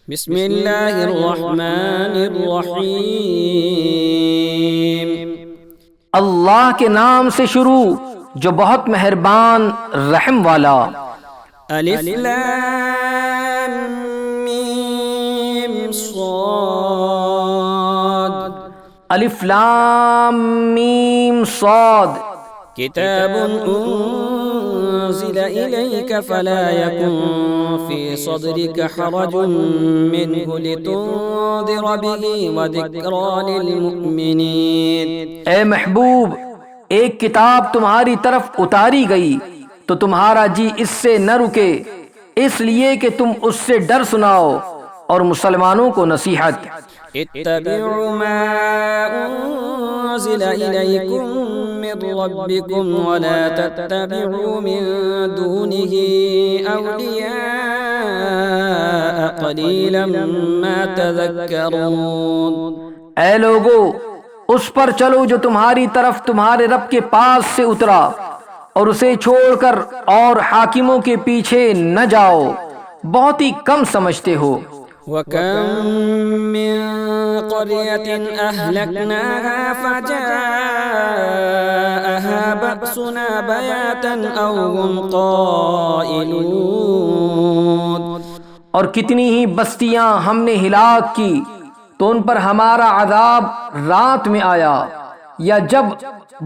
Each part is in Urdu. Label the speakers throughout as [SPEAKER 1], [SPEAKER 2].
[SPEAKER 1] بسم اللہ الرحمن الرحیم۔
[SPEAKER 2] اللہ کے نام سے شروع جو بہت مہربان رحم والا۔
[SPEAKER 1] الف لام میم صاد۔
[SPEAKER 2] الف لام میم صاد۔
[SPEAKER 1] کتاب انزل الیک فلا یکن فی صدرک حرج منہ لتنذر به وذکری للمؤمنین۔
[SPEAKER 2] اے محبوب، ایک کتاب تمہاری طرف اتاری گئی تو تمہارا جی اس سے نہ رکے، اس لیے کہ تم اس سے ڈر سناؤ اور مسلمانوں کو نصیحت۔
[SPEAKER 1] اتبعوا ما انزل الیکم من ربکم ولا تتبعوا من دونه اولیاء قلیلا ما تذکرون۔
[SPEAKER 2] اے لوگو، اس پر چلو جو تمہاری طرف تمہارے رب کے پاس سے اترا، اور اسے چھوڑ کر اور حاکموں کے پیچھے نہ جاؤ، بہت ہی کم سمجھتے ہو۔
[SPEAKER 1] وَكَمْ مِنْ قَرْيَةٍ أَهْلَكْنَاهَا فَجَاءَهَا بَأْسُنَا بَيَاتًا أَوْ هُمْ قَائِلُونَ۔
[SPEAKER 2] اور کتنی ہی بستیاں ہم نے ہلاک کی تو ان پر ہمارا عذاب رات میں آیا یا جب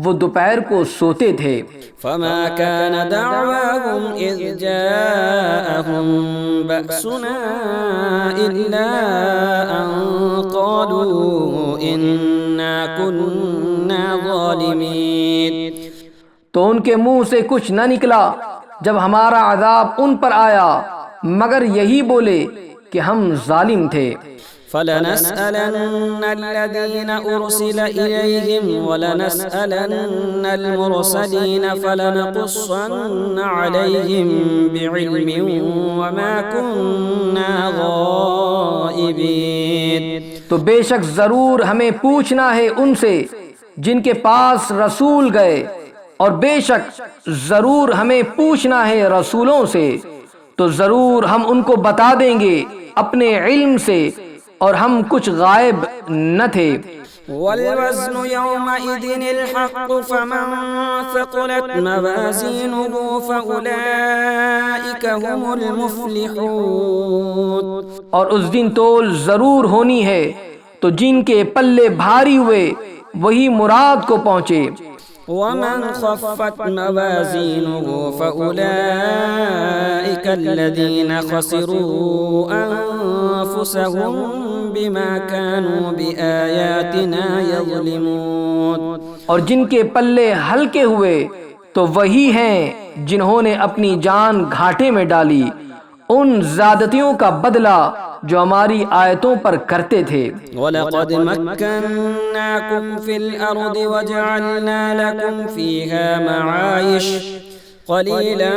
[SPEAKER 2] وہ دوپہر کو سوتے تھے۔
[SPEAKER 1] فما كان دعواهم إذ جاءهم بأسنا إلا أن قالوا إنا كنا ظالمين۔
[SPEAKER 2] تو ان کے منہ سے کچھ نہ نکلا جب ہمارا عذاب ان پر آیا مگر یہی بولے کہ ہم ظالم تھے۔
[SPEAKER 1] فَلَنَسْأَلَنَّ الَّذِينَ أُرْسِلَ إِلَيْهِمْ وَلَنَسْأَلَنَّ الْمُرْسَلِينَ فَلَنَقُصَّنَّ عَلَيْهِمْ بِعِلْمٍ وَمَا كُنَّا غَائِبِينَ۔
[SPEAKER 2] تو بے شک ضرور ہمیں پوچھنا ہے ان سے جن کے پاس رسول گئے، اور بے شک ضرور ہمیں پوچھنا ہے رسولوں سے، تو ضرور ہم ان کو بتا دیں گے اپنے علم سے، اور ہم کچھ غائب نہ تھے۔
[SPEAKER 1] وَالْوَزْنُ يَوْمَئِذٍ الْحَقُّ فَمَنْ ثَقُلَتْ مَوَازِينُهُ فَأُولَئِكَ هُمُ الْمُفْلِحُونَ۔
[SPEAKER 2] اور اس دن تول ضرور ہونی ہے تو جن کے پلے بھاری ہوئے وہی مراد کو پہنچے۔
[SPEAKER 1] وَمَنْ خَفَّتْ مَوَازِينُهُ فَأُولَئِكَ الَّذِينَ خَسِرُوا أَنفُسَهُمْ بِمَا كَانُوا بِآيَاتِنَا يَظْلِمُونَ۔ اور جن کے پلے ہلکے ہوئے تو وہی ہیں جنہوں نے اپنی جان گھاٹے میں ڈالی ان زیادتیوں کا بدلہ جو ہماری آیتوں پر کرتے تھے۔ وَلَقَدْ مَكَّنَّاكُمْ فِي الْأَرْضِ وَجَعَلْنَا لَكُمْ فِيهَا مَعَايِشَ قَلِيلًا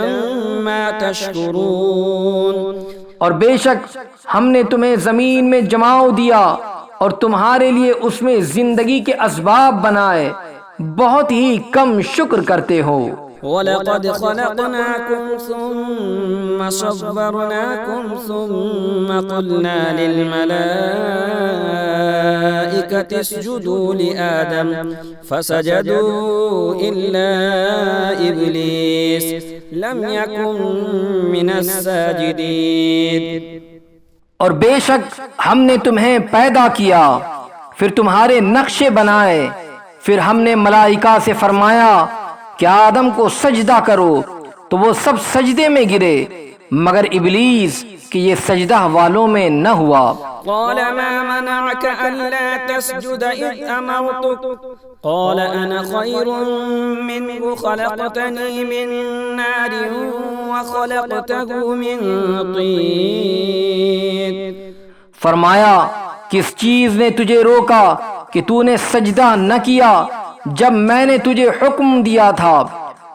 [SPEAKER 1] مَا تَشْكُرُونَ۔ اور بے شک ہم نے تمہیں زمین میں جماؤ دیا اور تمہارے لیے اس میں زندگی کے اسباب بنائے، بہت ہی کم شکر کرتے ہو۔ وَلَقَدْ خَلَقْنَاكُمْ ثُمَّ صَوَّرْنَاكُمْ ثُمَّ قُلْنَا لِلْمَلَائِكَةِ اسْجُدُوا لِآدَمَ فَسَجَدُوا إِلَّا إِبْلِيسَ لَمْ يَكُنْ مِنَ السَّاجِدِينَ۔
[SPEAKER 2] اور بے شک ہم نے تمہیں پیدا کیا، پھر تمہارے نقشے بنائے، پھر ہم نے ملائکہ سے فرمایا کہ آدم کو سجدہ کرو تو وہ سب سجدے میں گرے مگر ابلیس کہ یہ سجدہ والوں میں نہ ہوا۔
[SPEAKER 1] قال ما منعك ألا تسجد إذ أمرتك قال أنا خير منه خلقتني من نار وخلقته من طين۔
[SPEAKER 2] فرمایا کس چیز نے تجھے روکا کہ تو نے سجدہ نہ کیا جب میں نے تجھے حکم دیا تھا؟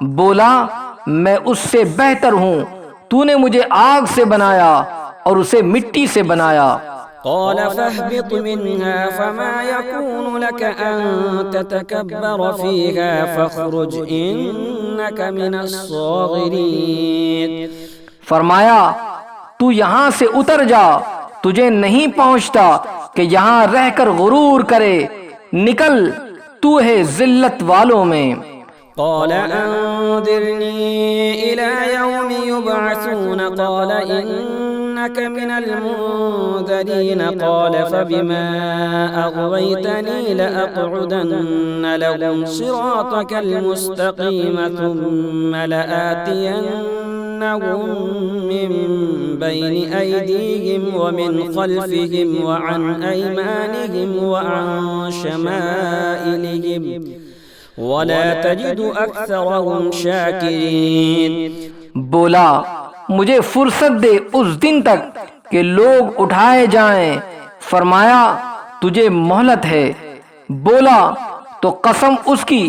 [SPEAKER 2] بولا میں اس سے بہتر ہوں، تو نے مجھے آگ سے بنایا اور اسے مٹی سے بنایا۔
[SPEAKER 1] قال فاهبط منها فما يكون لك أن تتكبر فيها فاخرج إنك من الصاغرين۔
[SPEAKER 2] فرمایا تو یہاں سے اتر جا، تجھے نہیں پہنچتا کہ یہاں رہ کر غرور کرے، نکل تو ہے ذلت والوں میں۔
[SPEAKER 1] قال أنذرني إلى يوم يبعثون قال إنك من المنذرين قال فبما أغويتني لأقعدن لهم صراطك المستقيم ثم لآتينهم من بين أيديهم ومن خلفهم وعن أيمانهم وعن شمائلهم وَلَا تَجِدُ أَكْثَرَهُمْ شَاكِرِينَ۔
[SPEAKER 2] بولا مجھے فرصت دے اس دن تک کہ لوگ اٹھائے جائیں۔ فرمایا تجھے مہلت ہے۔ بولا تو قسم اس کی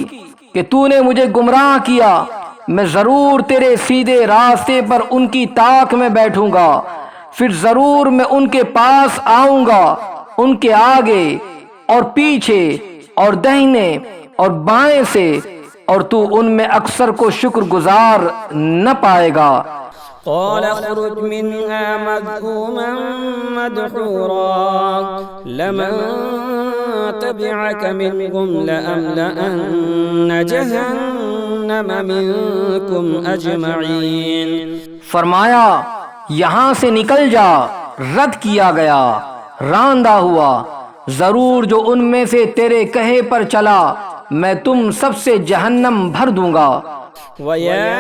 [SPEAKER 2] کہ تو نے مجھے گمراہ کیا، میں ضرور تیرے سیدھے راستے پر ان کی طاق میں بیٹھوں گا، پھر ضرور میں ان کے پاس آؤں گا، ان کے آگے اور پیچھے اور دہنے اور بائیں سے، اور تو ان میں اکثر کو شکر گزار نہ پائے گا۔
[SPEAKER 1] قال اخرج منها مذءوما مدحورا لمن تبعك منهم لأملأن جهنم منكم أجمعين۔
[SPEAKER 2] فرمایا یہاں سے نکل جا، رد کیا گیا، راندہ ہوا، ضرور جو ان میں سے تیرے کہے پر چلا میں تم سب سے جہنم بھر دوں گا۔
[SPEAKER 1] وَيَا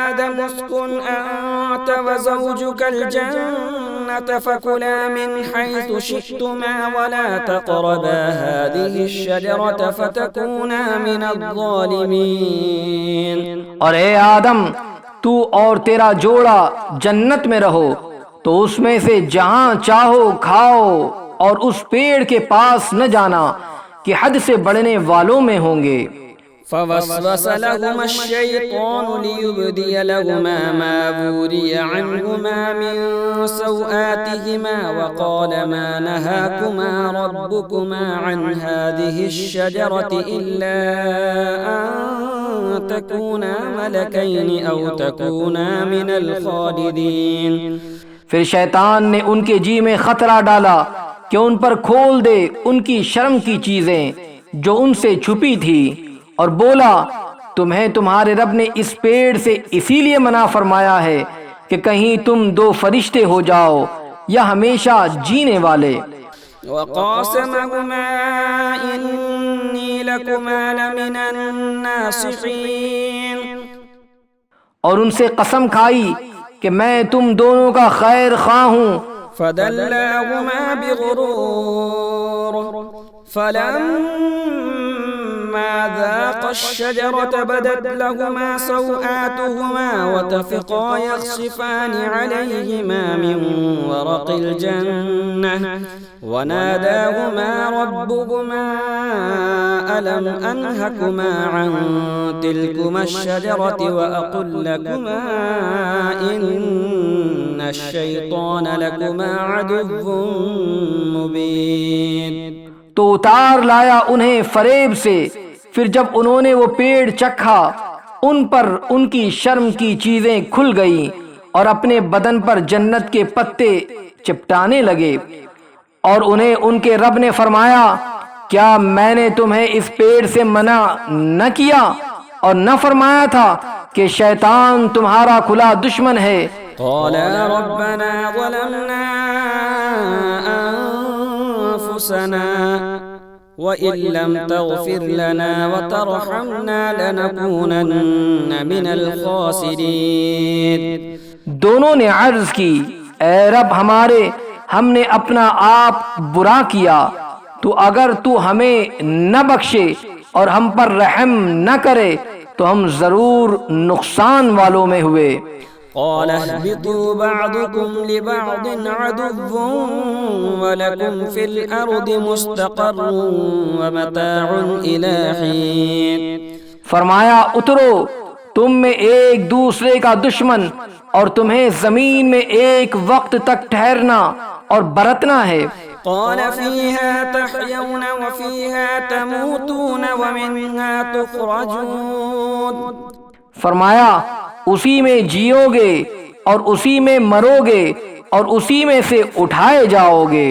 [SPEAKER 1] آدَمُ اسْكُنْ أَنْتَ وَزَوْجُكَ الْجَنَّةَ فَكُلَا مِنْ حَيْثُ شِئْتُمَا وَلَا تَقْرَبَا هَذِهِ الشَّجَرَةَ فَتَكُونَا مِنَ الظَّالِمِينَ۔
[SPEAKER 2] اور اے آدم تو اور تیرا جوڑا جنت میں رہو، تو اس میں سے جہاں چاہو کھاؤ، اور اس پیڑ کے پاس نہ جانا کہ حد سے بڑھنے والوں میں ہوں گے۔
[SPEAKER 1] فوسوس لهما الشيطان ليبدي لهما ما وري عنهما من سوآتهما وقال ما نهاكما ربكما عن هذه الشجرة إلا أن تكونا ملكين أو تكونا من الخالدين۔
[SPEAKER 2] پھر شیطان نے ان کے جی میں خطرہ ڈالا کہ ان پر کھول دے ان کی شرم کی چیزیں جو ان سے چھپی تھی، اور بولا تمہیں تمہارے رب نے اس پیڑ سے اسی لیے منع فرمایا ہے کہ کہیں تم دو فرشتے ہو جاؤ یا ہمیشہ جینے والے۔
[SPEAKER 1] وقاسمهما إني لكما لمن الناصحين۔
[SPEAKER 2] اور ان سے قسم کھائی کہ میں تم دونوں کا خیر خواہ ہوں۔
[SPEAKER 1] فدلاهما بغرور فلما ذاقا الشجرة بدت لهما سوآتهما وطفقا يخصفان عليهما من ورق الجنة وناداهما ربهما ألم أنهكما عن تلكما الشجرة وأقل لكما إن الشيطان لكما عدو مبين۔
[SPEAKER 2] تو اتار لایا انہیں فریب سے، پھر جب انہوں نے وہ پیڑ چکھا ان پر ان کی شرم کی چیزیں کھل گئیں اور اپنے بدن پر جنت کے پتے چپٹانے لگے، اور انہیں ان کے رب نے فرمایا کیا میں نے تمہیں اس پیڑ سے منع نہ کیا اور نہ فرمایا تھا کہ شیطان تمہارا کھلا دشمن ہے؟
[SPEAKER 1] قالا ربنا ظلمنا أنفسنا وإن لم تغفر لنا وترحمنا لنكونن من الخاسرين۔
[SPEAKER 2] دونوں نے عرض کی اے رب ہمارے، ہم نے اپنا آپ برا کیا، تو اگر تو ہمیں نہ بخشے اور ہم پر رحم نہ کرے تو ہم ضرور نقصان والوں میں ہوئے۔
[SPEAKER 1] قال اهبطوا بعضكم لبعض عدو ولكم في الأرض مستقر ومتاع إلى حين۔
[SPEAKER 2] فرمایا اترو، تم میں ایک دوسرے کا دشمن اور تمہیں زمین میں ایک وقت تک ٹھہرنا اور برتنا ہے۔
[SPEAKER 1] قال فيها تحيون وفيها تموتون ومنها تخرجون۔
[SPEAKER 2] فرمایا اسی میں جیو گے اور اسی میں مرو گے، اور اسی میں سے اٹھائے جاؤ گے۔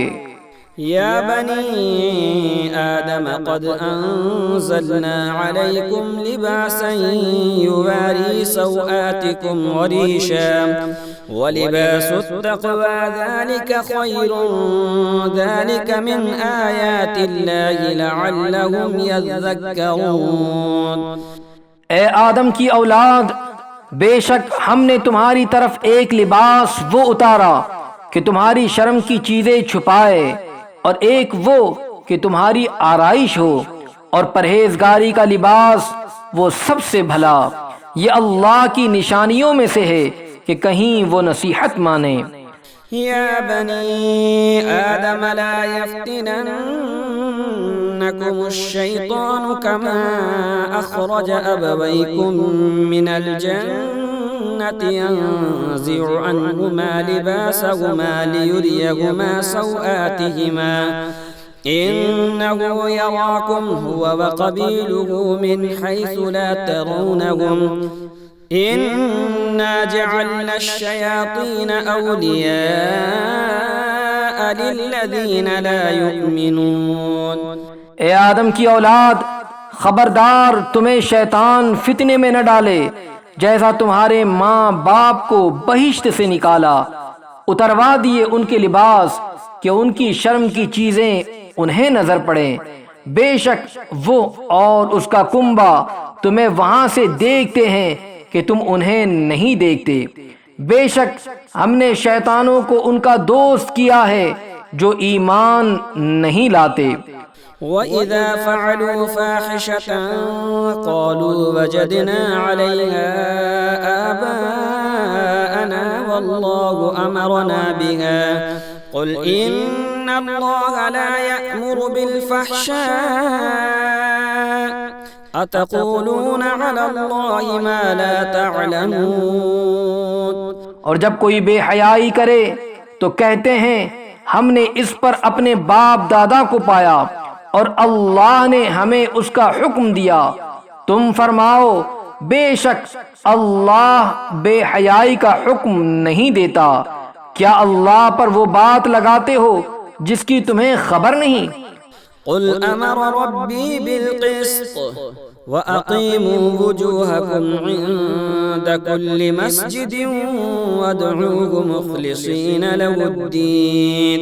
[SPEAKER 1] يا بني آدم قد أنزلنا عليكم لباسا يواري سوآتكم وريشا ولباس التقوى ذلك خير ذلك من آيات الله لعلهم يذكرون۔
[SPEAKER 2] اے آدم کی اولاد، بے شک ہم نے تمہاری طرف ایک لباس وہ اتارا کہ تمہاری شرم کی چیزیں چھپائے، اور ایک وہ کہ تمہاری آرائش ہو، اور پرہیزگاری کا لباس وہ سب سے بھلا۔ یہ اللہ کی نشانیوں میں سے ہے کہ کہیں وہ نصیحت مانے۔
[SPEAKER 1] یا بنی آدم لا يفتننکم الشیطان کما اخرج ابویکم من الجنة ينزع عنهما لباسهما ليريهما سوآتهما إنه يراكم هو وقبيله من حيث لا ترونهم إنا جعلنا الشياطين أولياء للذين لا يؤمنون۔
[SPEAKER 2] اے آدم کی اولاد، خبردار تمہیں شیطان فتنے میں نہ ڈالے، جیسا تمہارے ماں باپ کو بہشت سے نکالا، اتروا دیے ان کے لباس کہ ان کی شرم کی چیزیں انہیں نظر پڑیں۔ بے شک وہ اور اس کا کنبہ تمہیں وہاں سے دیکھتے ہیں کہ تم انہیں نہیں دیکھتے۔ بے شک ہم نے شیطانوں کو ان کا دوست کیا ہے جو ایمان نہیں لاتے۔
[SPEAKER 1] وَإِذَا فَعَلُوا فَاحِشَةً قَالُوا وَجَدْنَا عَلَيْهَا آبَاءَنَا وَاللَّهُ أَمَرَنَا بِهَا قُلْ إِنَّ اللَّهَ لَا يَأْمُرُ بِالْفَحْشَاءِ أَتَقُولُونَ عَلَى اللَّهِ مَا لَا تَعْلَمُونَ۔
[SPEAKER 2] اور جب کوئی بے حیائی کرے تو کہتے ہیں ہم نے اس پر اپنے باپ دادا کو پایا اور اللہ نے ہمیں اس کا حکم دیا۔ تم فرماؤ بے شک اللہ بے حیائی کا حکم نہیں دیتا۔ کیا اللہ پر وہ بات لگاتے ہو جس کی تمہیں خبر نہیں؟
[SPEAKER 1] قل امر ربی بالقسط وَأَقِيمُوا وُجُوهَكُمْ عِندَ كُلِّ مَسْجِدٍ وَادْعُوهُ مُخْلِصِينَ لَهُ الدِّينَ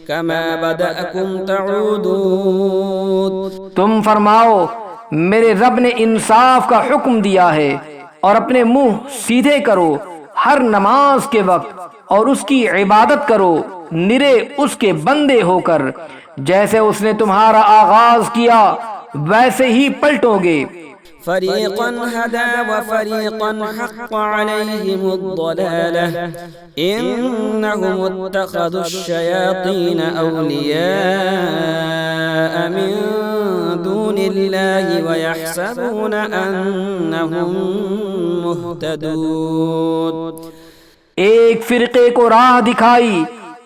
[SPEAKER 1] كَمَا بَدَأَكُمْ تَعُودُونَ۔
[SPEAKER 2] تم فرماؤ میرے رب نے انصاف کا حکم دیا ہے، اور اپنے منہ سیدھے کرو ہر نماز کے وقت، اور اس کی عبادت کرو نرے اس کے بندے ہو کر، جیسے اس نے تمہارا آغاز کیا ویسے ہی پلٹو گے۔
[SPEAKER 1] فریقا ہدی وفریقا حق علیہم الضلالہ انہم اتخذوا الشیاطین اولیاء من دون اللہ ویحسبون انہم مہتدون۔
[SPEAKER 2] ایک فرقے کو راہ دکھائی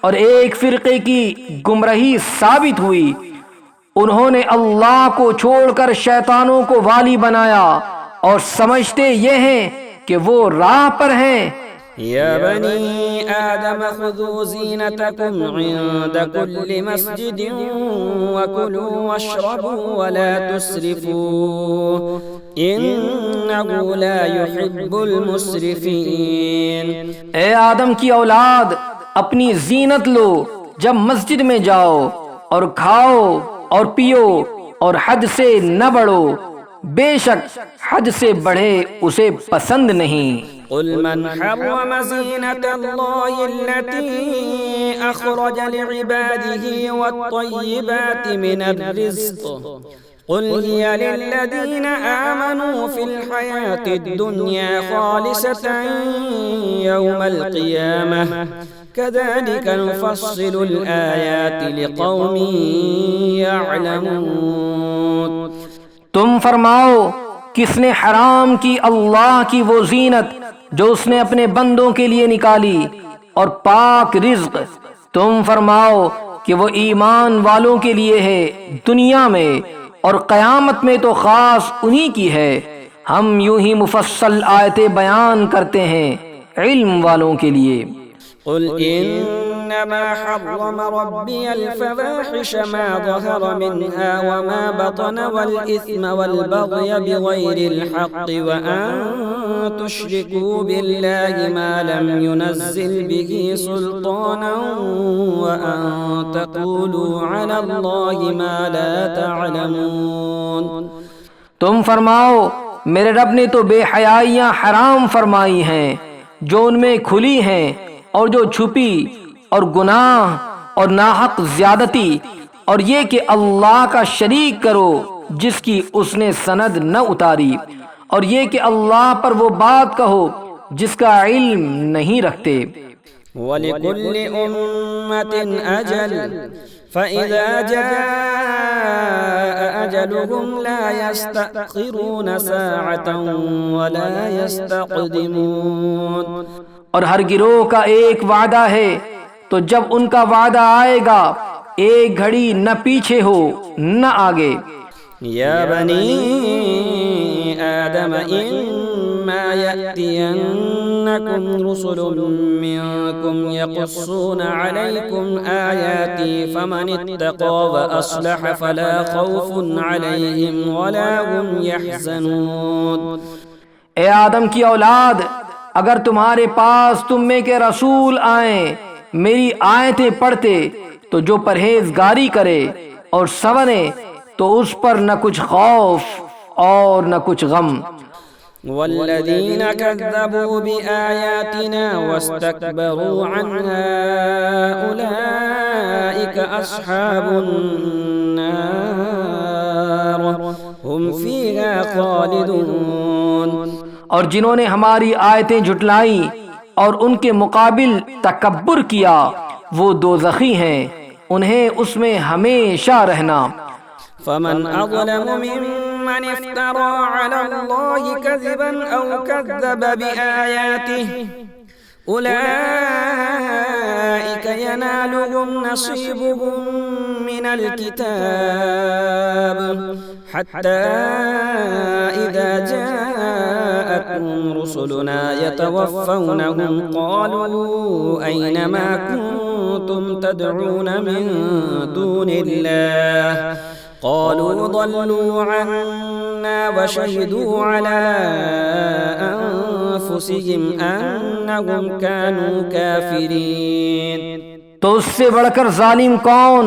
[SPEAKER 2] اور ایک فرقے کی گمراہی ثابت ہوئی۔ انہوں نے اللہ کو چھوڑ کر شیطانوں کو والی بنایا اور سمجھتے یہ ہیں کہ وہ راہ پر ہیں۔
[SPEAKER 1] یا بنی آدم خذوا زینتکم عند کل مسجد وکلوا واشربوا ولا تسرفوا انہو لا يحب المسرفین۔
[SPEAKER 2] اے آدم کی اولاد، اپنی زینت لو جب مسجد میں جاؤ، اور کھاؤ اور پیو اور حد سے نہ بڑھو، بے شک حد سے بڑھے اسے پسند نہیں۔
[SPEAKER 1] قل من حرم زینت اللہ التي اخرج لعباده والطیبات من الرزق قل هي للذین آمنوا في الحياة الدنيا خالصة يوم القيامة كذلك نفصل الآيات لقوم يعلمون۔
[SPEAKER 2] تم فرماؤ کس نے حرام کی اللہ کی وہ زینت جو اس نے اپنے بندوں کے لیے نکالی، اور پاک رزق؟ تم فرماؤ کہ وہ ایمان والوں کے لیے ہے دنیا میں، اور قیامت میں تو خاص انہی کی ہے۔ ہم یوں ہی مفصل آیتیں بیان کرتے ہیں علم والوں کے لیے۔
[SPEAKER 1] قل إنما حرم ربي الفواحش ما ظهر منها وما بطن والإثم والبغي بغير الحق وأن تشركوا بالله ما لم ينزل به سلطانا وأن تقولوا على الله ما لا تعلمون۔
[SPEAKER 2] تم فرماؤ میرے رب نے تو بے حیائیاں حرام فرمائی ہیں جو ان میں کھلی ہیں اور جو چھپی، اور گناہ اور ناحق زیادتی، اور یہ کہ اللہ کا شریک کرو جس کی اس نے سند نہ اتاری، اور یہ کہ اللہ پر وہ بات کہو جس کا علم نہیں رکھتے۔
[SPEAKER 1] وَلِكُلِّ أُمَّةٍ أَجَلٌ فَإِذَا جَاءَ أَجَلُهُمْ لَا يَسْتَأْخِرُونَ سَاعَةً وَلَا يَسْتَقْدِمُونَ۔
[SPEAKER 2] اور ہر گروہ کا ایک وعدہ ہے، تو جب ان کا وعدہ آئے گا ایک گھڑی نہ پیچھے ہو نہ آگے۔
[SPEAKER 1] یا بنی آدم اما یأتینکم رسل منکم یقصون علیکم آیاتی فمن اتقى واصلح فلا خوف علیہم ولا هم یحزنون۔
[SPEAKER 2] اے آدم کی اولاد، اگر تمہارے پاس تم میں کے رسول آئیں میری آیتیں پڑھتے تو جو پرہیزگاری کرے اور سنورے تو اس پر نہ کچھ خوف اور نہ کچھ غم۔
[SPEAKER 1] والذین کذبوا بآیاتنا واستکبروا عنها اولئک اصحاب النار هم فیہا خالدون۔
[SPEAKER 2] اور جنہوں نے ہماری آیتیں جھٹلائیں اور ان کے مقابل تکبر کیا وہ دوزخی ہیں، انہیں اس میں ہمیشہ رہنا۔
[SPEAKER 1] فمن اظلم ممن افترى على الله كذبا او كذب بآياته أولئك ينالهم نصيبهم من الكتاب حتى إذا جاءتهم رسلنا يتوفونهم قالوا أين ما كنتم تدعون من دون الله قالوا ضلوا عنا وشهدوا على أنفسهم أنهم كانوا كافرين۔
[SPEAKER 2] تو اس سے بڑھ کر ظالم کون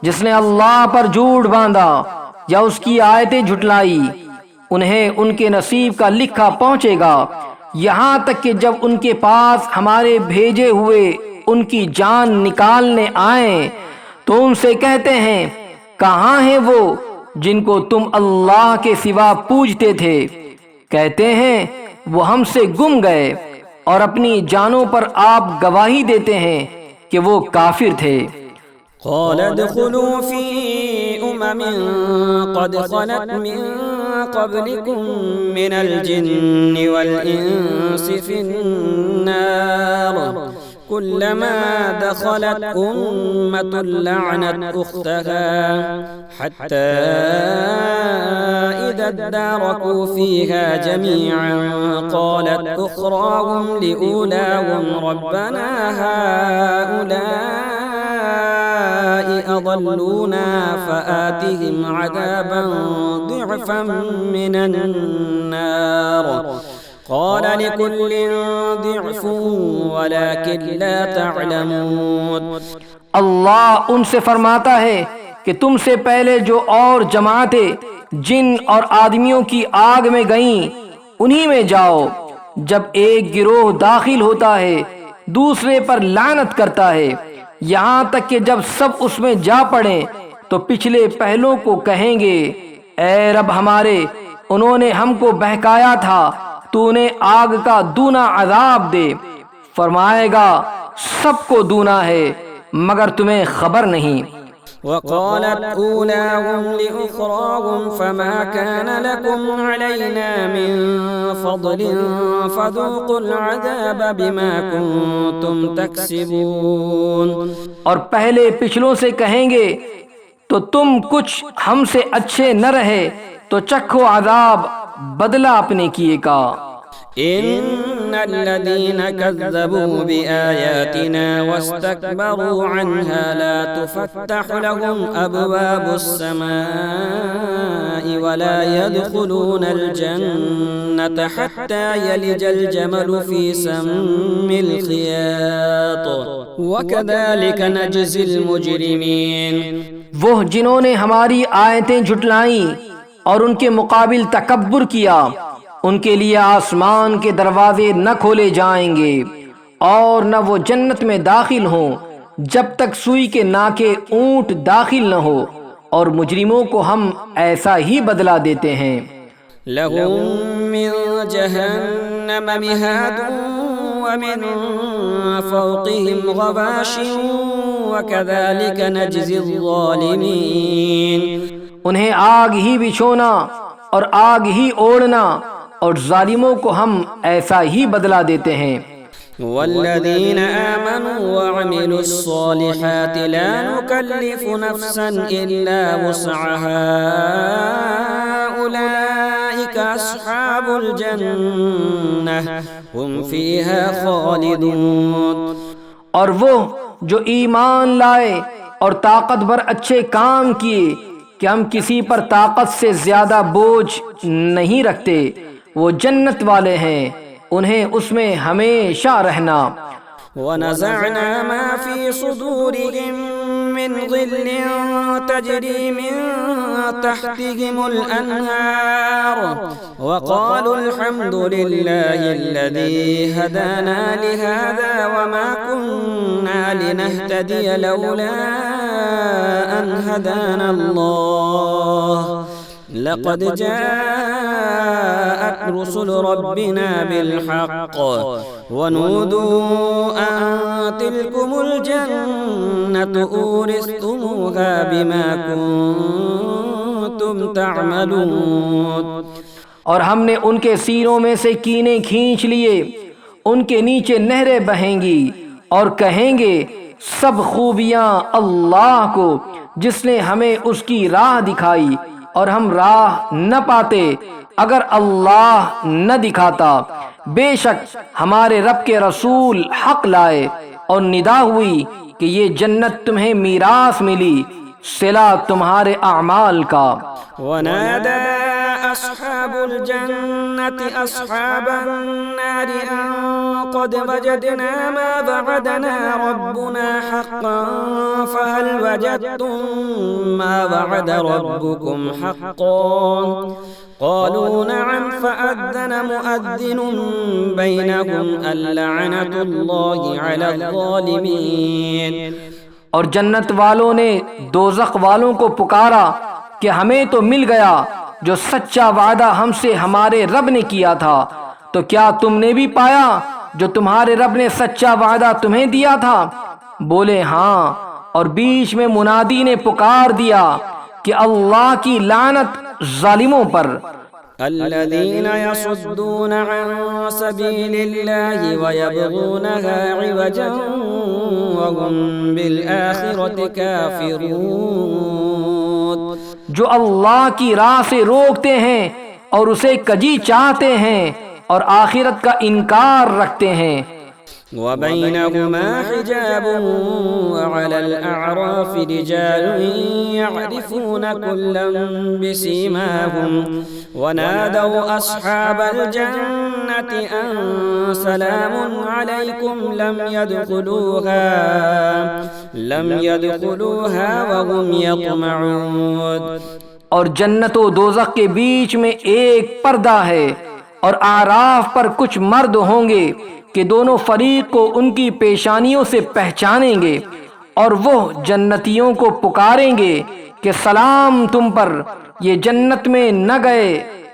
[SPEAKER 2] جس نے اللہ پر جھوٹ باندھا یا اس کی آیتیں جھٹلائی؟ انہیں ان کے نصیب کا لکھا پہنچے گا، یہاں تک کہ جب ان کے پاس ہمارے بھیجے ہوئے ان کی جان نکالنے آئیں تو ان سے کہتے ہیں کہاں ہیں وہ جن کو تم اللہ کے سوا پوجتے تھے؟ کہتے ہیں وہ ہم سے گم گئے، اور اپنی جانوں پر آپ گواہی دیتے ہیں کہ وہ کافر تھے۔
[SPEAKER 1] قال ادخلوا في قد خلت من قبلكم من الجن والإنس في النار كلما دخلت أمة لعنت أختها حتى إذا اداركوا فيها جميعا قالت أخراهم لأولاهم ربنا هؤلاء أضلونا فآتهم عذابا ضعفا من النار قال لكل ضعف ولكن لا تعلمون۔
[SPEAKER 2] اللہ ان سے فرماتا ہے کہ تم سے پہلے جو اور جماعتیں جن اور آدمیوں کی آگ میں گئیں انہی میں جاؤ۔ جب ایک گروہ داخل ہوتا ہے دوسرے پر لعنت کرتا ہے، یہاں تک کہ جب سب اس میں جا پڑیں تو پچھلے پہلوں کو کہیں گے اے رب ہمارے، انہوں نے ہم کو بہکایا تھا، تو انہیں آگ کا دونا عذاب دے۔ فرمائے گا سب کو دونا ہے مگر تمہیں خبر نہیں۔
[SPEAKER 1] وقالت أولاهم لأخراهم فما كان لكم علينا من فضل فذوقوا العذاب بما كنتم تكسبون۔
[SPEAKER 2] اور پہلے پچھلوں سے کہیں گے تو تم کچھ ہم سے اچھے نہ رہے تو چکھو عذاب بدلہ اپنے کیے کا۔
[SPEAKER 1] ان الذين كذبوا بآياتنا واستكبروا عنها لا تفتح لهم أبواب السماء ولا يدخلون الجنة حتى يلج الجمل في سم الخياط وكذلك نجزي المجرمين۔
[SPEAKER 2] وہ جنہوں نے ہماری آیتیں جھٹلائیں اور ان کے مقابل تکبر کیا، ان کے لیے آسمان کے دروازے نہ کھولے جائیں گے اور نہ وہ جنت میں داخل ہوں جب تک سوئی کے ناکے اونٹ داخل نہ ہو، اور مجرموں کو ہم ایسا ہی بدلہ دیتے ہیں۔
[SPEAKER 1] لهم من جهنم مهاد ومن فوقهم غواش وكذلك نجزي الظالمين۔
[SPEAKER 2] انہیں آگ ہی بچھونا اور آگ ہی اوڑھنا، اور ظالموں کو ہم ایسا ہی بدلہ دیتے ہیں۔
[SPEAKER 1] والذين آمنوا وعملوا الصالحات لا نكلف نفسا إلا وسعها أولئك أصحاب الجنة هم فيها خالدون۔
[SPEAKER 2] اور وہ جو ایمان لائے اور طاقت بھر اچھے کام کیے کہ ہم کسی پر طاقت سے زیادہ بوجھ نہیں رکھتے، وہ جنت والے ہیں، انہیں اس میں ہمیشہ رہنا۔
[SPEAKER 1] ونزعنا ما في صدورهم من غل تجري من تحتهم الأنهار وقالوا الحمد لله الذي هدانا لهذا وما كنا لنهتدي لولا أن هدانا الله لقد جاءت رسل ربنا بالحق ونودوا أن تلكم الجنة أورثتموها بما كنتم تعملون۔
[SPEAKER 2] اور ہم نے ان کے سینوں میں سے کینے کھینچ لیے، ان کے نیچے نہریں بہیں گی اور کہیں گے سب خوبیاں اللہ کو جس نے ہمیں اس کی راہ دکھائی، اور ہم راہ نہ پاتے اگر اللہ نہ دکھاتا۔ بے شک ہمارے رب کے رسول حق لائے اور ندا ہوئی کہ یہ جنت تمہیں میراث ملی صلہ تمہارے اعمال کا۔
[SPEAKER 1] ونادى أصحاب الجنة أصحاب النار أن قد وجدنا ما وعدنا ربنا حقا فهل وجدتم ما وعد ربكم حقا قالوا نعم فأذن مؤذن بينهم اللعنة الله على الظالمين۔
[SPEAKER 2] اور جنت والوں نے دوزخ والوں کو پکارا کہ ہمیں تو مل گیا جو سچا وعدہ ہم سے ہمارے رب نے کیا تھا، تو کیا تم نے بھی پایا جو تمہارے رب نے سچا وعدہ تمہیں دیا تھا؟ بولے ہاں، اور بیچ میں منادی نے پکار دیا کہ اللہ کی لعنت ظالموں پر۔
[SPEAKER 1] الذين يصدون عن سبيل الله ويبغونها عوجا وهم بالآخرة كافرون۔
[SPEAKER 2] جو اللہ کی راہ سے روکتے ہیں اور اسے کجی چاہتے ہیں اور آخرت کا انکار رکھتے ہیں۔
[SPEAKER 1] وبينهما حجاب وعلى الأعراف رجال يعرفون كلا بسيماهم ونادوا أصحاب الجنة أن سلام عليكم لم يدخلوها وهم يطمعون۔
[SPEAKER 2] اور جنت و دوزخ کے بیچ میں ایک پردہ ہے، اور اعراف پر کچھ مرد ہوں گے کہ دونوں فریق کو ان کی پیشانیوں سے پہچانیں گے، اور وہ جنتیوں کو پکاریں گے کہ سلام تم پر، یہ جنت میں نہ گئے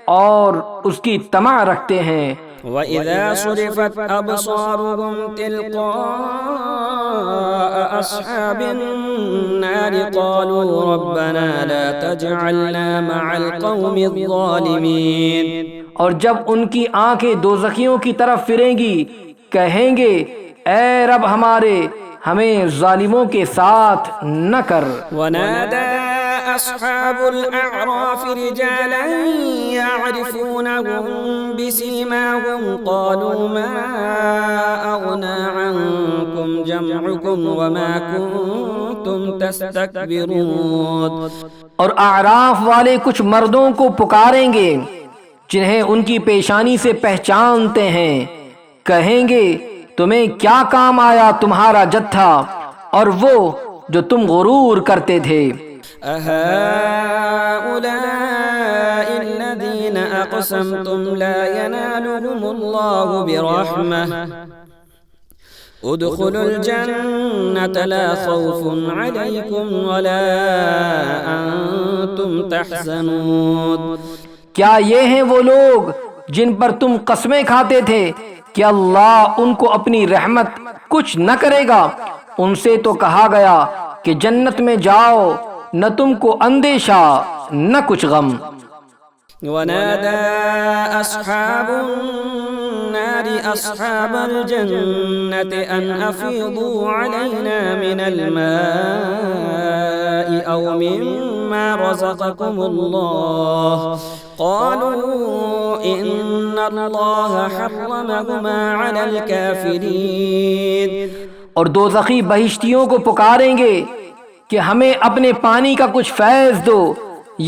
[SPEAKER 2] اور اس کی طمع رکھتے ہیں۔
[SPEAKER 1] وَإِذَا صُرِفَتْ أَبْصَارُهُمْ تِلْقَاءَ أَصْحَابِ النَّارِ قَالُوا رَبَّنَا لَا تَجْعَلْنَا مَعَ الْقَوْمِ الظَّالِمِينَ۔
[SPEAKER 2] اور جب ان کی آنکھیں دوزخیوں کی طرف پھریں گی، کہیں گے اے رب ہمارے، ہمیں ظالموں کے ساتھ نہ کر۔
[SPEAKER 1] وَنَادَى أصحاب الأعراف رجالا يعرفونهم بسيماهم قالوا ما أغنى عنكم جمعكم وما كنتم تستكبرون.
[SPEAKER 2] اور اعراف والے کچھ مردوں کو پکاریں گے جنہیں ان کی پیشانی سے پہچانتے ہیں. کہیں گے تمہیں کیا کام آیا تمہارا جتھا اور وہ جو تم غرور کرتے تھے.
[SPEAKER 1] أهؤلاء الذين أقسمتم لا ينالهم الله برحمة ادخلوا الجنة لا خوف عليكم ولا أنتم تحزنون.
[SPEAKER 2] کیا یہ ہیں وہ لوگ جن پر تم قسمیں کھاتے تھے کہ اللہ ان کو اپنی رحمت کچھ نہ کرے گا؟ ان سے تو کہا گیا کہ جنت میں جاؤ، نہ تم کو اندیشہ نہ کچھ غم.
[SPEAKER 1] ونادى أصحاب النار أصحاب الجنة أن أفيضوا علينا من الماء أو مما رزقكم الله قالوا إن الله حرمهما على الكافرين.
[SPEAKER 2] اور دوزخی بہشتیوں کو پکاریں گے کہ ہمیں اپنے پانی کا کچھ فیض دو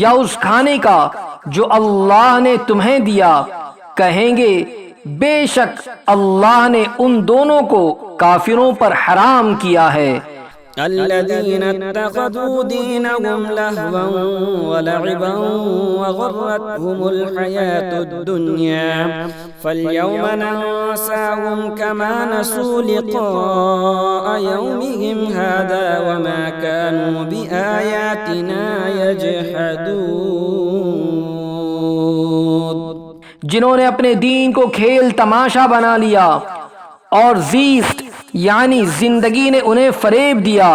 [SPEAKER 2] یا اس کھانے کا جو اللہ نے تمہیں دیا. کہیں گے بے شک اللہ نے ان دونوں کو کافروں پر حرام کیا ہے.
[SPEAKER 1] الذين اتخذوا دينهم لهوا ولعبا وغرتهم الحياة الدنيا فاليوم ننساهم كما نسوا لقاء يومهم هذا وما كانوا بآياتنا يجحدون.
[SPEAKER 2] جنہوں نے اپنے دین کو کھیل تماشا بنا لیا اور زیست یعنی زندگی نے انہیں فریب دیا،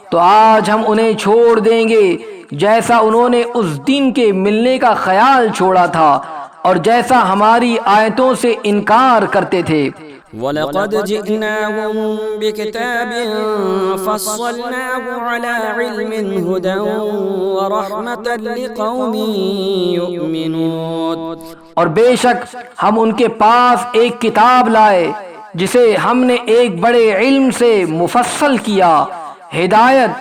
[SPEAKER 2] تو آج ہم انہیں چھوڑ دیں گے جیسا انہوں نے اس دن کے ملنے کا خیال چھوڑا تھا اور جیسا ہماری آیتوں سے انکار کرتے تھے.
[SPEAKER 1] وَلَقَدْ جِئْنَاهُمْ بِكِتَابٍ فَصَّلْنَاهُ عَلَى عِلْمٍ هُدًى وَرَحْمَةً لِقَوْمٍ يُؤْمِنُونَ.
[SPEAKER 2] اور بے شک ہم ان کے پاس ایک کتاب لائے جسے ہم نے ایک بڑے علم سے مفصل کیا، ہدایت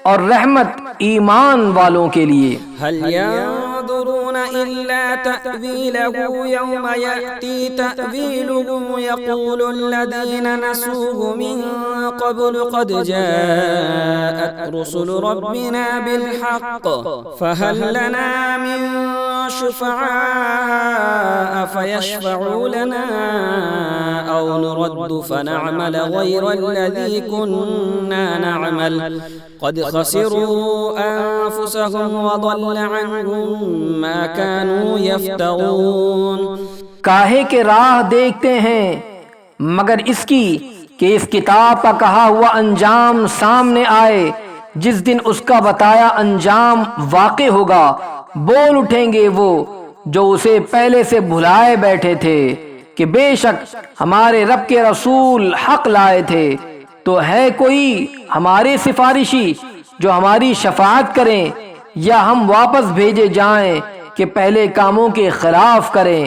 [SPEAKER 2] اور رحمت ایمان والوں کے لیے.
[SPEAKER 1] هل ينظرون إلا تأويله يوم يأتي تأويله يقول الذين نسوه من قبل قد جاءت رسل ربنا بالحق فهل لنا من شفعاء فيشفعوا لنا أو نرد فنعمل غير الذي كنا نعمل قد خسروا أنفسهم وضل عنهم ما كانوا يفترون.
[SPEAKER 2] کاہے کہ راہ دیکھتے ہیں مگر اس کی کہ اس کتاب کا کہا ہوا انجام سامنے آئے. جس دن اس کا بتایا انجام واقع ہوگا، بول اٹھیں گے وہ جو اسے پہلے سے بھلائے بیٹھے تھے کہ بے شک ہمارے رب کے رسول حق لائے تھے، تو ہے کوئی ہمارے سفارشی جو ہماری شفاعت کریں، یا ہم واپس بھیجے جائیں کہ پہلے کاموں کے خلاف کریں.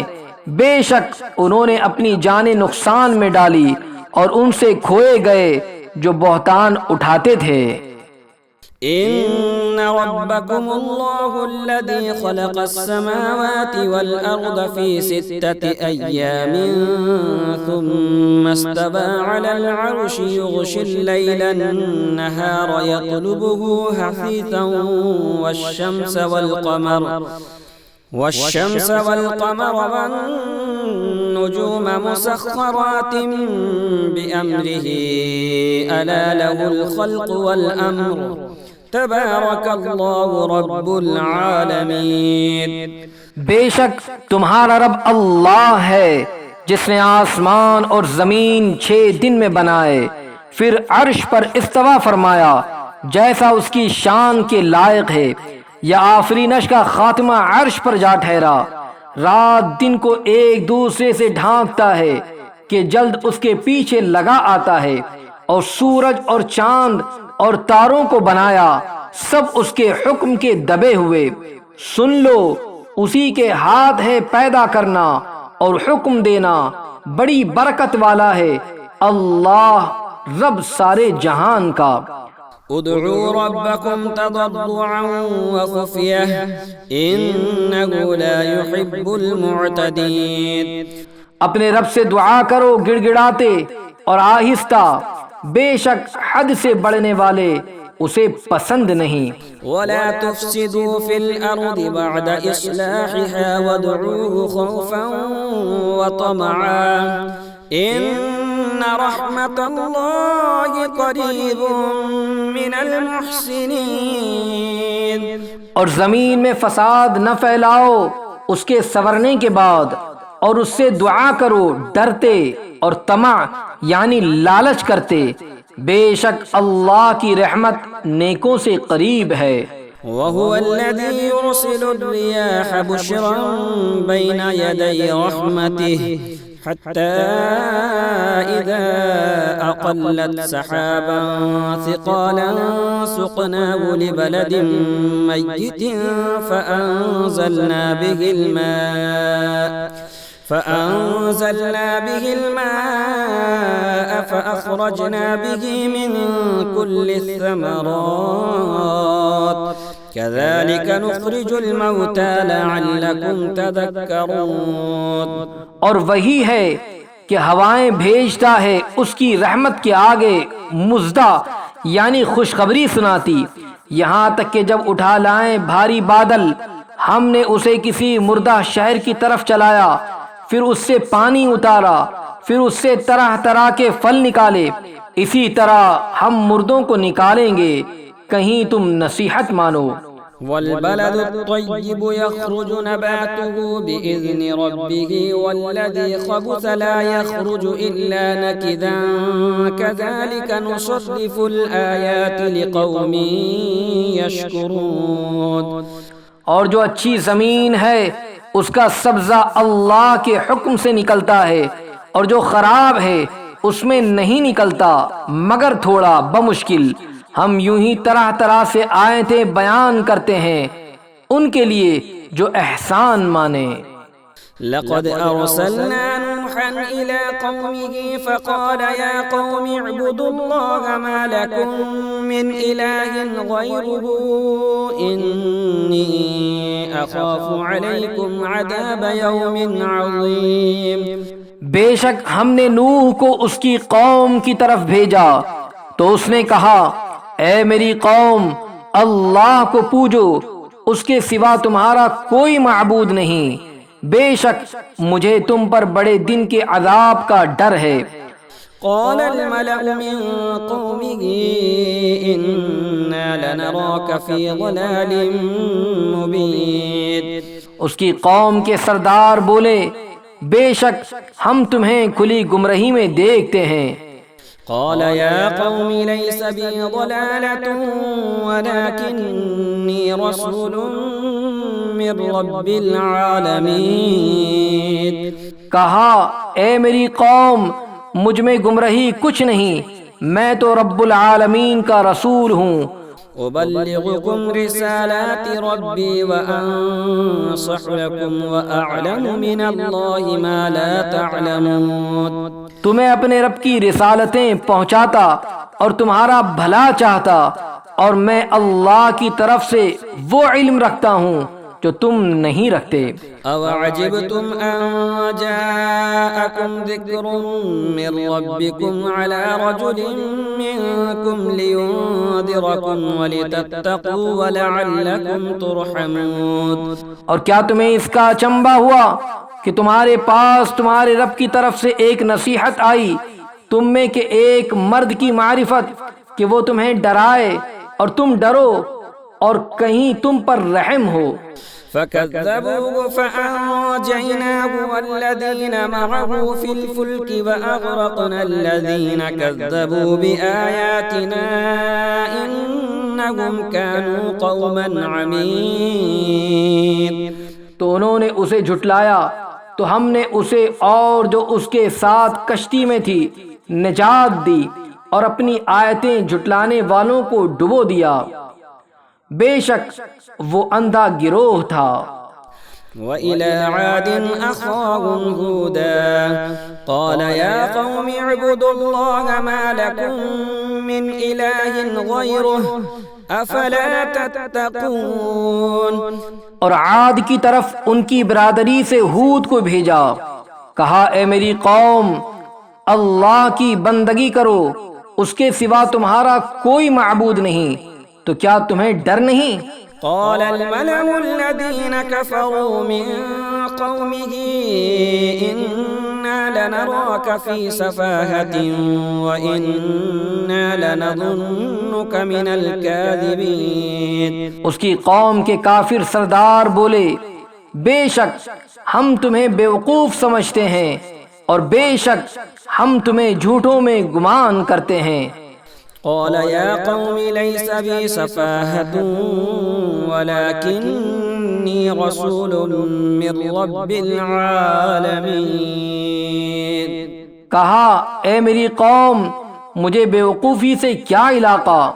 [SPEAKER 2] بے شک انہوں نے اپنی جانیں نقصان میں ڈالی اور ان سے کھوئے گئے جو بہتان اٹھاتے تھے.
[SPEAKER 1] إن ربكم الله الذي خلق السماوات والأرض في 6 أيام ثم استوى على العرش يغشي الليل النهار يطلبه حثيثا والشمس والقمر والنجوم مسخرات بأمره ألا له الخلق والأمر تبارك الله رب العالمین.
[SPEAKER 2] بے شک تمہارا رب اللہ ہے جس نے آسمان اور زمین 6 دن میں بنائے، پھر عرش پر استوا فرمایا جیسا اس کی شان کے لائق ہے. یا آفرینش کا خاتمہ عرش پر جا ٹھہرا. رات دن کو ایک دوسرے سے ڈھانکتا ہے کہ جلد اس کے پیچھے لگا آتا ہے، اور سورج اور چاند اور تاروں کو بنایا سب اس کے حکم کے دبے ہوئے۔ سن لو اسی کے ہاتھ ہے پیدا کرنا اور حکم دینا، بڑی برکت والا ہے اللہ رب سارے جہان کا۔
[SPEAKER 1] ادعوا ربكم تضرعا وخفية إنه لا يحب المعتدين۔
[SPEAKER 2] اپنے رب سے دعا کرو گڑ گڑاتے اور آہستہ، بے شک حد سے بڑھنے والے اسے پسند نہیں۔
[SPEAKER 1] ولا تفسدوا في الأرض بعد إصلاحها وادعوه خوفا وطمعا إن رحمة الله قريب من المحسنين۔
[SPEAKER 2] اور زمین میں فساد نہ پھیلاؤ اس کے سنورنے کے بعد، اور اس سے دعا کرو ڈرتے اور طمع یعنی لالچ کرتے، بے شک اللہ کی رحمت نیکوں سے قریب ہے۔
[SPEAKER 1] وهو الذي يرسل الرياح بشرا بين يدي رحمته حتى إذا أقلت سحابا ثقالا سقناه لبلد ميت فأنزلنا به الماء فأخرجنا به من كل الثمرات كذلك نخرج الموتى لعلكم تذكرون۔
[SPEAKER 2] اور وہی ہے کہ ہوائیں بھیجتا ہے اس کی رحمت کے آگے مزدہ یعنی خوشخبری سناتی، یہاں تک کہ جب اٹھا لائیں بھاری بادل، ہم نے اسے کسی مردہ شہر کی طرف چلایا، پھر اس سے پانی اتارا، پھر اس سے طرح طرح کے پھل نکالے، اسی طرح ہم مردوں کو نکالیں گے، کہیں تم نصیحت مانو۔
[SPEAKER 1] والبلد الطيب يخرج نباته بإذن ربه والذي خبث لا يخرج إلا نكدا كذلك نصرف الآيات لقوم يشكرون۔
[SPEAKER 2] اور جو اچھی زمین ہے اس کا سبزہ اللہ کے حکم سے نکلتا ہے، اور جو خراب ہے اس میں نہیں نکلتا مگر تھوڑا بمشکل۔ ہم یوں ہی طرح طرح سے آیتیں بیان کرتے ہیں ان کے لیے جو احسان مانے۔
[SPEAKER 1] لقد أرسلنا نوحا إلى قومه فقال يا قوم اعبدوا الله ما لكم من إله غيره إني أخاف عليكم عذاب يوم عظيم۔
[SPEAKER 2] بے شک ہم نے نوح کو اس کی قوم کی طرف بھیجا تو اس نے کہا اے میری قوم اللہ کو پوجو، اس کے سوا تمہارا کوئی معبود نہیں، بے شک مجھے تم پر بڑے دن کے عذاب کا ڈر ہے۔
[SPEAKER 1] قال الملأ من قومه إنا لنراك في ضلال مبين۔
[SPEAKER 2] اس کی قوم کے سردار بولے بے شک ہم تمہیں کھلی گمراہی میں دیکھتے ہیں۔
[SPEAKER 1] قال يا قوم ليس بي ضلالة ولكني رسول من رب العالمين۔
[SPEAKER 2] کہا اے میری قوم مجھ میں گمراہی کچھ نہیں، میں تو رب العالمین کا رسول ہوں۔
[SPEAKER 1] أبلغكم رسالات ربي وأنصح لكم وأعلم من الله ما لا تعلمون۔
[SPEAKER 2] تمہیں اپنے رب کی رسالتیں پہنچاتا اور تمہارا بھلا چاہتا، اور میں اللہ کی طرف سے وہ علم رکھتا ہوں جو تم نہیں رکھتے۔
[SPEAKER 1] أَوَعَجِبْتُمْ أَنْ جَاءَكُمْ ذِكْرٌ مِّن رَّبِّكُمْ عَلَى رَجُلٍ مِّنكُمْ لِيُنذِرَكُمْ وَلِتَتَّقُوا وَلَعَلَّكُمْ تُرْحَمُونَ۔
[SPEAKER 2] اور کیا تمہیں اس کا اچنبھا ہوا کہ تمہارے پاس تمہارے رب کی طرف سے ایک نصیحت آئی تم میں کہ ایک مرد کی معرفت کہ وہ تمہیں ڈرائے اور تم ڈرو اور کہیں تم پر رحم ہو۔
[SPEAKER 1] فَكَذَّبُوهُ فَأَنجَيْنَاهُ وَالَّذِينَ مَعَهُ فِي الْفُلْكِ وَأَغْرَقْنَا الَّذِينَ كَذَّبُوا بِآيَاتِنَا إِنَّهُمْ كَانُوا قَوْمًا عَمِينَ۔
[SPEAKER 2] تو انہوں نے اسے جھٹلایا تو ہم نے اسے اور جو اس کے ساتھ کشتی میں تھی نجات دی اور اپنی آیتیں جھٹلانے والوں کو ڈبو دیا۔ بے شک وہ اندھا گروہ تھا۔
[SPEAKER 1] وَإِلَى عَادٍ أَخَاهُمْ هُودًا قَالَ يَا قَوْمِ اعْبُدُوا اللَّهَ مَا لَكُم مِّنْ إِلَٰهٍ غَيْرُهُ أَفَلَا تَتَّقُونَ۔
[SPEAKER 2] اور عاد کی طرف ان کی برادری سے ہود کو بھیجا، کہا اے میری قوم، اللہ کی بندگی کرو، اس کے سوا تمہارا کوئی معبود نہیں، تو کیا تمہیں ڈر نہیں؟
[SPEAKER 1] قال الملأ الذين كفروا من قومه إنا لنراك في سفاهة وإنا لنظنك من الكاذبين۔
[SPEAKER 2] اس کی قوم کے کافر سردار بولے، بے شک ہم تمہیں بیوقوف سمجھتے ہیں اور بے شک ہم تمہیں جھوٹوں میں گمان کرتے ہیں۔
[SPEAKER 1] قال يا قوم ليس بي سفاهة ولكني رسول من رب العالمين۔
[SPEAKER 2] کہا اے میری قوم، مجھے بیوقوفی سے کیا علاقہ،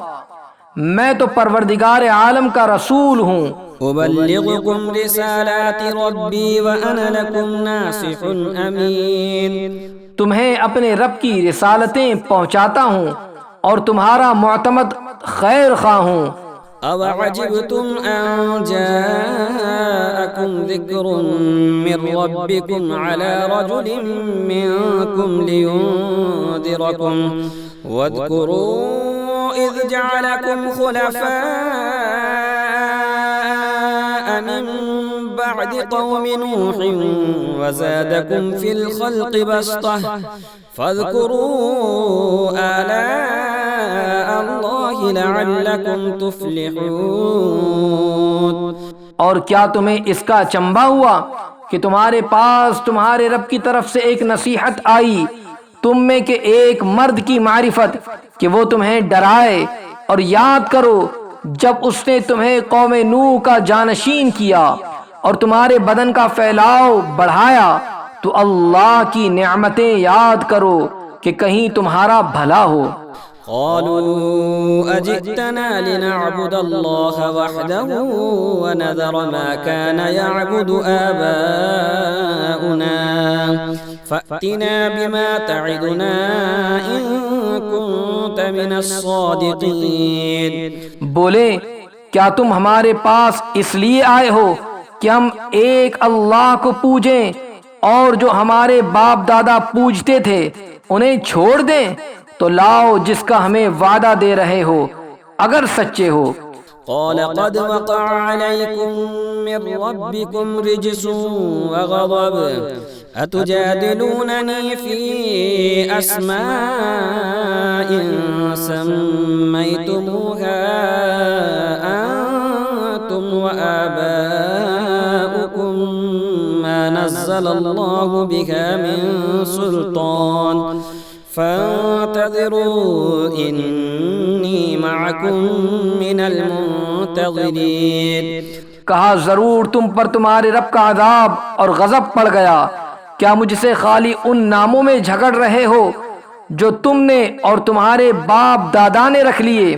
[SPEAKER 2] میں تو پروردگار عالم کا رسول ہوں۔
[SPEAKER 1] أبلغكم رسالات ربي وأنا لكم ناصح أمين۔
[SPEAKER 2] تمہیں اپنے رب کی رسالتیں پہنچاتا ہوں اور تمہارا معتمد خیر خواہ ہوں۔
[SPEAKER 1] أَوَعَجِبْتُمْ أَن جَاءَكُمْ ذِكْرٌ مِّن رَّبِّكُمْ عَلَى رَجُلٍ مِّنكُمْ لِيُنذِرَكُمْ وَاذْكُرُوا إِذْ جَعَلَكُمْ خُلَفَاءَ مِن بَعْدِ قَوْمِ نُوحٍ وَزَادَكُمْ فِي الْخَلْقِ بَسْطَةً فَاذْكُرُوا آلاء اللَّهِ لَعَلَّكُمْ تُفْلِحُونَ۔
[SPEAKER 2] اور کیا تمہیں اس کا چنبا ہوا کہ تمہارے پاس تمہارے رب کی طرف سے ایک نصیحت آئی تم میں کے ایک مرد کی معرفت کہ وہ تمہیں ڈرائے، اور یاد کرو جب اس نے تمہیں قوم نوح کا جانشین کیا اور تمہارے بدن کا پھیلاؤ بڑھایا، تو اللہ کی نعمتیں یاد کرو کہ کہیں تمہارا بھلا ہو۔
[SPEAKER 1] قالوا أجئتنا لنعبد الله وحده ونذر ما كان يعبد آباؤنا فأتنا بما تعدنا إن كنت من الصادقين۔
[SPEAKER 2] بولے کیا تم ہمارے پاس اس لیے آئے ہو کہ ہم ایک اللہ کو پوجیں اور جو ہمارے باپ دادا پوجتے تھے انہیں چھوڑ دیں؟ تو لاؤ جس کا ہمیں وعدہ دے رہے ہو اگر سچے ہو۔
[SPEAKER 1] قال قد وقع عليكم من ربكم رجس وغضب أتجادلونني في أسماء سميتموها أنتم وآباؤكم ما نزل الله بها من سلطان فانتظروا انی معکم من المنتظرین۔
[SPEAKER 2] کہا ضرور تم پر تمہارے رب کا عذاب اور غضب پڑ گیا، کیا مجھ سے خالی ان ناموں میں جھگڑ رہے ہو جو تم نے اور تمہارے باپ دادا نے رکھ لیے؟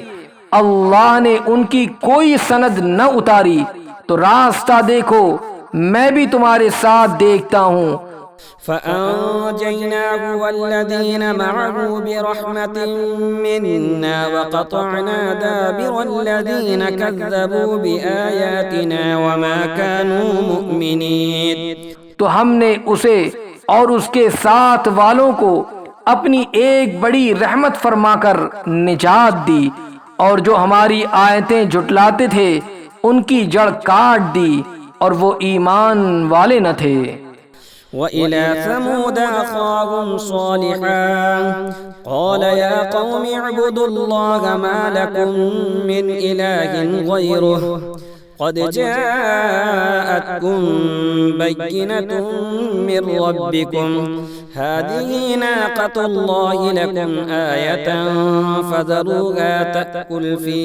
[SPEAKER 2] اللہ نے ان کی کوئی سند نہ اتاری، تو راستہ دیکھو میں بھی تمہارے ساتھ دیکھتا ہوں۔
[SPEAKER 1] فأنجيناه والذين معه برحمة منا وقطعنا دابر الذين كذبوا بآياتنا وما كانوا مؤمنين۔
[SPEAKER 2] تو ہم نے اسے اور اس کے ساتھ والوں کو اپنی ایک بڑی رحمت فرما کر نجات دی، اور جو ہماری آیتیں جھٹلاتے تھے ان کی جڑ کاٹ دی، اور وہ ایمان والے نہ تھے۔
[SPEAKER 1] وَإِلَى ثَمُودَ أَخَاهُمْ صَالِحًا قَالَ يَا قَوْمِ اعْبُدُوا اللَّهَ مَا لَكُم مِّنْ إِلَٰهٍ غَيْرُهُ قَدْ جَاءَتْكُم بَيِّنَةٌ مِّن رَّبِّكُمْ هَٰذِهِ نَاقَةُ اللَّهِ لَكُمْ آيَةً فَذَرُوهَا تَأْكُلْ فِي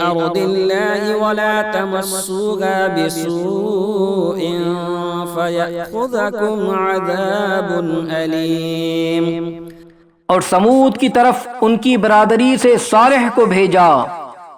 [SPEAKER 1] أَرْضِ اللَّهِ وَلَا تَمَسُّوهَا بِسُوءٍ فَيَأْخُذَكُمْ عَذَابٌ أَلِيمٌ۔
[SPEAKER 2] اور سمود کی طرف ان کی برادری سے صالح کو بھیجا،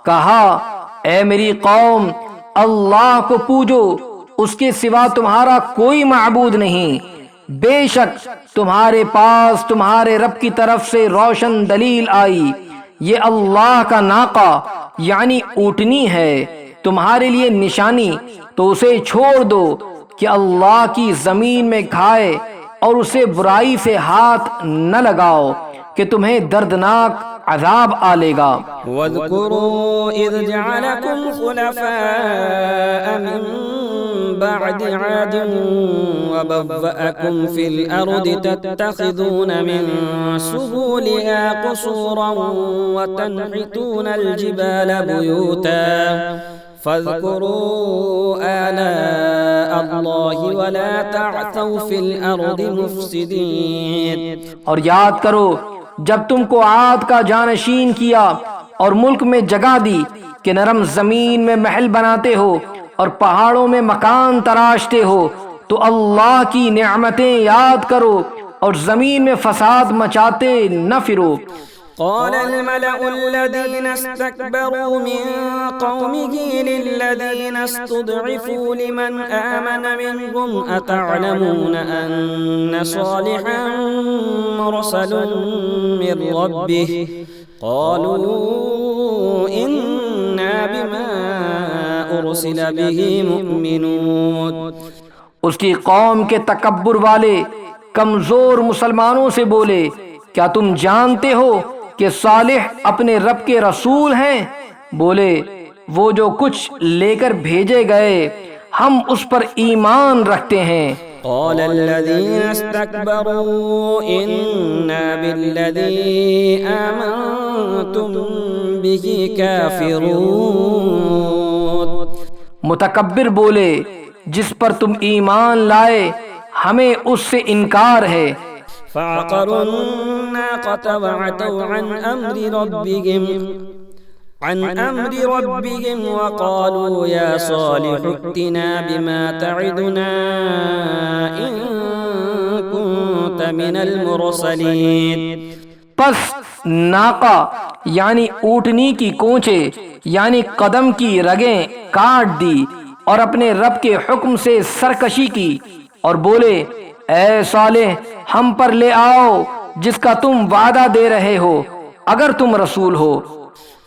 [SPEAKER 2] کہا اے میری قوم، اللہ کو پوجو، اس کے سوا تمہارا کوئی معبود نہیں۔ بے شک تمہارے پاس تمہارے رب کی طرف سے روشن دلیل آئی۔ یہ اللہ کا ناقہ یعنی اونٹنی ہے تمہارے لیے نشانی، تو اسے چھوڑ دو کہ اللہ کی زمین میں کھائے، اور اسے برائی سے ہاتھ نہ لگاؤ کہ تمہیں دردناک عذاب آلے گا۔
[SPEAKER 1] وَاذْكُرُوا إِذْ جَعَلَكُمْ خُلَفَاءَ مِن بَعْدِ عَادٍ وَبَوَّأَكُمْ فِي الْأَرْضِ تَتَّخِذُونَ مِن سُهُولِهَا قُصُورًا وَتَنْحِتُونَ الْجِبَالَ بُيُوتًا فاذكروا آلاء الله ولا تعثوا في الأرض مفسدين۔
[SPEAKER 2] اور یاد کرو جب تم کو عاد کا جانشین کیا اور ملک میں جگہ دی کہ نرم زمین میں محل بناتے ہو اور پہاڑوں میں مکان تراشتے ہو، تو اللہ کی نعمتیں یاد کرو اور زمین میں فساد مچاتے نہ پھرو۔
[SPEAKER 1] قال الملأ الذين استكبروا من قومه للذين استضعفوا لمن آمن منهم أتعلمون أن صالحا مرسل من ربه قالوا إنا بما أرسل به مؤمنون۔
[SPEAKER 2] اس کی قوم کے تکبر والے کمزور مسلمانوں سے بولے، کیا تم جانتے ہو کہ صالح اپنے رب کے رسول ہیں؟ بولے، وہ جو کچھ لے کر بھیجے گئے ہم اس پر ایمان رکھتے ہیں۔
[SPEAKER 1] قال الذين استكبروا إنا بالذي آمنتم به كافرون۔
[SPEAKER 2] متکبر بولے، جس پر تم ایمان لائے ہمیں اس سے انکار ہے۔
[SPEAKER 1] فعقروا الناقة وعتوا عن أمر ربهم وقالوا يا صالح ائتنا بما تعدنا إن كنت من المرسلين۔
[SPEAKER 2] پس ناقہ یعنی اونٹنی کی کونچے یعنی قدم کی رگیں کاٹ دی اور اپنے رب کے حکم سے سرکشی کی اور بولے، اے صالح ہم پر لے آؤ جس کا تم وعدہ دے رہے ہو اگر تم رسول ہو۔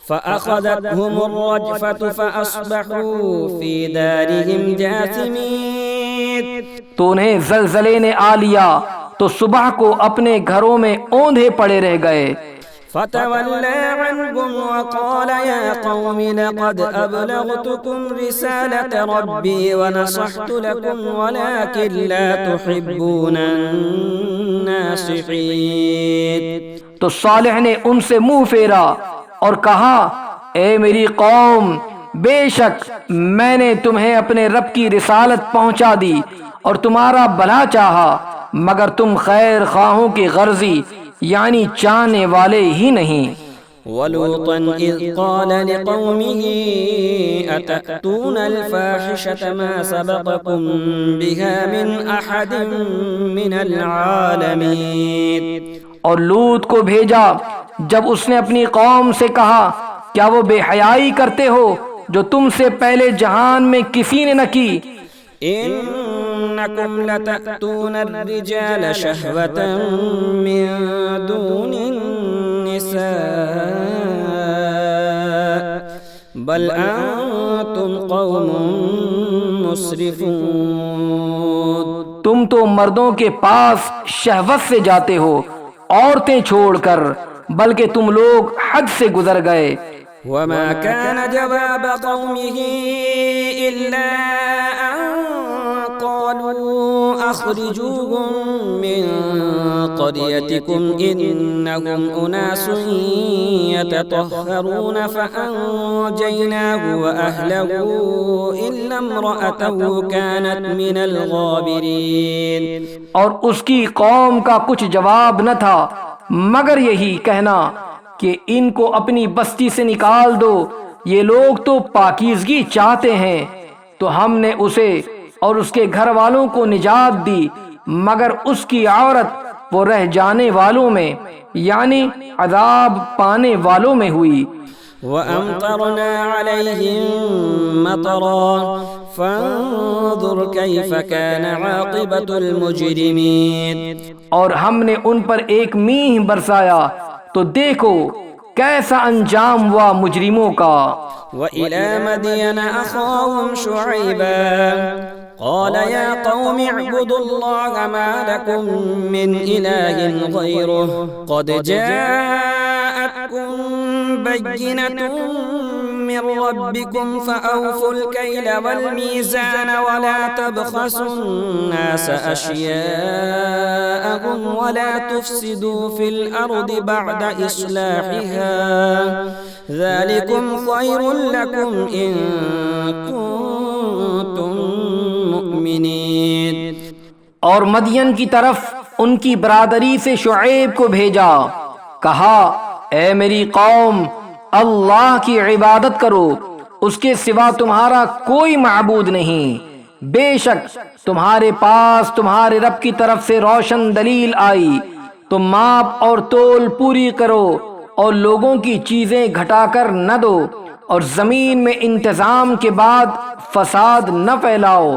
[SPEAKER 1] فأخذتهم الرجفة فأصبحوا في دارهم جاثمين۔
[SPEAKER 2] تو انہیں زلزلے نے آ لیا تو صبح کو اپنے گھروں میں اوندھے پڑے رہ گئے۔
[SPEAKER 1] فتولى عنهم وقال يا قوم لقد أبلغتكم رسالة ربي ونصحت لكم ولكن لا تحبون الناصحين۔
[SPEAKER 2] تو صالح نے ان سے منہ پھیرا اور کہا، اے میری قوم، بے شک میں نے تمہیں اپنے رب کی رسالت پہنچا دی اور تمہارا بھلا چاہا، مگر تم خیر خواہوں کی غرضی یعنی چاہنے والے ہی نہیں۔
[SPEAKER 1] وَلُوطًا إِذْ قَالَ لِقَوْمِهِ أَتَأْتُونَ الْفَاحِشَةَ مَا سَبَقَكُمْ بِهَا مِنْ أَحَدٍ مِنَ الْعَالَمِينَ۔
[SPEAKER 2] اور لوط کو بھیجا جب اس نے اپنی قوم سے کہا، کیا وہ بے حیائی کرتے ہو جو تم سے پہلے جہان میں کسی نے نہ کی؟
[SPEAKER 1] إنكم لتأتون الرجال شهوة من دون النساء بل أنتم قوم مسرفون۔
[SPEAKER 2] تم تو مردوں کے پاس شہوت سے جاتے ہو عورتیں چھوڑ کر، بلکہ تم لوگ حد سے گزر گئے۔
[SPEAKER 1] وما كان جواب قومه إلا أن قالوا أخرجوهم من قريتكم إنهم أناس يتطهرون فأنجيناه وأهله إلا امرأته كانت من الغابرين۔
[SPEAKER 2] اور اس کی قوم کا کچھ جواب نہ تھا مگر یہی کہنا کہ ان کو اپنی بستی سے نکال دو، یہ لوگ تو پاکیزگی چاہتے ہیں، تو ہم نے اسے اور اس کے گھر والوں کو نجات دی، مگر اس کی عورت وہ رہ جانے والوں میں یعنی عذاب پانے والوں میں ہوئی۔
[SPEAKER 1] وأمطرنا عليهم مطرا فانظر كيف كان عاقبة المجرمين۔
[SPEAKER 2] اور ہم نے ان پر ایک میہ برسایا تو دیکھو کیسا انجام ہوا مجرموں کا۔
[SPEAKER 1] وإلى مدين أخاهم شعيبا قال يا قوم اعبدوا الله ما لكم من إله غيره قد جاءتكم بينة من ربكم فأوفوا الكيل والميزان ولا تبخسوا الناس أشياءهم ولا تفسدوا في الأرض بعد إصلاحها ذلكم خير لكم إن كنتم مؤمنين۔
[SPEAKER 2] اور مدین کی طرف ان کی برادری سے شعیب کو بھیجا، کہا اے میری قوم اللہ کی عبادت کرو، اس کے سوا تمہارا کوئی معبود نہیں، بے شک تمہارے پاس تمہارے رب کی طرف سے روشن دلیل آئی، تم ماپ اور تول پوری کرو اور لوگوں کی چیزیں گھٹا کر نہ دو، اور زمین میں انتظام کے بعد فساد نہ پھیلاؤ،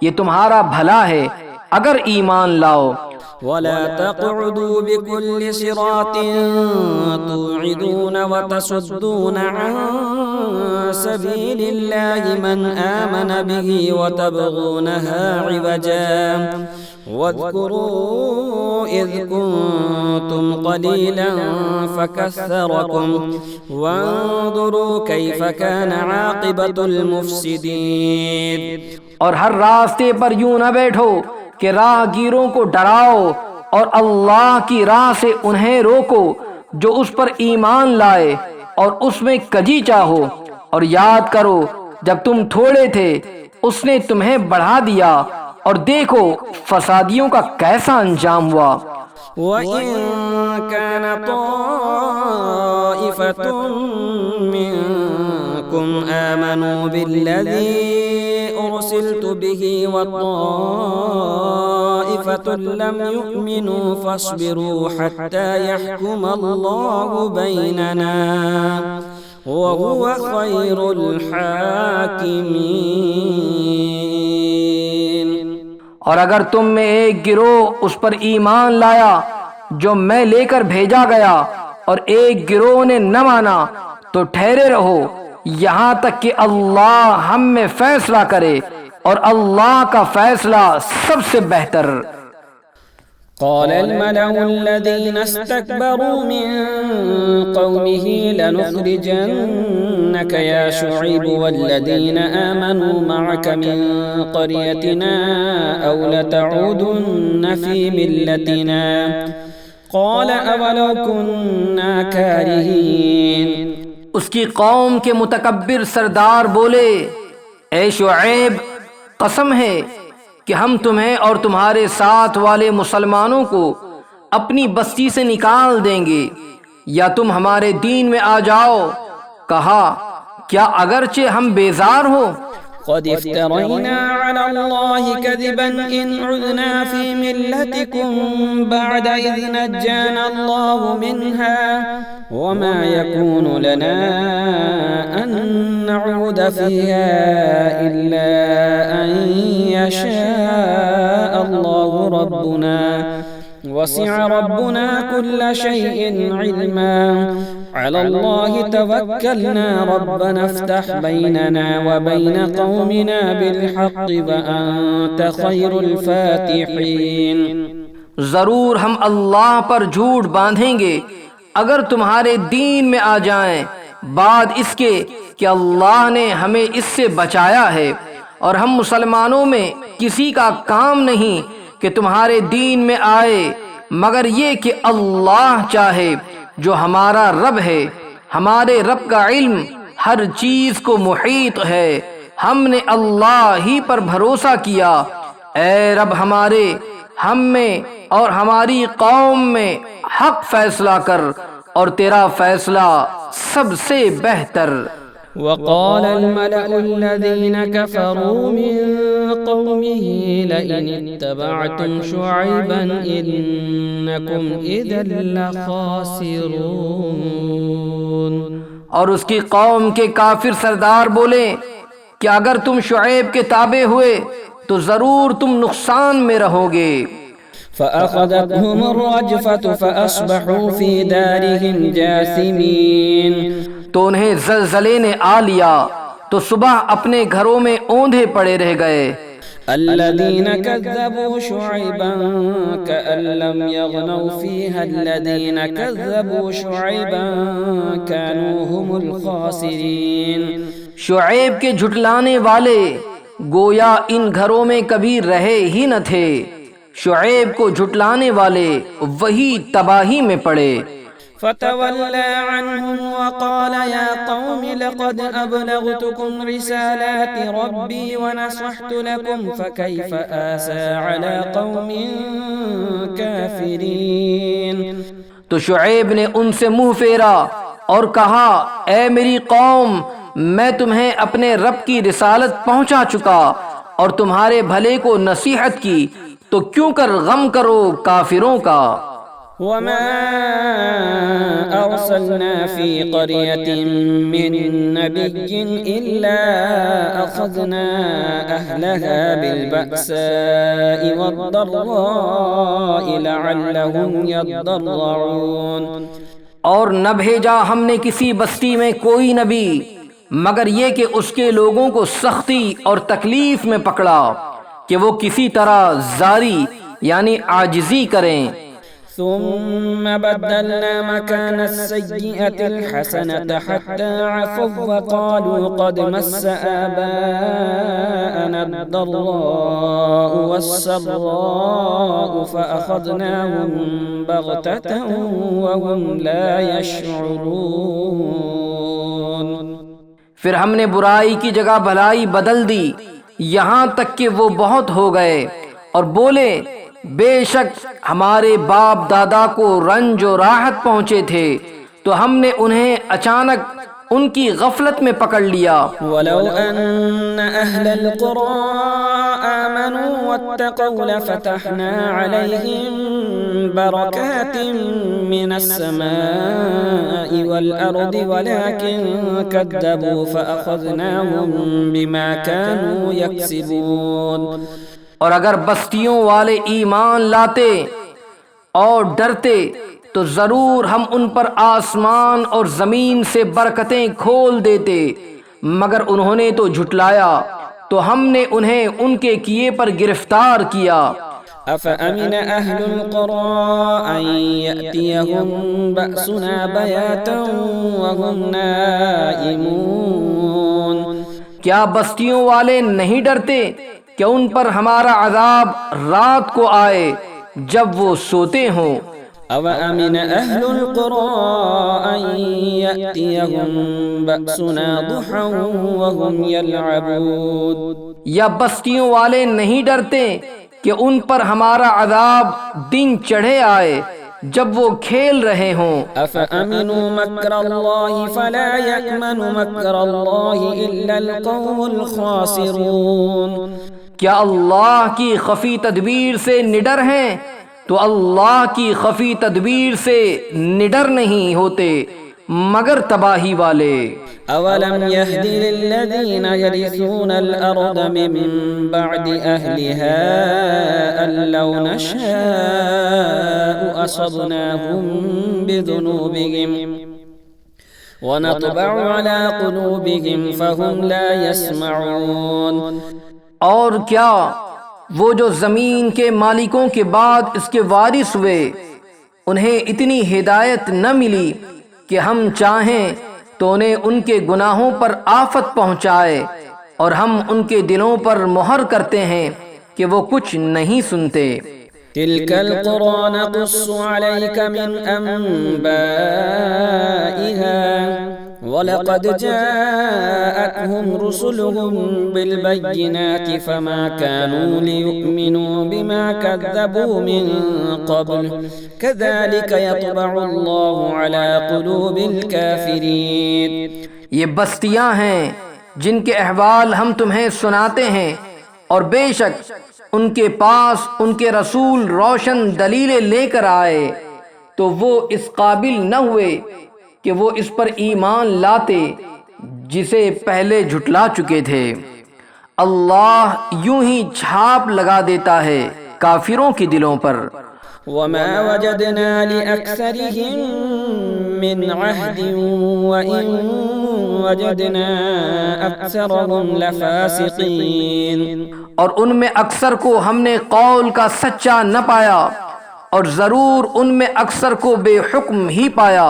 [SPEAKER 2] یہ تمہارا بھلا ہے اگر ایمان لاؤ۔
[SPEAKER 1] ولا تقعدوا بكل صراط توعدون وتصدون عن سبيل الله من آمن به وتبغونها عوجا واذكروا إذ كنتم قليلا فكثركم وانظروا كيف كان عاقبة المفسدين۔
[SPEAKER 2] اور ہر راستے پر یوں نہ بیٹھو کہ راہ گیروں کو ڈراؤ، اور اللہ کی راہ سے انہیں روکو جو اس پر ایمان لائے اور اس میں کجی چاہو، اور یاد کرو جب تم تھوڑے تھے اس نے تمہیں بڑھا دیا، اور دیکھو فسادیوں کا کیسا انجام ہوا۔
[SPEAKER 1] وَإِن كَانَ طَائِفَةٌ مِّنكُمْ آمَنُوا بِالَّذِي أُرْسِلْتُ بِهِ وَطَائِفَةٌ لَّمْ يُؤْمِنُوا فَاصْبِرُوا حَتَّى يَحْكُمَ اللَّهُ بَيْنَنَا وَهُوَ خَيْرُ الْحَاكِمِينَ۔
[SPEAKER 2] اور اگر تم میں ایک گروہ اس پر ایمان لایا جو میں لے کر بھیجا گیا اور ایک گروہ نے نہ مانا تو ٹھہرے رہو یہاں تک کہ اللہ ہم میں فیصلہ کرے، اور اللہ کا فیصلہ سب سے بہتر۔
[SPEAKER 1] قال الملأ الذين استكبروا من قومه لنخرجنك يا شعيب والذين آمنوا معك من قريتنا أو لتعودن في ملتنا قال أولو كنا كارهين۔
[SPEAKER 2] اس کی قوم کے متکبر سردار بولے اے شعیب قسم ہے کہ ہم تمہیں اور تمہارے ساتھ والے مسلمانوں کو اپنی بستی سے نکال دیں گے، یا تم ہمارے دین میں آ جاؤ۔ کہا کیا اگرچہ ہم بیزار ہو؟
[SPEAKER 1] قد افترينا على الله كذبا إن عدنا في ملتكم بعد إذ نجانا الله منها وما يكون لنا أن نعود فيها إلا أن يشاء الله ربنا وسع ربنا كل شيء علما على الله توكلنا ربنا افتح بيننا وبين قومنا بالحق وأنت خير الفاتحين۔
[SPEAKER 2] ضرور ہم اللہ پر جھوٹ باندھیں گے اگر تمہارے دین میں آ جائیں بعد اس کے کہ اللہ نے ہمیں اس سے بچایا ہے، اور ہم مسلمانوں میں کسی کا کام نہیں کہ تمہارے دین میں آئے مگر یہ کہ اللہ چاہے جو ہمارا رب ہے، ہمارے رب کا علم ہر چیز کو محیط ہے، ہم نے اللہ ہی پر بھروسہ کیا۔ اے رب ہمارے، ہم میں اور ہماری قوم میں حق فیصلہ کر، اور تیرا فیصلہ سب سے بہتر۔
[SPEAKER 1] وقال الملأ الذين كفروا من قومه لئن اتبعتم شعيبا إنكم إذا لخاسرون۔
[SPEAKER 2] اور اس کی قوم کے کافر سردار بولے کہ اگر تم شعیب کے تابع ہوئے تو ضرور تم نقصان میں رہو گے۔
[SPEAKER 1] فأخذتهم الرجفة فأصبحوا في دارهم جاثمين،
[SPEAKER 2] تو انہیں زلزلے نے آ لیا تو صبح اپنے گھروں میں اوندھے پڑے رہ گئے۔
[SPEAKER 1] الذين كذبوا شعيبا كأن لم يغنوا فيها الذين كذبوا شعيبا كانوا هم الخاسرين،
[SPEAKER 2] شعیب کے جھٹلانے والے گویا ان گھروں میں کبھی رہے ہی نہ تھے۔ شعیب کو جھٹلانے والے وہی تباہی میں پڑے۔
[SPEAKER 1] فتولى عنهم وقال يا قوم لقد أبلغتكم رسالات ربي ونصحت لكم فكيف آسى على قوم كافرين۔
[SPEAKER 2] تو شعیب نے ان سے منہ پھیرا اور کہا اے میری قوم، میں تمہیں اپنے رب کی رسالت پہنچا چکا اور تمہارے بھلے کو نصیحت کی، تو کیوں کر غم کرو کافروں کا۔
[SPEAKER 1] وما أرسلنا في قرية من نبي إلا أخذنا أهلها بالبأساء والضراء لعلهم يضرعون،
[SPEAKER 2] اور نہ بھیجا ہم نے کسی بستی میں کوئی نبی مگر یہ کہ اس کے لوگوں کو سختی اور تکلیف میں پکڑا کہ وہ کسی طرح زاری یعنی عاجزی کریں۔
[SPEAKER 1] ثم بدلنا مكان السيئة الحسنة حتى عفوا وقالوا قد مس آباءنا الضراء والسراء فأخذناهم بغتة وهم لا يشعرون۔
[SPEAKER 2] پھر ہم نے برائی کی جگہ بھلائی بدل دی یہاں تک کہ وہ بہت ہو گئے اور بولے بے شک ہمارے باپ دادا کو رنج و راحت پہنچے تھے تو ہم نے انہیں اچانک ان کی غفلت میں پکڑ لیا۔
[SPEAKER 1] ولو ان اہل القرى آمنوا واتقوا لفتحنا عليهم بركات من السماء والأرض ولكن كذبوا فأخذناهم بما كانوا يكسبون۔
[SPEAKER 2] اور اگر بستیوں والے ایمان لاتے اور ڈرتے تو ضرور ہم ان پر آسمان اور زمین سے برکتیں کھول دیتے، مگر انہوں نے تو جھٹلایا تو ہم نے انہیں ان کے کیے پر گرفتار کیا۔
[SPEAKER 1] أفأمن أهل القرى أن يأتيهم بأسنا بياتا وهم نائمون،
[SPEAKER 2] کیا بستیوں والے نہیں ڈرتے کہ ان پر ہمارا عذاب رات کو آئے جب وہ سوتے ہوں۔
[SPEAKER 1] أَوَأَمِنَ أَهْلُ الْقُرَىٰ أَن يَأْتِيَهُم بَأْسُنَا ضُحًى وَهُمْ يَلْعَبُونَ،
[SPEAKER 2] یا بستیوں والے نہیں ڈرتے کہ ان پر ہمارا عذاب دن چڑھے آئے جب وہ کھیل رہے ہوں۔
[SPEAKER 1] أَفَأَمِنُوا مَكْرَ اللَّهِ فَلَا يَأْمَنُ مَكْرَ اللَّهِ إِلَّا الْقَوْمُ الْخَاسِرُونَ،
[SPEAKER 2] کیا اللہ کی خفی تدبیر سے نڈر ہیں تو اللہ کی خفی تدبیر سے نڈر نہیں ہوتے مگر تباہی والے۔
[SPEAKER 1] أَوَلَمْ يَهْدِ لِلَّذِينَ يَرِثُونَ الْأَرْضَ مِن بَعْدِ أَهْلِهَا أَن لَّوْ نَشَاءُ أَصَبْنَاهُم بِذُنُوبِهِمْ وَنَطْبَعُ عَلَىٰ قُلُوبِهِمْ فَهُمْ لَا يَسْمَعُونَ۔
[SPEAKER 2] اور کیا وہ جو زمین کے مالکوں کے بعد اس کے وارث ہوئے انہیں اتنی ہدایت نہ ملی کہ ہم چاہیں تو انہیں ان کے گناہوں پر آفت پہنچائے، اور ہم ان کے دلوں پر مہر کرتے ہیں کہ وہ کچھ نہیں سنتے۔
[SPEAKER 1] تِلْكَ الْقُرَىٰ نَقُصُّ عَلَيْكَ مِنْ أَنبَائِهَا وَلَقَدْ جَاءَتْهُمْ رُسُلُهُم بِالْبَيِّنَاتِ فَمَا كَانُوا لِيُؤْمِنُوا بِمَا كَذَّبُوا مِن قَبْلُ كَذَلِكَ يَطْبَعُ اللَّهُ عَلَىٰ قُلُوبِ الْكَافِرِينَ۔
[SPEAKER 2] یہ بستیاں ہیں جن کے احوال ہم تمہیں سناتے ہیں، اور بے شک ان کے پاس ان کے رسول روشن دلیلیں لے کر آئے تو وہ اس قابل نہ ہوئے کہ وہ اس پر ایمان لاتے جسے پہلے جھٹلا چکے تھے۔ اللہ یوں ہی چھاپ لگا دیتا ہے کافروں کے دلوں پر۔
[SPEAKER 1] وما وجدنا لأكثرهم من عهد وإن وجدنا أكثرهم لفاسقين،
[SPEAKER 2] اور ان میں اکثر کو ہم نے قول کا سچا نہ پایا، اور ضرور ان میں اکثر کو بے حکم ہی پایا۔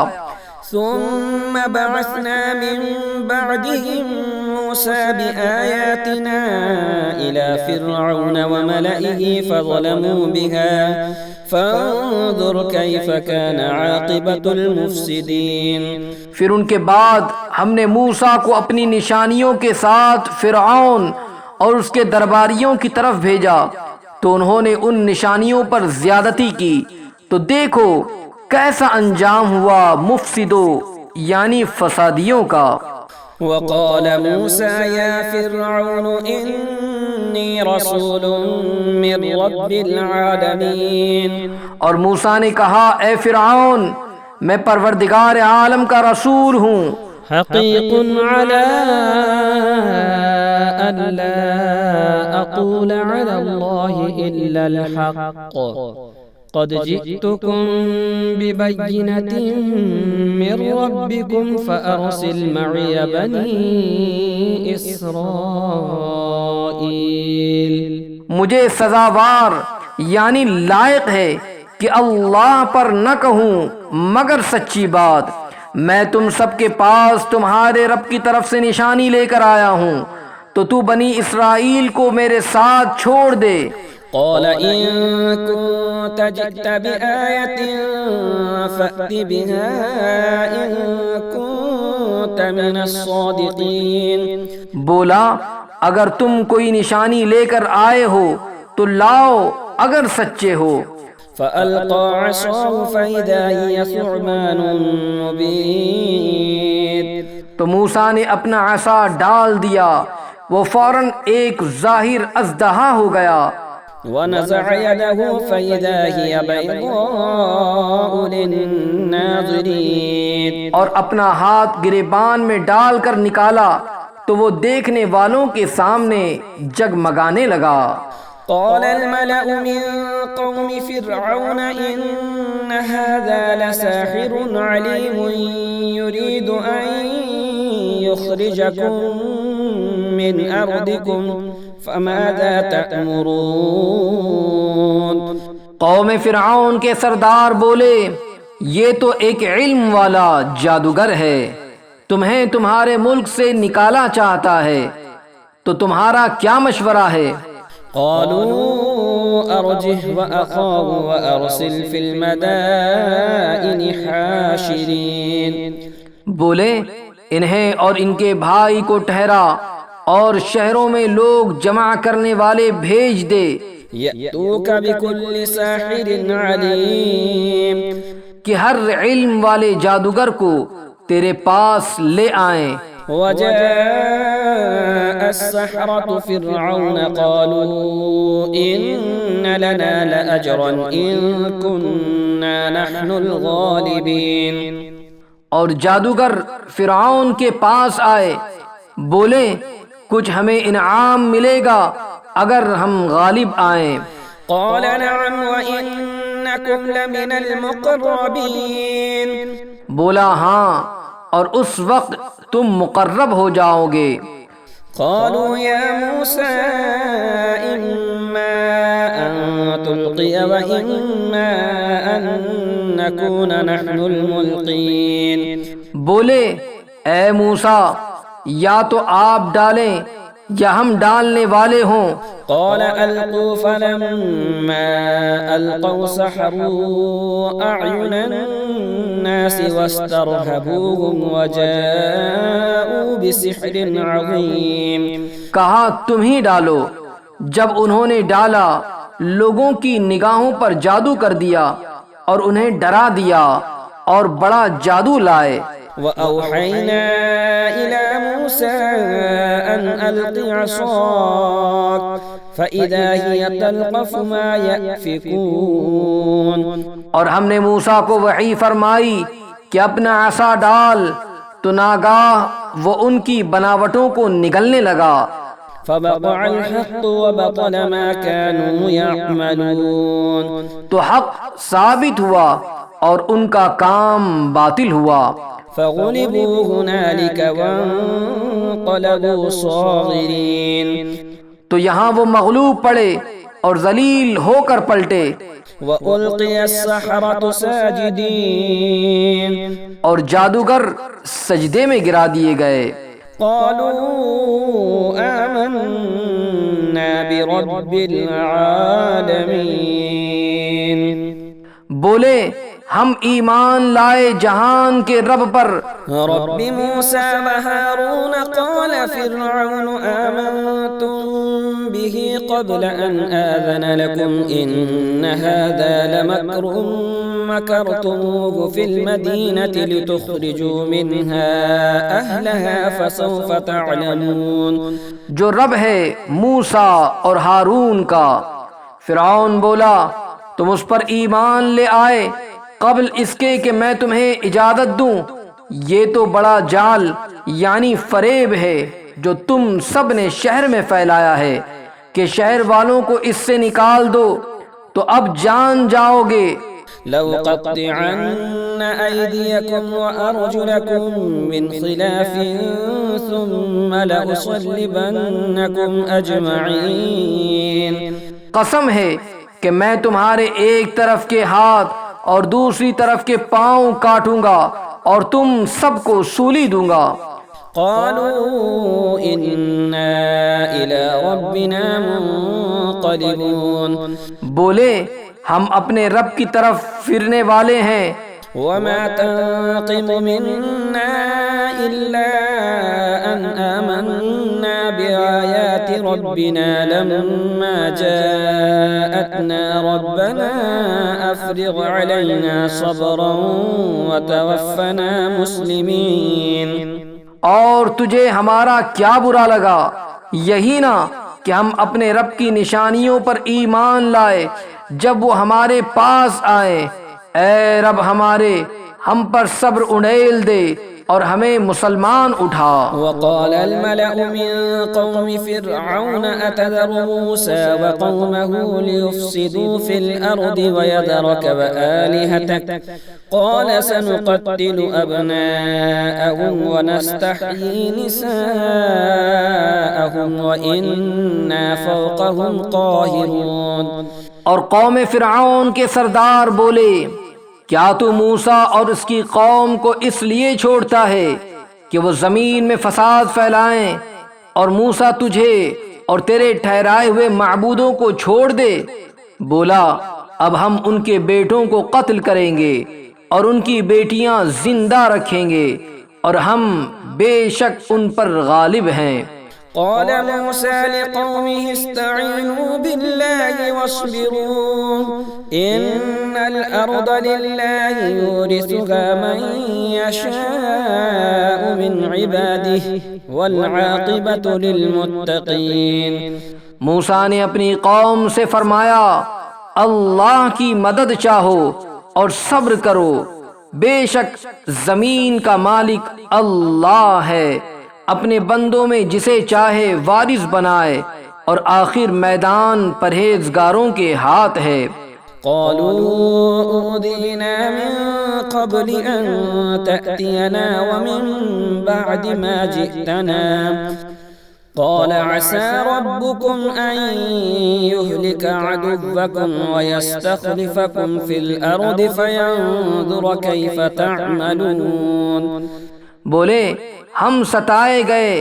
[SPEAKER 1] ثم بعثنا من بعدهم موسى بآياتنا إلى فرعون وملئه فظلموا بها فانظر كيف كان عاقبة المفسدين۔
[SPEAKER 2] پھر ان کے بعد ہم نے موسیٰ کو اپنی نشانیوں کے ساتھ فرعون اور اس کے درباریوں کی طرف بھیجا، تو انہوں نے ان نشانیوں پر زیادتی کی، تو دیکھو کیسا انجام ہوا مفسدوں یعنی فسادیوں کا۔
[SPEAKER 1] وقال موسى يا فرعون إني رسول من رب العالمين،
[SPEAKER 2] اور موسیٰ نے کہا اے فرعون میں پروردگار عالم کا رسول ہوں،
[SPEAKER 1] حقیق على أن لا أقول على الله إلا الحق قد جئتكم ببينة من ربكم فأرسل معي بني إسرائيل۔
[SPEAKER 2] مجھے سزاوار یعنی لائق ہے کہ اللہ پر نہ کہوں مگر سچی بات، میں تم سب کے پاس تمہارے رب کی طرف سے نشانی لے کر آیا ہوں، تو تو بنی اسرائیل کو میرے ساتھ چھوڑ دے۔
[SPEAKER 1] قال إن كنت جئت بآية فأت بها إن كنت من الصادقين،
[SPEAKER 2] بولا اگر تم کوئی نشانی لے کر آئے ہو تو لاؤ اگر سچے ہو۔
[SPEAKER 1] فألقى عصاه فإذا هي ثعبان مبين،
[SPEAKER 2] تو موسیٰ نے اپنا عصا ڈال دیا، وہ فوراً ایک ظاہر اژدہا ہو گیا۔
[SPEAKER 1] ونزع يده فإذا هي بيضاء للناظرين،
[SPEAKER 2] اور اپنا ہاتھ گریبان میں ڈال کر نکالا تو وہ دیکھنے والوں کے سامنے جگمگانے لگا۔
[SPEAKER 1] قال الملأ من قوم فرعون إن هذا لساحر عليم يريد أن يخرجكم من أرضكم فماذا تأمرون۔
[SPEAKER 2] قوم فرعون کے سردار بولے یہ تو ایک علم والا جادوگر ہے، تمہیں تمہارے ملک سے نکالا چاہتا ہے، تو تمہارا کیا مشورہ ہے؟
[SPEAKER 1] قالوا أرجه وأخاه وأرسل في المدائن حاشرين،
[SPEAKER 2] بولے انہیں اور ان کے بھائی کو ٹھہرا اور شہروں میں لوگ جمع کرنے والے بھیج دے،
[SPEAKER 1] يأتوك بكل ساحر عليم،
[SPEAKER 2] کہ ہر علم والے جادوگر کو تیرے پاس لے آئیں۔
[SPEAKER 1] وجاء السحرة فرعون قالوا إن لنا لأجرا إن كنا نحن الغالبين،
[SPEAKER 2] اور جادوگر فرعون کے پاس آئے، بولے کچھ ہمیں انعام ملے گا اگر ہم غالب آئیں۔
[SPEAKER 1] قال نعم وإنكم لمن المقربين،
[SPEAKER 2] بولا ہاں اور اس وقت تم مقرب ہو جاؤ گے۔
[SPEAKER 1] قالوا يا موسى إما أن تلقي وإما أن نكون نحن الملقين،
[SPEAKER 2] بولے اے موسیٰ یا تو آپ ڈالیں یا ہم ڈالنے والے ہوں۔
[SPEAKER 1] قال ألقوا فلما ألقوا سحروا أعين الناس واسترهبوهم وجاءوا بسحر عظيم،
[SPEAKER 2] کہا تم ہی ڈالو۔ جب انہوں نے ڈالا لوگوں کی نگاہوں پر جادو کر دیا اور انہیں ڈرا دیا اور بڑا جادو لائے۔
[SPEAKER 1] وأوحينا إلى موسى أن ألق عصاك فإذا هي تلقف ما يأفكون،
[SPEAKER 2] اور ہم نے موسیٰ کو وحی فرمائی کہ اپنا عصا ڈال تو ناگاہ وہ ان کی بناوٹوں کو نگلنے لگا۔
[SPEAKER 1] فوقع الحق وبطل ما كانوا يعملون،
[SPEAKER 2] تو حق ثابت ہوا اور ان کا کام باطل ہوا۔
[SPEAKER 1] فغلبوا هنالك وانقلبوا صاغرين،
[SPEAKER 2] تو یہاں وہ مغلوب پڑے اور ذلیل ہو کر پلٹے۔
[SPEAKER 1] وألقي السحرة ساجدين،
[SPEAKER 2] اور جادوگر سجدے میں گرا دیے گئے۔
[SPEAKER 1] قالوا آمنا برب العالمين،
[SPEAKER 2] بولے ہم ایمان لائے جہان کے رب پر۔
[SPEAKER 1] رب موسى وهارون، قال فرعون آمنتم به قبل أن آذن لكم إن هذا لمكر مكرتموه في المدينة لتخرجوا منها أهلها فسوف تعلمون۔
[SPEAKER 2] جو رب ہے موسیٰ اور ہارون کا۔ فرعون بولا تم اس پر ایمان لے آئے قبل اس کے کہ میں تمہیں اجازت دوں، یہ تو بڑا جال یعنی فریب ہے جو تم سب نے شہر میں پھیلایا ہے کہ شہر والوں کو اس سے نکال دو، تو اب جان جاؤ گے۔
[SPEAKER 1] لَأُقَطِّعَنَّ أَيْدِيَكُمْ وَأَرْجُلَكُمْ مِنْ خِلَافٍ ثُمَّ لَأُصَلِّبَنَّكُمْ أَجْمَعِينَ،
[SPEAKER 2] قسم ہے کہ میں تمہارے ایک طرف کے ہاتھ اور دوسری طرف کے پاؤں کاٹوں گا اور تم سب کو سولی دوں گا۔
[SPEAKER 1] قالوا إنا إلى ربنا منقلبون،
[SPEAKER 2] بولے ہم اپنے رب کی طرف پھرنے والے ہیں۔
[SPEAKER 1] وما تنقم منا إلا أن آمنا بآيات ربنا لما جاءتنا ربنا أفرغ علينا صبرا وتوفنا مسلمين۔
[SPEAKER 2] اور تجھے ہمارا کیا برا لگا، یہی نا کہ ہم اپنے رب کی نشانیوں پر ایمان لائے جب وہ ہمارے پاس آئے۔ اے رب ہمارے، ہم پر صبر انڈیل دے اور ہمیں مسلمان اٹھا۔
[SPEAKER 1] وقال الملأ من قوم فرعون أتذر موسى وقومه ليفسدوا في الأرض ويذرك وآلهتك قال سنقتل أبناءهم ونستحيي نساءهم وإنا فوقهم قاهرون۔
[SPEAKER 2] اور قوم فرعون کے سردار بولے کیا تو موسیٰ اور اس کی قوم کو اس لیے چھوڑتا ہے کہ وہ زمین میں فساد پھیلائیں، اور موسیٰ تجھے اور تیرے ٹھہرائے ہوئے معبودوں کو چھوڑ دے؟ بولا اب ہم ان کے بیٹوں کو قتل کریں گے اور ان کی بیٹیاں زندہ رکھیں گے، اور ہم بے شک ان پر غالب ہیں۔
[SPEAKER 1] قال موسى لقومه استعينوا بالله واصبروا إن الأرض لله يورثها من يشاء من عباده والعاقبة للمتقين۔
[SPEAKER 2] موسیٰ نے اپنی قوم سے فرمایا اللہ کی مدد چاہو اور صبر کرو، بے شک زمین کا مالک اللہ ہے، اپنے بندوں میں جسے چاہے وارث بنائے، اور آخر میدان پرہیزگاروں کے ہاتھ ہے۔
[SPEAKER 1] قالوا أوذينا من قبل أن تأتينا ومن بعد ما جئتنا قال عسى ربكم أن يهلك عدوكم ويستخلفكم في الأرض فينظر كيف تعملون۔
[SPEAKER 2] بولے ہم ستائے گئے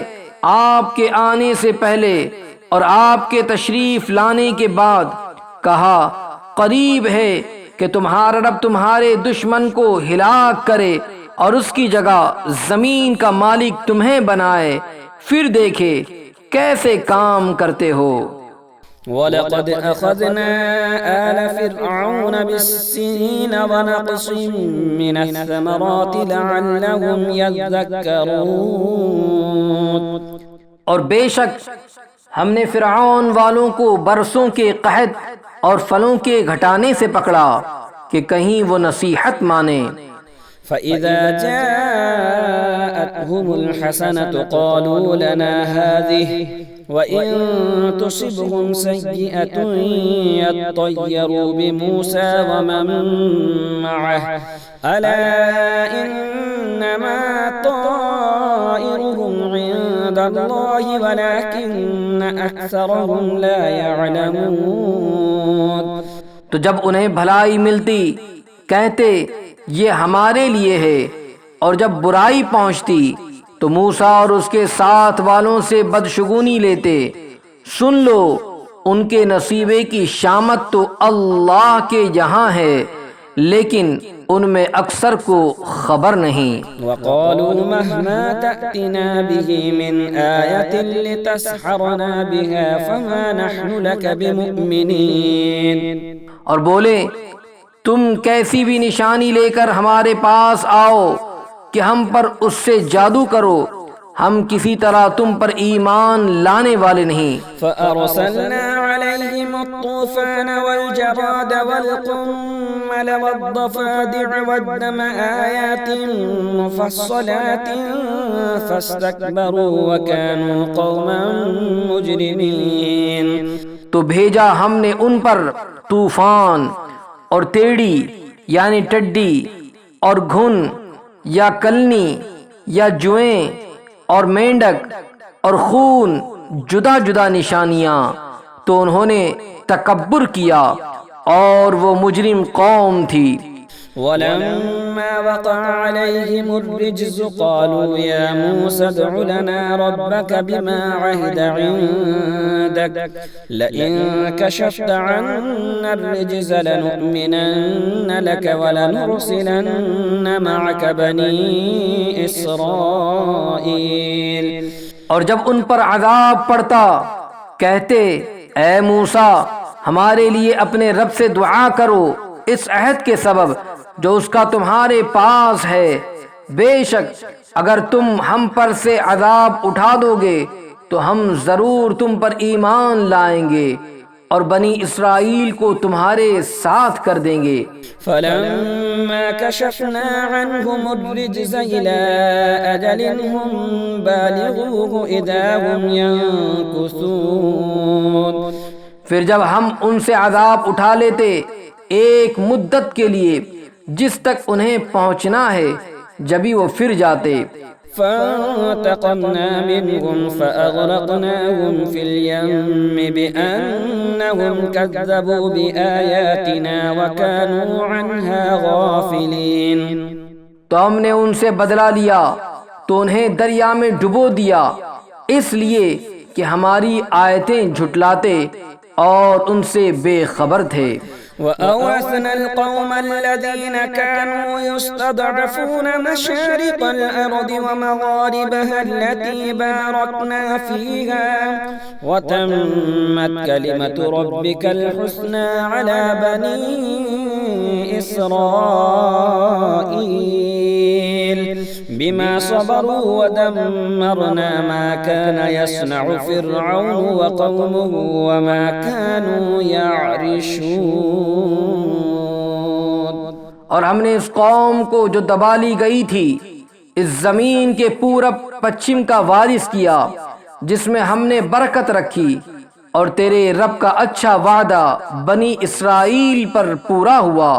[SPEAKER 2] آپ کے آنے سے پہلے اور آپ کے تشریف لانے کے بعد، کہا قریب ہے کہ تمہارا رب تمہارے دشمن کو ہلاک کرے اور اس کی جگہ زمین کا مالک تمہیں بنائے، پھر دیکھے کیسے کام کرتے ہو۔
[SPEAKER 1] وَلَقَدْ أَخَذْنَا آلَ فِرْعَوْنَ بِالسِّنِينَ وَنَقْصٍ مِّنَ الثَّمَرَاتِ لَعَلَّهُمْ يَذَّكَّرُونَ۔
[SPEAKER 2] اور بے شک ہم نے فرعون والوں کو برسوں کے قحط اور پھلوں کے گھٹانے سے پکڑا کہ کہیں وہ نصیحت مانے۔
[SPEAKER 1] فإذا جاءتهم الحسنة قالوا لنا هذه وإن تصبهم سيئة يطيروا بموسى ومن معه ألا إنما طائرهم عند الله ولكن أكثرهم لا يعلمون۔
[SPEAKER 2] تو جب انہیں بھلائی ملتی کہتے یہ ہمارے لیے ہے، اور جب برائی پہنچتی تو موسیٰ اور اس کے ساتھ والوں سے بدشگونی لیتے۔ سن لو ان کے نصیبے کی شامت تو اللہ کے یہاں ہے، لیکن ان میں اکثر کو خبر نہیں۔
[SPEAKER 1] وقالوا مهما تأتنا به من آية لتسحرنا بها فما نحن لك بمؤمنين۔
[SPEAKER 2] اور بولے تم کیسی بھی نشانی لے کر ہمارے پاس آؤ کہ ہم پر اس سے جادو کرو، ہم کسی طرح تم پر ایمان لانے والے نہیں۔
[SPEAKER 1] فأرسلنا عليهم الطوفان والجراد والقمل والضفادع والدم آيات مفصلات فاستكبروا وكانوا قوما مجرمين۔
[SPEAKER 2] تو بھیجا ہم نے ان پر طوفان اور تیڑی یعنی ٹڈی اور گھن یا کلنی یا جوئیں اور مینڈک اور خون، جدا جدا نشانیاں، تو انہوں نے تکبر کیا اور وہ مجرم قوم تھی۔
[SPEAKER 1] ولما وقع عليهم الرجز قالوا يا موسى ادع لنا ربك بما عهد عندك لئن كشفت عنا الرجز لنؤمنن لك ولنرسلن معك بني إسرائيل۔
[SPEAKER 2] اور جب ان پر عذاب پڑتا کہتے اے موسیٰ ہمارے لیے اپنے رب سے دعا کرو اس عہد کے سبب جو اس کا تمہارے پاس ہے، بے شک اگر تم ہم پر سے عذاب اٹھا دو گے تو ہم ضرور تم پر ایمان لائیں گے اور بنی اسرائیل کو تمہارے ساتھ کر دیں گے۔
[SPEAKER 1] فلما كشفنا عنهم الرجز إلى أجل هم بالغوه إذا هم ينكثون۔
[SPEAKER 2] پھر جب ہم ان سے عذاب اٹھا لیتے ایک مدت کے لیے جس تک انہیں پہنچنا ہے، جبھی وہ پھر جاتے۔
[SPEAKER 1] فانتقمنا منهم فأغرقناهم في اليم بأنهم كذبوا بآياتنا وكانوا عنها غافلين۔
[SPEAKER 2] تو ہم نے ان سے بدلہ لیا تو انہیں دریا میں ڈبو دیا، اس لیے کہ ہماری آیتیں جھٹلاتے اور ان سے بے خبر تھے۔
[SPEAKER 1] وأورثنا القوم الذين كانوا يستضعفون مشارق الأرض ومغاربها التي باركنا فيها وتمت كلمة ربك الحسنى على بني إسرائيل بما صبروا ودمرنا ما كان يصنع فرعون وقومه وما كانوا يعرشون۔
[SPEAKER 2] اور ہم نے اس قوم کو جو دبا لی گئی تھی اس زمین کے پورب پچھم کا وارث کیا جس میں ہم نے برکت رکھی، اور تیرے رب کا اچھا وعدہ بنی اسرائیل پر پورا ہوا،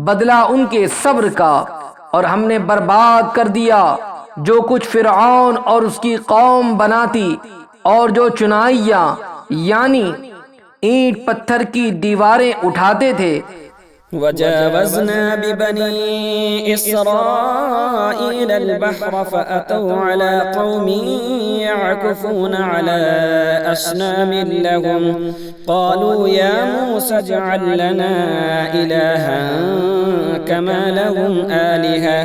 [SPEAKER 2] بدلہ ان کے صبر کا، اور ہم نے برباد کر دیا جو کچھ فرعون اور اس کی قوم بناتی اور جو چنائیاں یعنی اینٹ پتھر کی دیواریں اٹھاتے تھے۔
[SPEAKER 1] وجاوزنا ببني إسرائيل البحر فأتوا على قوم يعكفون على أصنام لهم قالوا يا موسى اجعل لنا إلها كما لهم آلهة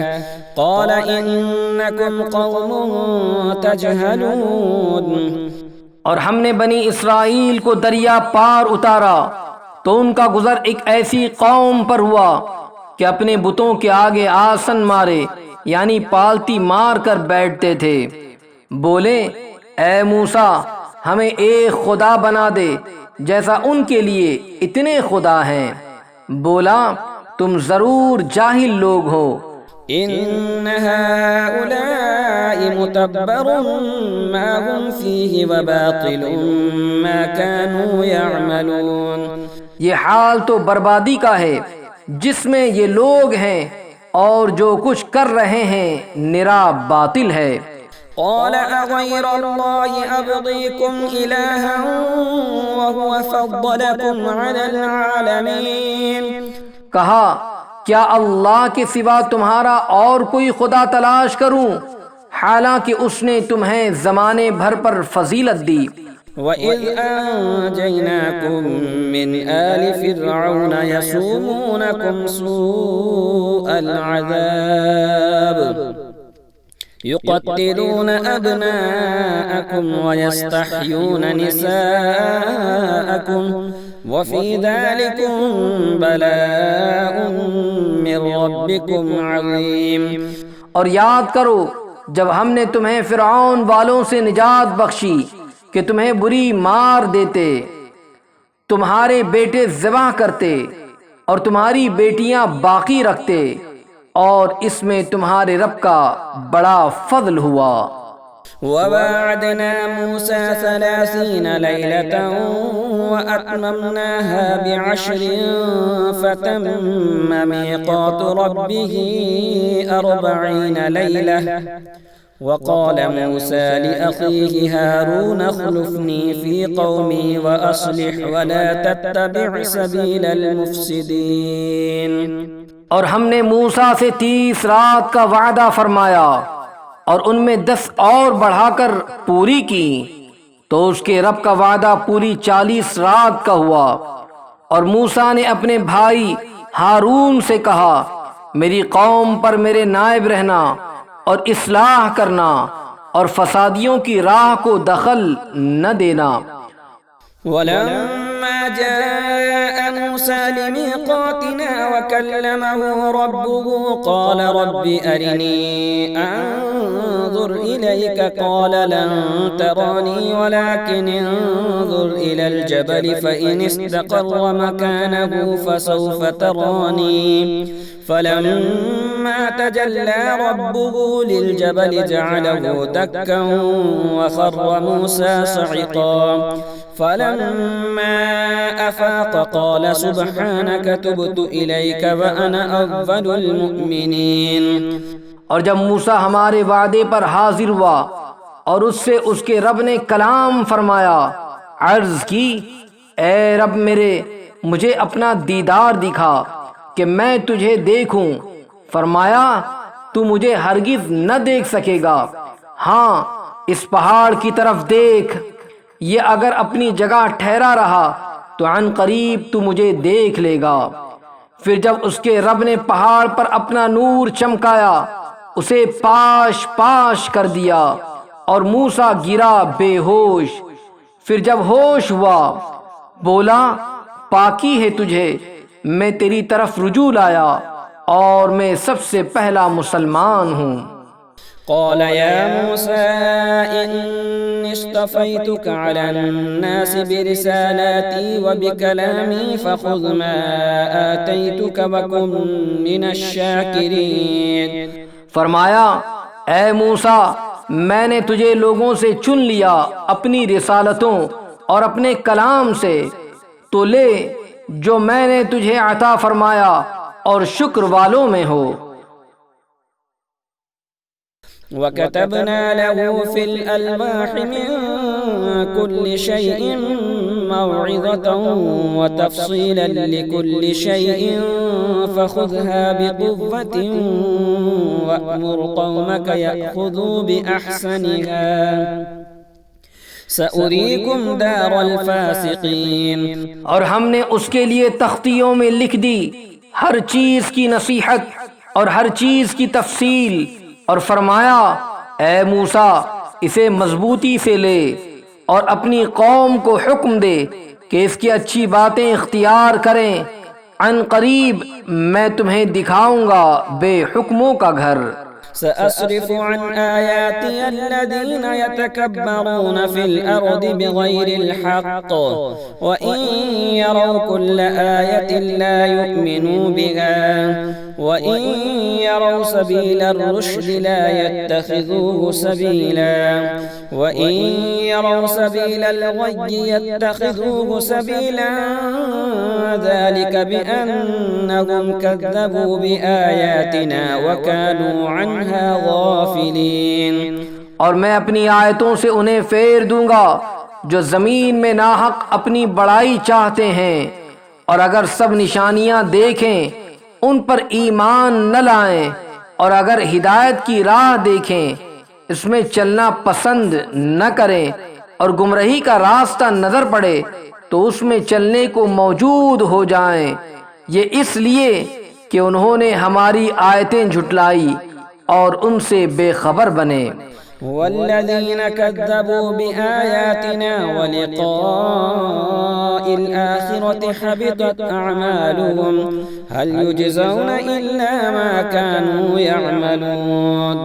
[SPEAKER 1] قال إنكم قوم تجهلون۔
[SPEAKER 2] اور ہم نے بنی اسرائیل کو دریا پار اتارا تو ان کا گزر ایک ایسی قوم پر ہوا کہ اپنے بتوں کے آگے آسن مارے یعنی پالتی مار کر بیٹھتے تھے۔ بولے اے موسیٰ ہمیں ایک خدا بنا دے جیسا ان کے لیے اتنے خدا ہیں۔ بولا تم ضرور جاہل لوگ ہو۔
[SPEAKER 1] إن هؤلاء متبر ما هم فيه وباطل ما كانوا يعملون.
[SPEAKER 2] یہ حال تو بربادی کا ہے جس میں یہ لوگ ہیں اور جو کچھ کر رہے ہیں نرا باطل ہے.
[SPEAKER 1] قال أغير الله أبغيكم إلها وهو فضلكم على العالمين.
[SPEAKER 2] کہا کیا اللہ کے سوا تمہارا اور کوئی خدا تلاش کروں حالانکہ اس نے تمہیں زمانے بھر پر فضیلت دی.
[SPEAKER 1] وَإِذْ أَنْجَيْنَاكُمْ مِنْ آلِ فِرْعَوْنَ يَسُومُونَكُمْ سُوءَ الْعَذَابِ يُقَتِّلُونَ أَبْنَاءَكُمْ وَيَسْتَحْيُونَ نِسَاءَكُمْ وَفِي ذَلِكُمْ بَلَاءٌ مِّن رَّبِّكُمْ عَظِيمٌ.
[SPEAKER 2] اور یاد کرو جب ہم نے تمہیں فرعون والوں سے نجات بخشی کہ تمہیں بری مار دیتے، تمہارے بیٹے ذبح کرتے اور تمہاری بیٹیاں باقی رکھتے، اور اس میں تمہارے رب کا بڑا فضل ہوا.
[SPEAKER 1] وَوَاعَدْنَا مُوسَىٰ 30 لَيْلَةً وَأَتْمَمْنَاهَا ب10 فَتَمَّ مِيقَاتُ رَبِّهِ 40 لَيْلَةً. وقال موسى لأخيه هارون اخلفني في قومي وأصلح ولا تتبع سبيل المفسدين.
[SPEAKER 2] اور ہم نے موسیٰ سے 30 رات کا وعدہ فرمایا اور ان میں 10 اور بڑھا کر پوری کی، تو اس کے رب کا وعدہ پوری 40 رات کا ہوا. اور موسیٰ نے اپنے بھائی ہارون سے کہا میری قوم پر میرے نائب رہنا اور اصلاح کرنا اور فسادیوں کی راہ کو دخل نہ دینا.
[SPEAKER 1] وَلَمَّا جَاءَ مُوسَىٰ لِمِيقَاتِنَا وَكَلَّمَهُ رَبُّهُ قَالَ رَبِّ أَرِنِي أَنظُرْ إِلَيْكَ قَالَ لَن تَرَانِي وَلَكِنْ انظُرْ إِلَى الْجَبَلِ فَإِنِ اسْتَقَرَّ مَكَانَهُ فَسَوْفَ تَرَانِي. فلما تجلى ربه للجبل جعله دكا وخر موسى صعقا. فلما أفاق قال سبحانك تبت إليك وأنا أول المؤمنين.
[SPEAKER 2] اور جب موسیٰ ہمارے وعدے پر حاضر ہوا اور اس سے اس کے رب نے کلام فرمایا، عرض کی اے رب میرے مجھے اپنا دیدار دکھا کہ میں تجھے دیکھوں. فرمایا تو مجھے ہرگز نہ دیکھ سکے گا، ہاں اس پہاڑ کی طرف دیکھ، یہ اگر اپنی جگہ ٹھہرا رہا تو عن قریب تو مجھے دیکھ لے گا. پھر جب اس کے رب نے پہاڑ پر اپنا نور چمکایا اسے پاش پاش کر دیا اور موسیٰ گرا بے ہوش. پھر جب ہوش ہوا بولا پاکی ہے تجھے، میں تیری طرف رجوع لایا اور میں سب سے پہلا مسلمان ہوں.
[SPEAKER 1] قال يا موسى إني اصطفيتك على الناس برسالاتي وبكلامي فخذ ما آتيتك وكن من الشاكرين.
[SPEAKER 2] فرمایا اے موسیٰ میں نے تجھے لوگوں سے چن لیا اپنی رسالتوں اور اپنے کلام سے، تو لے جو میں نے تجھے عطا فرمایا اور شکر والوں میں ہو.
[SPEAKER 1] وَكَتَبْنَا لَهُ فِي الْأَلْوَاحِ مِن كُلِّ شَيْءٍ مَّوْعِظَةً وَتَفْصِيلًا لِكُلِّ شَيْءٍ فَخُذْهَا بِقُوَّةٍ وَأْمُرْ قَوْمَكَ يَأْخُذُوا بِأَحْسَنِهَا سَأُرِيكُمْ دَارَ الْفَاسِقِينَ.
[SPEAKER 2] اور ہم نے اس کے لیے تختیوں میں لکھ دی ہر چیز کی نصیحت اور ہر چیز کی تفصیل، اور فرمایا اے موسیٰ اسے مضبوطی سے لے اور اپنی قوم کو حکم دے کہ اس کی اچھی باتیں اختیار کریں، عن قریب میں تمہیں دکھاؤں گا بے حکموں کا گھر.
[SPEAKER 1] سأصرف عن آياتي الذين يتكبرون في الأرض بغير الحق وإن يروا كل آية لا يؤمنوا بها وإن يروا سبيل الرشد لا يتخذوه سبيلا وإن يروا سبيل الغي يتخذوه سبيلا ذلك بأنهم كذبوا بآياتنا وكانوا عنها غافلين۔
[SPEAKER 2] اور میں اپنی آیتوں سے انہیں پھیر دوں گا جو زمین میں ناحق اپنی بڑائی چاہتے ہیں، اور اگر سب نشانیاں دیکھیں ان پر ایمان نہ لائیں، اور اگر ہدایت کی راہ دیکھیں اس میں چلنا پسند نہ کریں، اور گمراہی کا راستہ نظر پڑے تو اس میں چلنے کو موجود ہو جائیں، یہ اس لیے کہ انہوں نے ہماری آیتیں جھٹلائی اور ان سے بے خبر بنے۔
[SPEAKER 1] والذين كذبوا بآياتنا ولقاء الآخرة حبطت أعمالهم هل يجزون إلا ما كانوا يعملون۔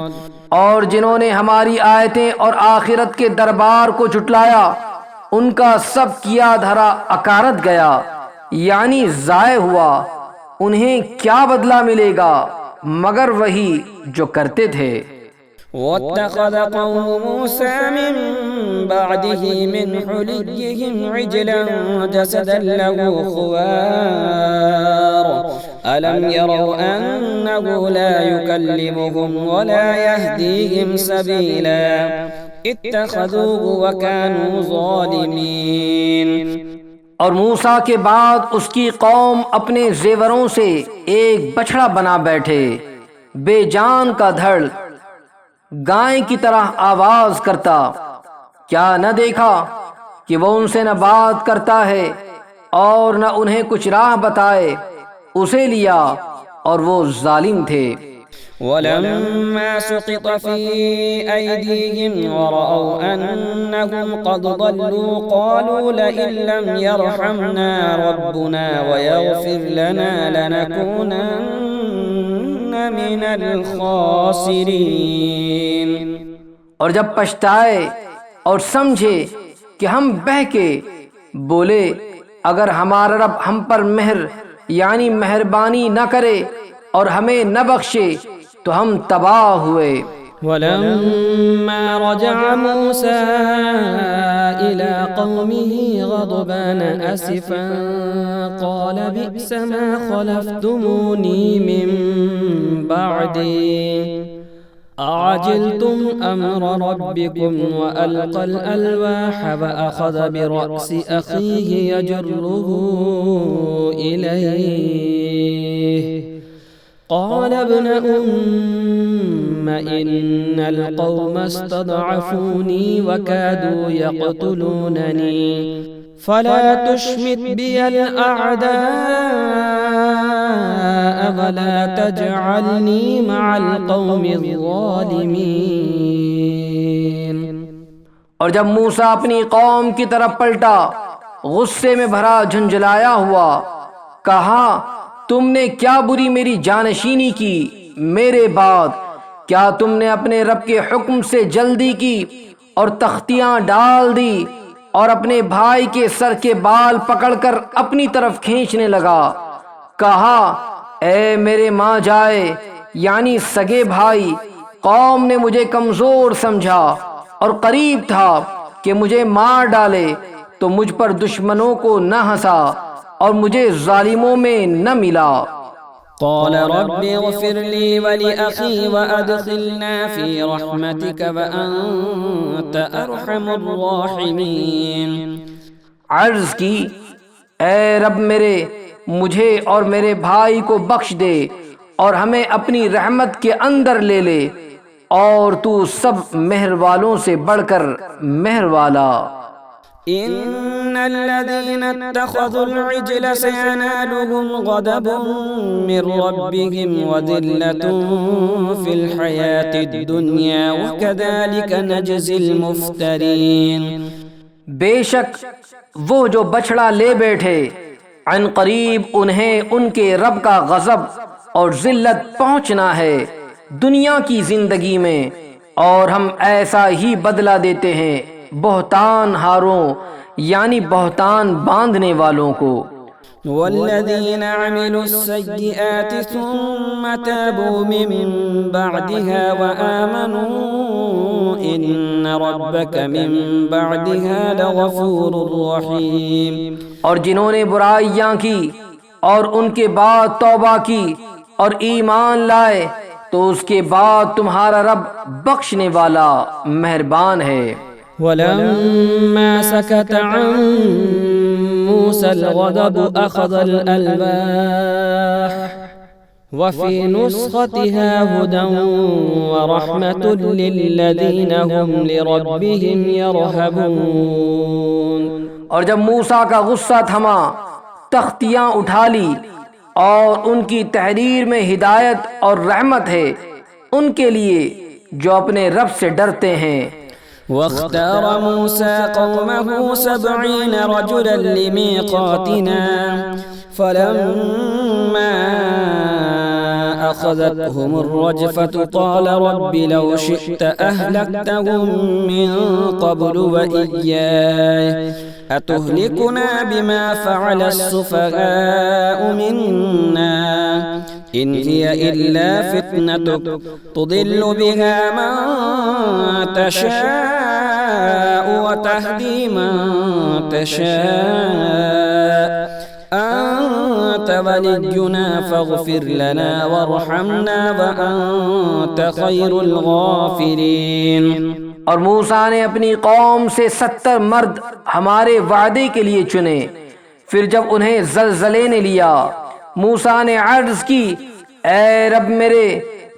[SPEAKER 2] اور جنہوں نے ہماری آیتیں اور آخرت کے دربار کو جھٹلایا ان کا سب کیا دھرا اکارت گیا، یعنی ضائع ہوا، انہیں کیا بدلہ ملے گا مگر وہی جو کرتے تھے۔
[SPEAKER 1] واتخذ قوم موسى من بعده من حليهم عجلا جسدا له خوار ألم يروا أنه لا يكلمهم ولا يهديهم سبيلا اتخذوه وكانوا ظالمين۔
[SPEAKER 2] اور موسیٰ کے بعد اس کی قوم اپنے زیوروں سے ایک بچڑا بنا بیٹھے، بے جان کا دھڑ، گائے کی طرح آواز کرتا، کیا نہ دیکھا کہ وہ ان سے نہ بات کرتا ہے اور نہ انہیں کچھ راہ بتائے، اسے لیا اور وہ ظالم تھے۔
[SPEAKER 1] ولما سقط في أيديهم ورأوا أنهم قد ضلوا قالوا لئن لم يرحمنا ربنا ويغفر لنا لنكونن من الخاسرين۔
[SPEAKER 2] اور جب پچھتائے اور سمجھے کہ ہم بہکے، بولے اگر ہمارا رب ہم پر مہر یعنی مہربانی نہ کرے اور ہمیں نہ بخشے تو ہم تباہ ہوئے۔
[SPEAKER 1] ولما رجع موسى إلى قومه غضبان أسفا قال بئس ما خلفتموني من بعدي أعجلتم أمر ربكم وألقى الألواح وأخذ برأس أخيه يجره إليه قال ابن أم إن القوم استضعفوني وكادوا يقتلونني فلا تشمت بي الأعداء ولا تجعلني مع القوم الظالمين۔
[SPEAKER 2] اور جب موسیٰ اپنی قوم کی طرف پلٹا غصے میں بھرا جھنجھلایا ہوا، کہا تم نے کیا بری میری جانشینی کی میرے بعد؟ کیا تم نے اپنے رب کے حکم سے جلدی کی اور تختیاں ڈال دی؟ اور اپنے بھائی کے سر کے بال پکڑ کر اپنی طرف کھینچنے لگا، کہا اے میرے ماں جائے یعنی سگے بھائی، قوم نے مجھے کمزور سمجھا اور قریب تھا کہ مجھے مار ڈالے، تو مجھ پر دشمنوں کو نہ ہنسا اور مجھے ظالموں میں نہ ملا۔
[SPEAKER 1] قال رب اغفر لي ولأخي وأدخلنا في رحمتك وأنت أرحم الراحمين۔
[SPEAKER 2] عرض کی اے رب میرے، مجھے اور میرے بھائی کو بخش دے اور ہمیں اپنی رحمت کے اندر لے لے، اور تو سب مہر والوں سے بڑھ کر مہر والا۔
[SPEAKER 1] إن الذين اتخذوا العجل سينالهم غضب من ربهم وذلة في الحياة الدنيا وكذلك نجزي المفترين۔
[SPEAKER 2] بے شک وہ جو بچڑا لے بیٹھے عن قریب انہیں ان کے رب کا غضب اور ذلت پہنچنا ہے دنیا کی زندگی میں، اور ہم ایسا ہی بدلہ دیتے ہیں بہتان ہاروں یعنی بہتان باندھنے والوں کو۔
[SPEAKER 1] والذين عملوا السيئات ثم تابوا من بعدها وآمنوا إن ربك من بعدها لغفور رحيم.
[SPEAKER 2] اور جنہوں نے برائیاں کی اور ان کے بعد توبہ کی اور ایمان لائے تو اس کے بعد تمہارا رب بخشنے والا مہربان ہے.
[SPEAKER 1] ولما سكت عن موسى الغضب أخذ الألواح وفي نسختها هدى ورحمة للذين هم لربهم يرهبون.
[SPEAKER 2] اور جب موسیٰ کا غصہ تھما تختیاں اٹھا لی اور ان کی تحریر میں ہدایت اور رحمت ہے ان کے لیے جو اپنے رب سے ڈرتے ہیں.
[SPEAKER 1] واختار موسى قومه 70 رجلا لميقاتنا فلما أخذتهم الرجفة قال رب لو شئت أهلكتهم من قبل وإياي أتهلكنا بما فعل السفهاء منا إن هي إلا فتنتك تضل بها من تشاء وتهدي من تشاء أنت ولينا فاغفر لنا وارحمنا وأنت خير الغافرين.
[SPEAKER 2] اور موسیٰ نے اپنی قوم سے 70 مرد ہمارے وعدے کے لیے چنے. پھر جب انہیں زلزلے نے لیا موسیٰ نے عرض کی اے رب میرے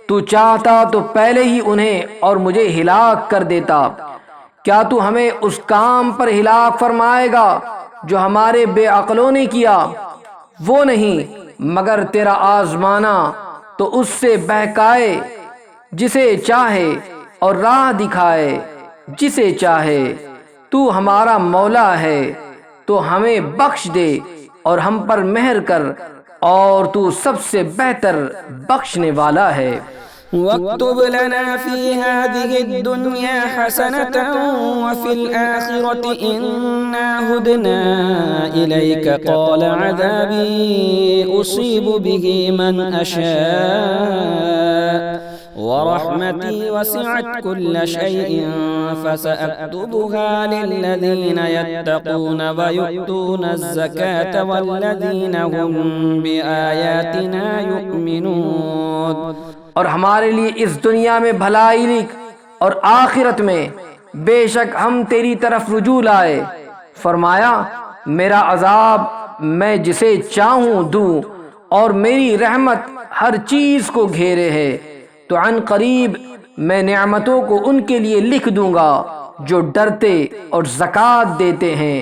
[SPEAKER 2] تو چاہتا تو پہلے ہی انہیں اور مجھے ہلاک کر دیتا. کیا تو ہمیں اس کام پر ہلاک فرمائے گا جو ہمارے بے عقلوں نے کیا؟ وہ نہیں مگر تیرا آزمانا تو اس سے بہکائے جسے چاہے اور راہ دکھائے جسے چاہے. تو ہمارا مولا ہے تو ہمیں بخش دے اور ہم پر مہر کر اور تو سب سے بہتر بخشنے والا ہے.
[SPEAKER 1] واكتب لنا في هذه الدنيا حسنة وفي الآخرة إنا هدنا إليك قال عذابي أصيب به من أشاء ورحمتي وسعت كل شيء فسأكتبها للذين يتقون ويؤتون الزكاة والذين هم بآياتنا يؤمنون.
[SPEAKER 2] اور ہمارے لیے اس دنیا میں بھلائی لکھ اور آخرت میں بے شک ہم تیری طرف رجوع لائے. فرمایا میرا عذاب میں جسے چاہوں دوں اور میری رحمت ہر چیز کو گھیرے ہے. تو عن قریب میں نعمتوں کو ان کے لیے لکھ دوں گا جو ڈرتے اور زکوٰۃ دیتے ہیں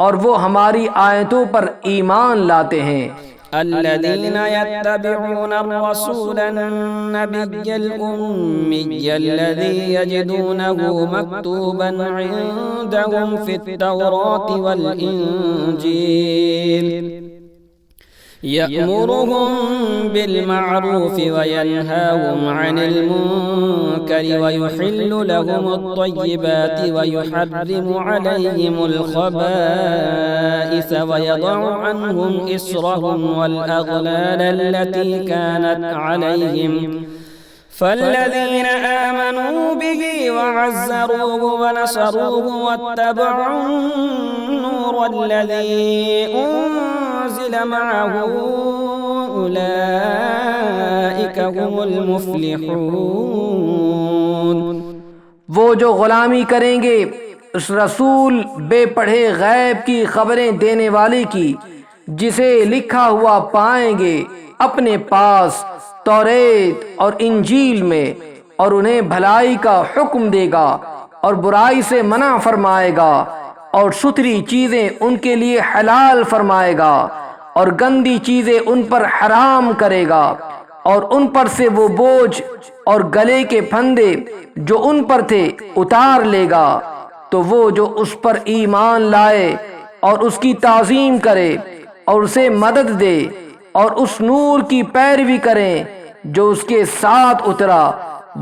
[SPEAKER 2] اور وہ ہماری آیتوں پر ایمان لاتے ہیں.
[SPEAKER 1] الذين يتبعون الرسول النبي الأمي الذي يجدونه مكتوبا عندهم في التوراة والإنجيل يأمرهم بالمعروف وينهاهم عن المنكر ويحل لهم الطيبات ويحرم عليهم الخبائث ويضع عنهم إصرهم والأغلال التي كانت عليهم فالذين آمنوا به وعزروه ونصروه واتبعوا النور الذي أنزل معه أولئك هم المفلحون.
[SPEAKER 2] وہ جو غلامی کریں گے اس رسول بے پڑھے غیب کی خبریں دینے والے کی جسے لکھا ہوا پائیں گے اپنے پاس توریت اور انجیل میں، اور انہیں بھلائی کا حکم دے گا اور برائی سے منع فرمائے گا اور ستھری چیزیں ان کے لیے حلال فرمائے گا اور گندی چیزیں ان پر حرام کرے گا اور ان پر سے وہ بوجھ اور گلے کے پھندے جو ان پر تھے اتار لے گا. تو وہ جو اس پر ایمان لائے اور اس کی تعظیم کرے اور اسے مدد دے اور اس نور کی پیروی کریں جو اس کے ساتھ اترا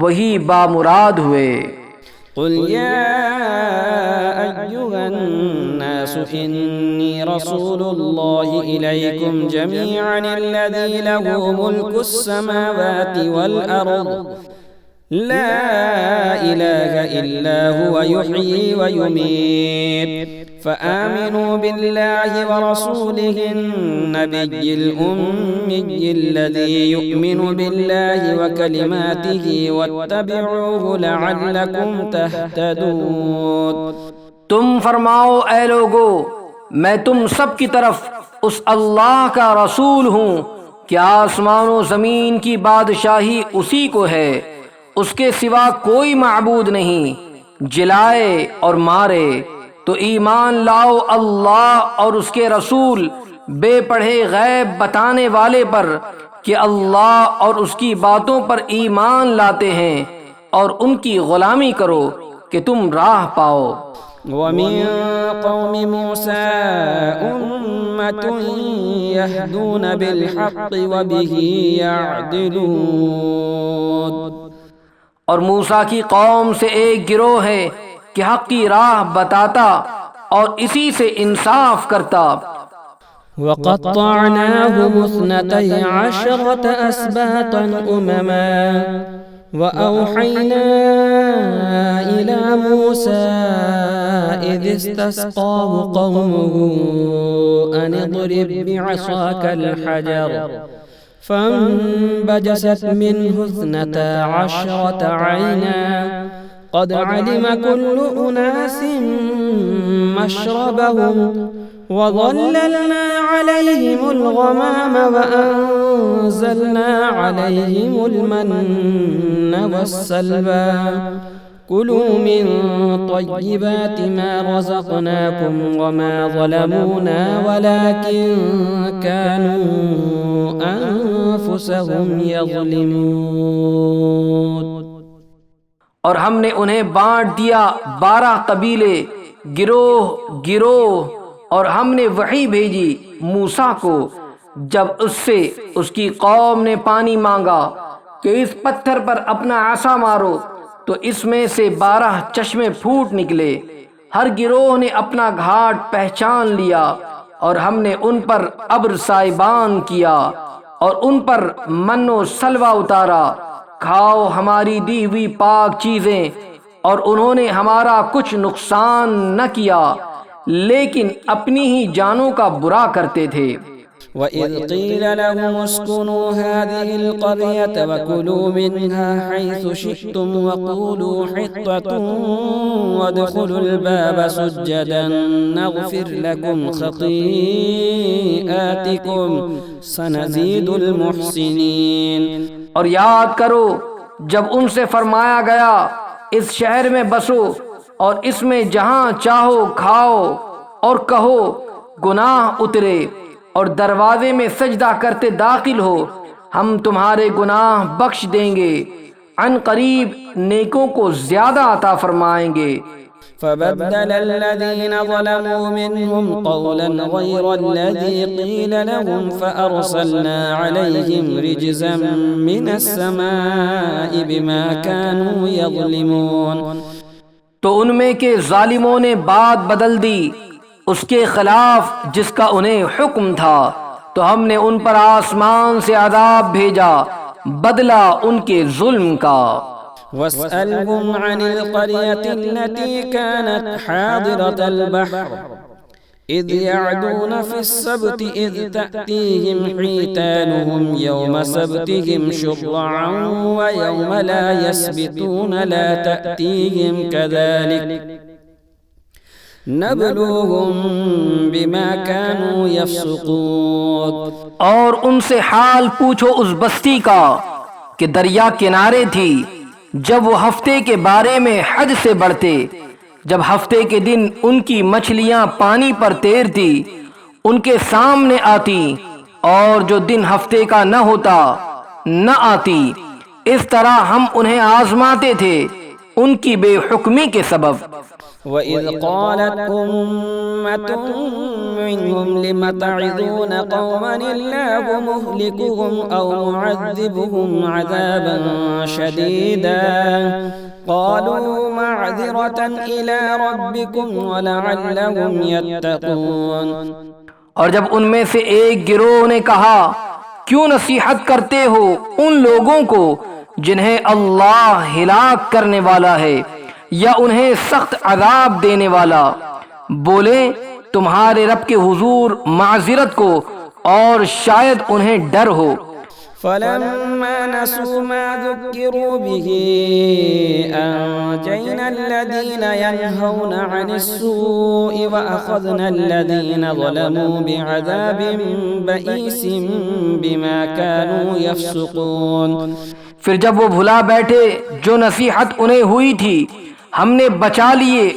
[SPEAKER 2] وہی بامراد ہوئے.
[SPEAKER 1] قل يا أيها الناس الناس إني رسول الله إليكم جميعا الذي له ملك السماوات والأرض لا إله إلا هو يحيي ويميت فآمنوا بالله ورسوله النبي الأمي الذي يؤمن بالله وكلماته واتبعوه لعلكم تهتدون.
[SPEAKER 2] تم فرماؤ اے لوگو میں تم سب کی طرف اس اللہ کا رسول ہوں کہ آسمان و زمین کی بادشاہی اسی کو ہے، اس کے سوا کوئی معبود نہیں، جلائے اور مارے تو ایمان لاؤ اللہ اور اس کے رسول بے پڑھے غیب بتانے والے پر کہ اللہ اور اس کی باتوں پر ایمان لاتے ہیں، اور ان کی غلامی کرو کہ تم راہ پاؤ.
[SPEAKER 1] ومن قوم موسى أمة يهدون بالحق وبه يعدلون.
[SPEAKER 2] اور موسیٰ کی قوم سے ایک گروہ ہے کہ حق کی راہ بتاتا اور اسی سے انصاف کرتا.
[SPEAKER 1] وقطعناهم 12 أسباطا أمما وأوحينا إلى موسى إذ استسقاه قومه أن اضرب بعصاك الحجر فانبجست منه 12 عينا قد علم كل أناس مشربهم وظللنا عليهم الغمام وأنزلنا عليهم المن والسلوى كلوا من طيبات ما رزقناكم وما ظلمونا ولكن كانوا أنفسهم يظلمون.
[SPEAKER 2] اور ہم نے انہیں بانٹ دیا 12 قبیلے گروہ گروہ، اور ہم نے وحی بھیجی موسیٰ کو جب اس سے اس کی قوم نے پانی مانگا کہ اس پتھر پر اپنا عصا مارو، تو اس میں سے 12 چشمے پھوٹ نکلے. ہر گروہ نے اپنا گھاٹ پہچان لیا، اور ہم نے ان پر ابر سائبان کیا اور ان پر من و سلوہ اتارا. کھاؤ ہماری دی ہوئی پاک چیزیں، اور انہوں نے ہمارا کچھ نقصان نہ کیا لیکن اپنی ہی جانوں کا برا کرتے تھے.
[SPEAKER 1] وَإِذْ قِيلَ لَهُمُ اسْكُنُوا هَٰذِهِ الْقَرْيَةَ وَكُلُوا مِنْهَا حَيْثُ شِئْتُمْ وَقُولُوا حِطَّةٌ وَادْخُلُوا الْبَابَ سُجَّدًا نَغْفِرْ لَكُمْ خَطِيئَاتِكُمْ سَنَزِيدُ الْمُحْسِنِينَ.
[SPEAKER 2] اور یاد کرو جب ان سے فرمایا گیا اس شہر میں بسو اور اس میں جہاں چاہو کھاؤ، اور کہو گناہ اترے اور دروازے میں سجدہ کرتے داخل ہو، ہم تمہارے گناہ بخش دیں گے، عن قریب نیکوں کو زیادہ عطا فرمائیں گے.
[SPEAKER 1] فبدل الذين ظلموا منهم قولا غير الذي قيل لهم فأرسلنا عليهم رجزا من السماء بما كانوا يظلمون.
[SPEAKER 2] تو ان میں کے ظالموں نے بات بدل دی اس کے خلاف جس کا انہیں حکم تھا، تو ہم نے ان پر آسمان سے عذاب بھیجا بدلہ ان کے ظلم کا.
[SPEAKER 1] واسألهم عن القرية التي كانت حاضرة البحر إذ يعدون في السبت إذ تأتيهم حيتانهم يوم سبتهم شرعا ويوم لا يسبتون لا تأتيهم كذلك نبلوهم بما كانوا يفسقون.
[SPEAKER 2] اور ان سے حال پوچھو اس بستی کا کہ دریا کنارے تھی جب وہ ہفتے کے بارے میں حد سے بڑھتے، جب ہفتے کے دن ان کی مچھلیاں پانی پر تیرتی ان کے سامنے آتی، اور جو دن ہفتے کا نہ ہوتا نہ آتی. اس طرح ہم انہیں آزماتے تھے ان کی بے حکمی کے سبب.
[SPEAKER 1] وَإِذْ قَالَتْ أُمَّةٌ مِّنْهُمْ لِمَ تَعِظُونَ قَوْمًا اللَّهُ مُهْلِكُهُمْ أَوْ مُعَذِّبُهُمْ عَذَابًا شَدِيدًا قَالُوا مَعْذِرَةً إِلَىٰ رَبِّكُمْ وَلَعَلَّهُمْ يَتَّقُونَ۔
[SPEAKER 2] اور جب ان میں سے ایک گروہ نے کہا کیوں نصیحت کرتے ہو ان لوگوں کو جنہیں اللہ ہلاک کرنے والا ہے یا انہیں سخت عذاب دینے والا، بولے تمہارے رب کے حضور معذرت کو اور شاید انہیں ڈر ہو۔
[SPEAKER 1] فَلَمَّا نَسُوا مَا ذُكِّرُوا بِهِ أَنجَيْنَا الَّذِينَ يَنْهَوْنَ عَنِ السُّوءِ وَأَخَذْنَا الَّذِينَ ظَلَمُوا بِعَذَابٍ بَئِيسٍ بِمَا كَانُوا يَفْسُقُونَ۔
[SPEAKER 2] پھر جب وہ بھلا بیٹھے جو نصیحت انہیں ہوئی تھی، ہم نے بچا لیے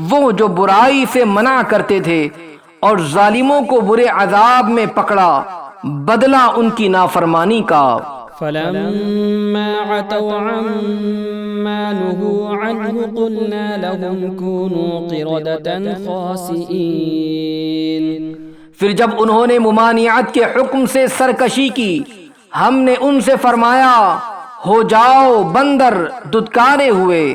[SPEAKER 2] وہ جو برائی سے منع کرتے تھے اور ظالموں کو برے عذاب میں پکڑا بدلہ ان کی نافرمانی کا۔
[SPEAKER 1] فَلَمَّا عَتَوْا عَمَّا نُهُوا عَنْهُ قُلْنَا لَهُمْ كُونُوا قِرَدَةً خَاسِئِينَ۔
[SPEAKER 2] پھر جب انہوں نے ممانعت کے حکم سے سرکشی کی، ہم نے ان سے فرمایا ہو جاؤ بندر ددکارے ہوئے۔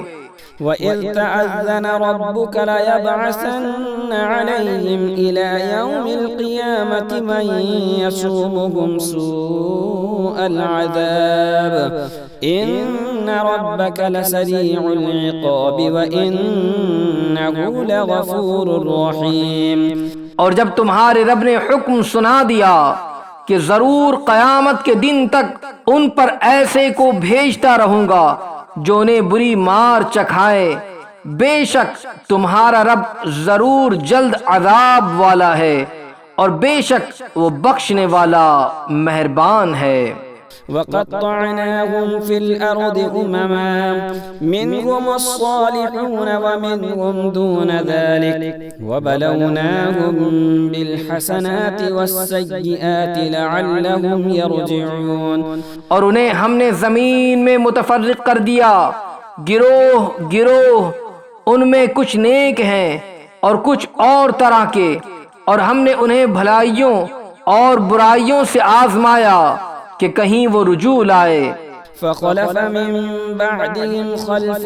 [SPEAKER 1] وَإِذْ تَأَذَّنَ رَبُّكَ لَيَبْعَثَنَّ عَلَيْهِمْ إِلَى يَوْمِ الْقِيَامَةِ مَنْ يَسُومُهُمْ سُوءَ الْعَذَابِ إِنَّ رَبَّكَ لَسَرِيعُ الْعِقَابِ وَإِنَّهُ لَغَفُورٌ رَحِيمٌ۔
[SPEAKER 2] اور جب تمہارے رب نے حکم سنا دیا کہ ضرور قیامت کے دن تک ان پر ایسے کو بھیجتا رہوں گا جو انہیں بری مار چکھائے، بے شک تمہارا رب ضرور جلد عذاب والا ہے اور بے شک وہ بخشنے والا مہربان ہے۔
[SPEAKER 1] وَقَطَّعْنَاهُمْ فِي الْأَرْضِ أُمَمًا مِّنْهُمُ الصَّالِحُونَ وَمِنْهُمْ دُونَ ذَلِكَ وَبَلَوْنَاهُمْ بِالْحَسَنَاتِ وَالسَّيِّئَاتِ لَعَلَّهُمْ يَرْجِعُونَ۔
[SPEAKER 2] اور انہیں ہم نے زمین میں متفرق کر دیا گروہ گروہ، ان میں کچھ نیک ہیں اور کچھ اور طرح کے، اور ہم نے انہیں بھلائیوں اور برائیوں سے آزمایا کہ کہیں وہ رجوع لائے۔
[SPEAKER 1] فَخَلَفَ مِن بَعْدِهِمْ خَلْفٌ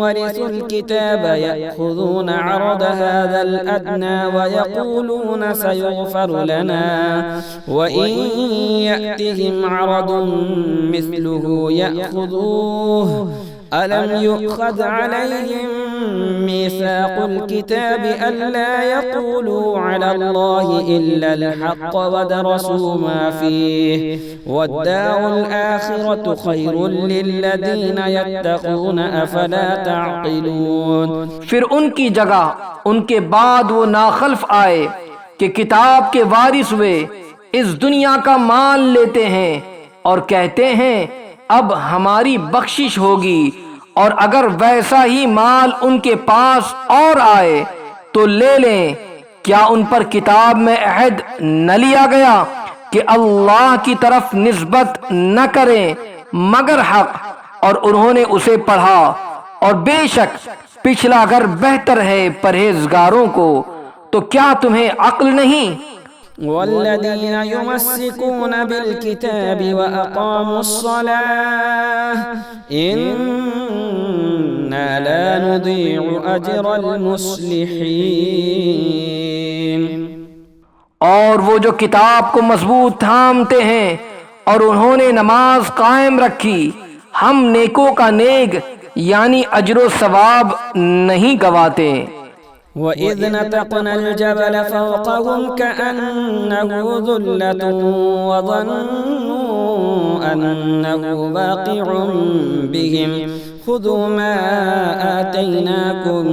[SPEAKER 1] وَرِثُوا الْكِتَابَ يَأْخُذُونَ عَرَضَ هَذَا الْأَدْنَىٰ وَيَقُولُونَ سَيُغْفَرُ لَنَا وَإِن يَأْتِهِمْ عَرَضٌ مِّثْلُهُ يَأْخُذُوهُ أَلَمْ يُؤْخَذْ عَلَيْهِم مِّيثَاقُ الْكِتَابِ أَلَّا يَقُولُوا عَلَى اللَّهِ إِلَّا الْحَقَّ وَدَرَسُوا مَا فِيهِ وَالدَّارُ الْآخِرَةُ خَيْرٌ لِّلَّذِينَ يَتَّقُونَ أَفَلَا تَعْقِلُونَ۔
[SPEAKER 2] پھر ان کی جگہ ان کے بعد وہ ناخلف آئے کہ کتاب کے وارث ہوئے، اس دنیا کا مال لیتے ہیں اور کہتے ہیں اب ہماری بخشش ہوگی، اور اگر ویسا ہی مال ان کے پاس اور آئے تو لے لیں۔ کیا ان پر کتاب میں عہد نہ لیا گیا کہ اللہ کی طرف نسبت نہ کریں مگر حق، اور انہوں نے اسے پڑھا، اور بے شک پچھلا گھر بہتر ہے پرہیزگاروں کو، تو کیا تمہیں عقل نہیں؟
[SPEAKER 1] والذین یمسکون بالکتاب وأقاموا الصلاة إنا لا نضيع أجر المصلحین۔
[SPEAKER 2] اور وہ جو کتاب کو مضبوط تھامتے ہیں اور انہوں نے نماز قائم رکھی، ہم نیکوں کا نیک یعنی اجر و ثواب نہیں گواتے۔
[SPEAKER 1] وَإِذْ نَتَقْنَا الْجَبَلَ فَوْقَهُمْ كَأَنَّهُ ذُلَّةٌ وَظَنُّوا أَنَّهُ وَاقِعٌ بِهِمْ خُذُوا مَا آتَيْنَاكُمْ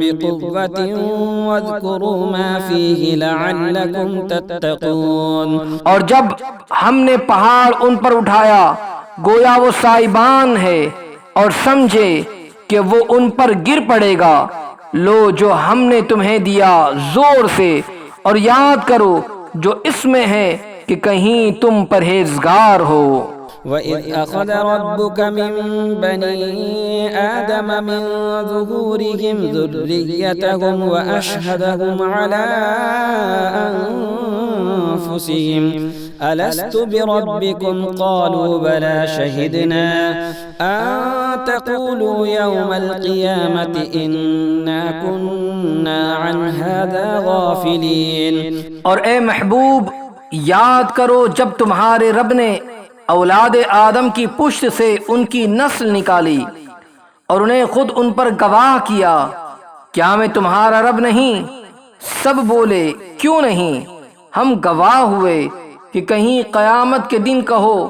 [SPEAKER 1] بِقُوَّةٍ وَاذْكُرُوا مَا فِيهِ لَعَلَّكُمْ تَتَّقُونَ۔
[SPEAKER 2] اور جب ہم نے پہاڑ ان پر اٹھایا گویا وہ سائبان ہے، اور سمجھے کہ وہ ان پر گر پڑے گا، لو جو ہم نے تمہیں دیا زور سے، اور یاد کرو جو اس میں ہے کہ کہیں تم پرہیزگار ہو۔
[SPEAKER 1] وَإِذْ أَخَذَ رَبُّكَ مِنْ بَنِي آدَمَ مِنْ ظُهُورِهِمْ ذُرِّيَّتَهُمْ وَأَشْهَدَهُمْ عَلَى أَنْفُسِهِمْ أَلَسْتُ بِرَبِّكُمْ قَالُوا بَلَى شَهِدْنَا أَنْ تَقُولُوا يَوْمَ الْقِيَامَةِ إِنَّا كُنَّا عَنْ هَذَا غَافِلِينَ۔
[SPEAKER 2] اور اے محبوب یاد کرو جب تمہارے رب نے اولاد آدم کی پشت سے ان کی نسل نکالی اور انہیں خود ان پر گواہ کیا، کیا میں تمہارا رب نہیں؟ سب بولے کیوں نہیں، ہم گواہ ہوئے کہ کہیں قیامت کے دن کہو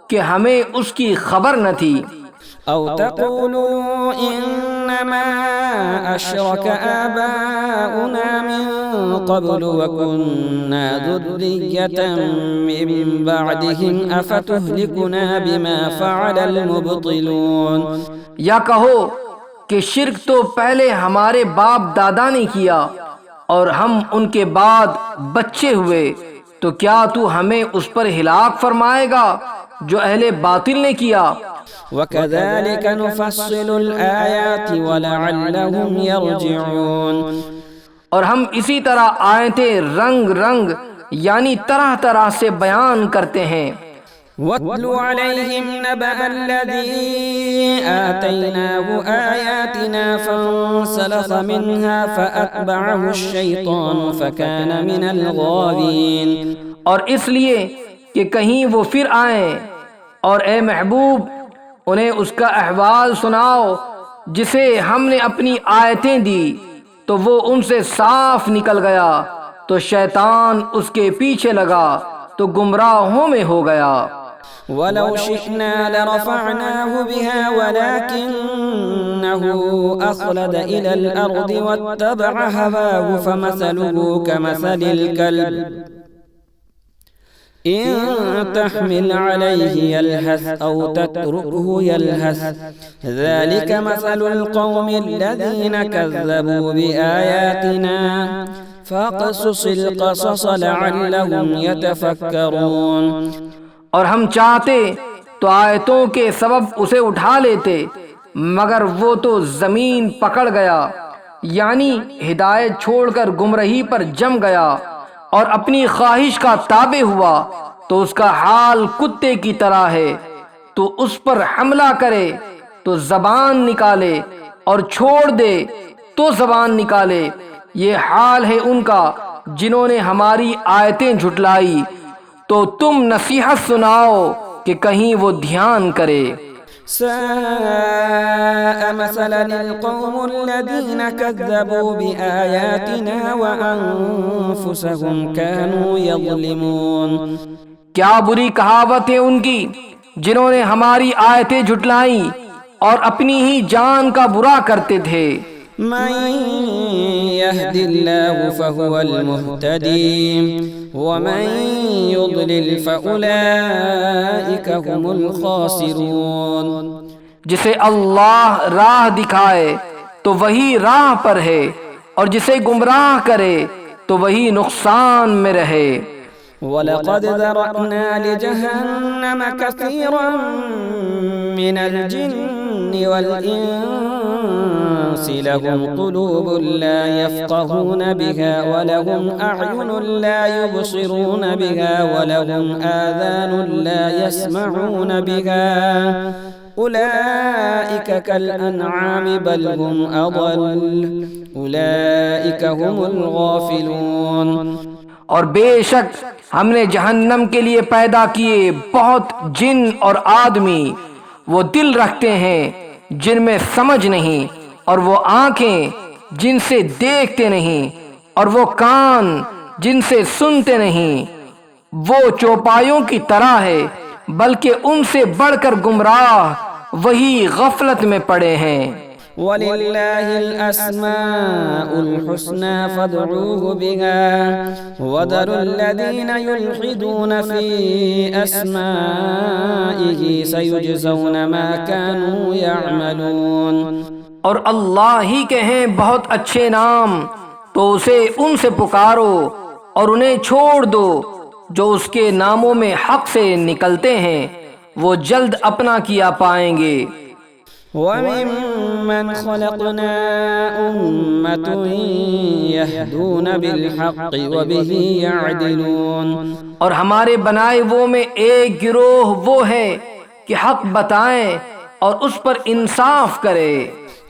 [SPEAKER 2] کہ ہمیں اس کی خبر نہ تھی۔
[SPEAKER 1] أو تقولوا إنما أشرك آباؤنا من قبل وكنا ذرية من بعدهم أفتهلكنا بما فعل المبطلون۔
[SPEAKER 2] یا کہو کہ شرک تو پہلے ہمارے باپ دادا نے کیا اور ہم ان کے بعد بچے ہوئے، تو کیا تو ہمیں اس پر ہلاک فرمائے گا جو اہل باطل نے کیا؟
[SPEAKER 1] وَكَذَلِكَ نُفَصِّلُ الْآيَاتِ وَلَعَلَّهُمْ يَرْجِعُونَ۔
[SPEAKER 2] اور ہم اسی طرح آیتیں رنگ رنگ یعنی طرح طرح سے بیان کرتے ہیں۔
[SPEAKER 1] وَاتْلُ عَلَيْهِمْ نَبَأَ الَّذِي آتَيْنَاهُ آيَاتِنَا فَانسَلَخَ مِنْهَا فَأَتْبَعَهُ الشَّيْطَانُ فَكَانَ مِنَ الْغَاوِينَ۔
[SPEAKER 2] اور اس لیے کہ کہیں وہ پھر آئیں، اور اے محبوب انہیں اس کا احوال سناؤ جسے ہم نے اپنی آیتیں دی تو وہ ان سے صاف نکل گیا، تو شیطان اس کے پیچھے لگا تو گمراہوں میں ہو گیا۔
[SPEAKER 1] وَلَوْ شِئْنَا لَرَفَعْنَاهُ بِهَا وَلَكِنَّهُ أَخْلَدَ إِلَى الْأَرْضِ وَاتَّبَعَ هَوَاهُ فَمَثَلُهُ كَمَثَلِ الْكَلْبِ إِن تَحْمِلْ عَلَيْهِ يَلْهَثْ أَوْ تَتْرُكْهُ يَلْهَثْ ذَلِكَ مَثَلُ الْقَوْمِ الَّذِينَ كَذَّبُوا بِآيَاتِنَا فَاقْصُصِ الْقَصَصَ لَعَلَّهُمْ يَتَفَكَّرُونَ۔
[SPEAKER 2] اور ہم چاہتے تو آیتوں کے سبب اسے اٹھا لیتے، مگر وہ تو زمین پکڑ گیا، یعنی ہدایت چھوڑ کر گمراہی پر جم گیا اور اپنی خواہش کا تابع ہوا، تو اس کا حال کتے کی طرح ہے۔ تو اس پر حملہ کرے تو زبان نکالے اور چھوڑ دے تو زبان نکالے، یہ حال ہے ان کا جنہوں نے ہماری آیتیں جھٹلائی، تو تم نصیحت سناؤ کہ کہیں وہ دھیان کرے۔
[SPEAKER 1] ساء مثلا القوم الذين كذبوا بآياتنا وأنفسهم كانوا يظلمون۔
[SPEAKER 2] کیا بری کہاوت ہے ان کی جنہوں نے ہماری آیتیں جھٹلائیں اور اپنی ہی جان کا برا کرتے تھے۔
[SPEAKER 1] من يهد الله فهو المهتدي ومن يضلل فأولئك هم الخاسرون۔
[SPEAKER 2] جسے اللہ راہ دکھائے تو وہی راہ پر ہے، اور جسے گمراہ کرے تو وہی نقصان میں رہے۔
[SPEAKER 1] وَلَقَدْ ذَرَأْنَا لِجَهَنَّمَ كَثِيرًا مِنَ الْجِنِّ وَالْإِنسِ لَهُمْ قُلُوبٌ لَا يَفْقَهُونَ بِهَا وَلَهُمْ أَعْيُنٌ لَا يُبْصِرُونَ بِهَا وَلَهُمْ آذَانٌ لَا يَسْمَعُونَ بِهَا أُولَئِكَ كَالْأَنْعَامِ بَلْ هُمْ أَضَلُّ أُولَئِكَ هُمُ الْغَافِلُونَ۔
[SPEAKER 2] اور بے شک ہم نے جہنم کے لیے پیدا کیے بہت جن اور آدمی، وہ دل رکھتے ہیں جن میں سمجھ نہیں، اور وہ آنکھیں جن سے دیکھتے نہیں، اور وہ کان جن سے سنتے نہیں، وہ چوپایوں کی طرح ہے، بلکہ ان سے بڑھ کر گمراہ وہی غفلت میں پڑے ہیں۔
[SPEAKER 1] وَلِلَّهِ الْأَسْمَاءُ الْحُسْنَى فَادْعُوهُ بِهَا وَذَرُوا الَّذِينَ يُلْحِدُونَ فِي أَسْمَائِهِ سَيُجْزَوْنَ مَا كَانُوا يَعْمَلُونَ۔
[SPEAKER 2] اور اللہ ہی کے ہیں بہت اچھے نام، تو اسے ان سے پکارو اور انہیں چھوڑ دو جو اس کے ناموں میں حق سے نکلتے ہیں، وہ جلد اپنا کیا پائیں گے۔
[SPEAKER 1] وَمِمَّنْ خَلَقْنَا أُمَّةٌ يَهْدُونَ بِالْحَقِّ وَبِهِ يَعْدِلُونَ،
[SPEAKER 2] اور ہمارے بنائے وہ میں ایک گروہ وہ ہے کہ حق بتائیں اور اس پر انصاف کرے۔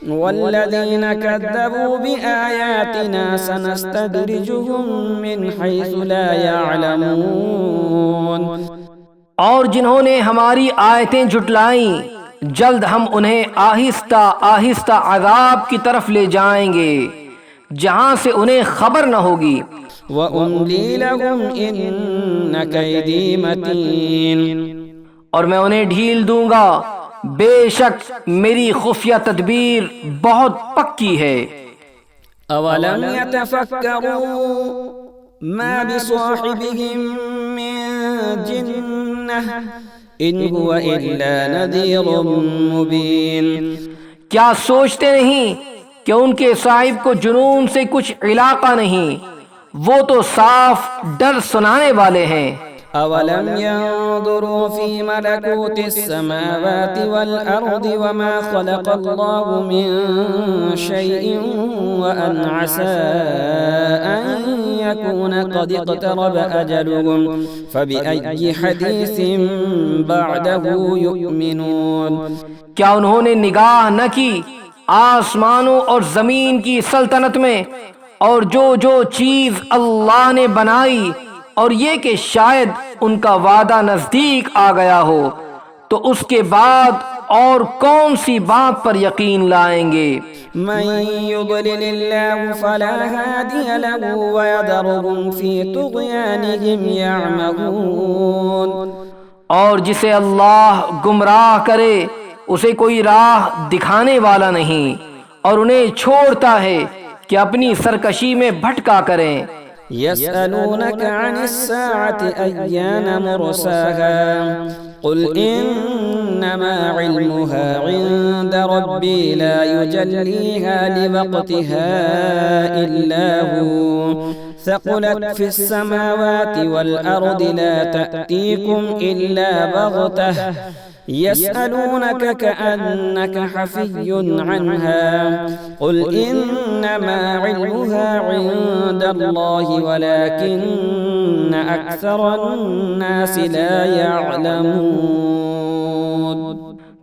[SPEAKER 1] وَالَّذِينَ كَذَّبُوا بِآيَاتِنَا سَنَسْتَدْرِجُهُم مِّنْ حَيْثُ لَا يَعْلَمُونَ،
[SPEAKER 2] اور جنہوں نے ہماری آیتیں جھٹلائیں جلد ہم انہیں آہستہ آہستہ عذاب کی طرف لے جائیں گے جہاں سے انہیں خبر نہ ہوگی۔
[SPEAKER 1] وَأُمْلِي لَهُمْ إِنَّ كَيْدِي مَتِينٌ،
[SPEAKER 2] اور میں انہیں ڈھیل دوں گا، بے شک میری خفیہ تدبیر بہت پکی ہے۔
[SPEAKER 1] أَوَلَمْ يَتَفَكَّرُوا مَا بِصَاحِبِهِم مِّن جِنَّةٍ إِنْ هُوَ إِلَّا نَذِيرٌ مُبِينٌ،
[SPEAKER 2] کیا سوچتے نہیں کہ ان کے صاحب کو جنون سے کچھ علاقہ نہیں، وہ تو صاف ڈر سنانے والے ہیں۔
[SPEAKER 1] أَوَلَمْ يَنظُرُوا فِي مَلَكُوتِ السَّمَاوَاتِ وَالْأَرْضِ وَمَا خَلَقَ اللَّهُ مِن شَيْءٍ وَأَنْ عَسَىٰ أَن يَكُونَ قَدِ اقْتَرَبَ أَجَلُهُمْ فَبِأَيِّ حَدِيثٍ بَعْدَهُ يُؤْمِنُونَ،
[SPEAKER 2] کیا انہوں نے نگاہ نہ کی آسمانوں اور زمین کی سلطنت میں، اور جو چیز اللہ نے بنائی، اور یہ کہ شاید ان کا وعدہ نزدیک آ گیا ہو، تو اس کے بعد اور کون سی بات پر یقین لائیں گے؟
[SPEAKER 1] من يضلل الله فلا هادي له ويذرهم في طغيانهم يعمهون،
[SPEAKER 2] اور جسے اللہ گمراہ کرے اسے کوئی راہ دکھانے والا نہیں، اور انہیں چھوڑتا ہے کہ اپنی سرکشی میں بھٹکا کریں۔
[SPEAKER 1] يسألونك عن الساعة أيان مرساها قل إنما علمها عند ربي لا يجليها لوقتها إلا هو ثقلت في السماوات والأرض لا تأتيكم إلا بغتة يسألونك كأنك حفي عنها قل إنما علمها عند الله ولكن أكثر الناس لا يعلمون۔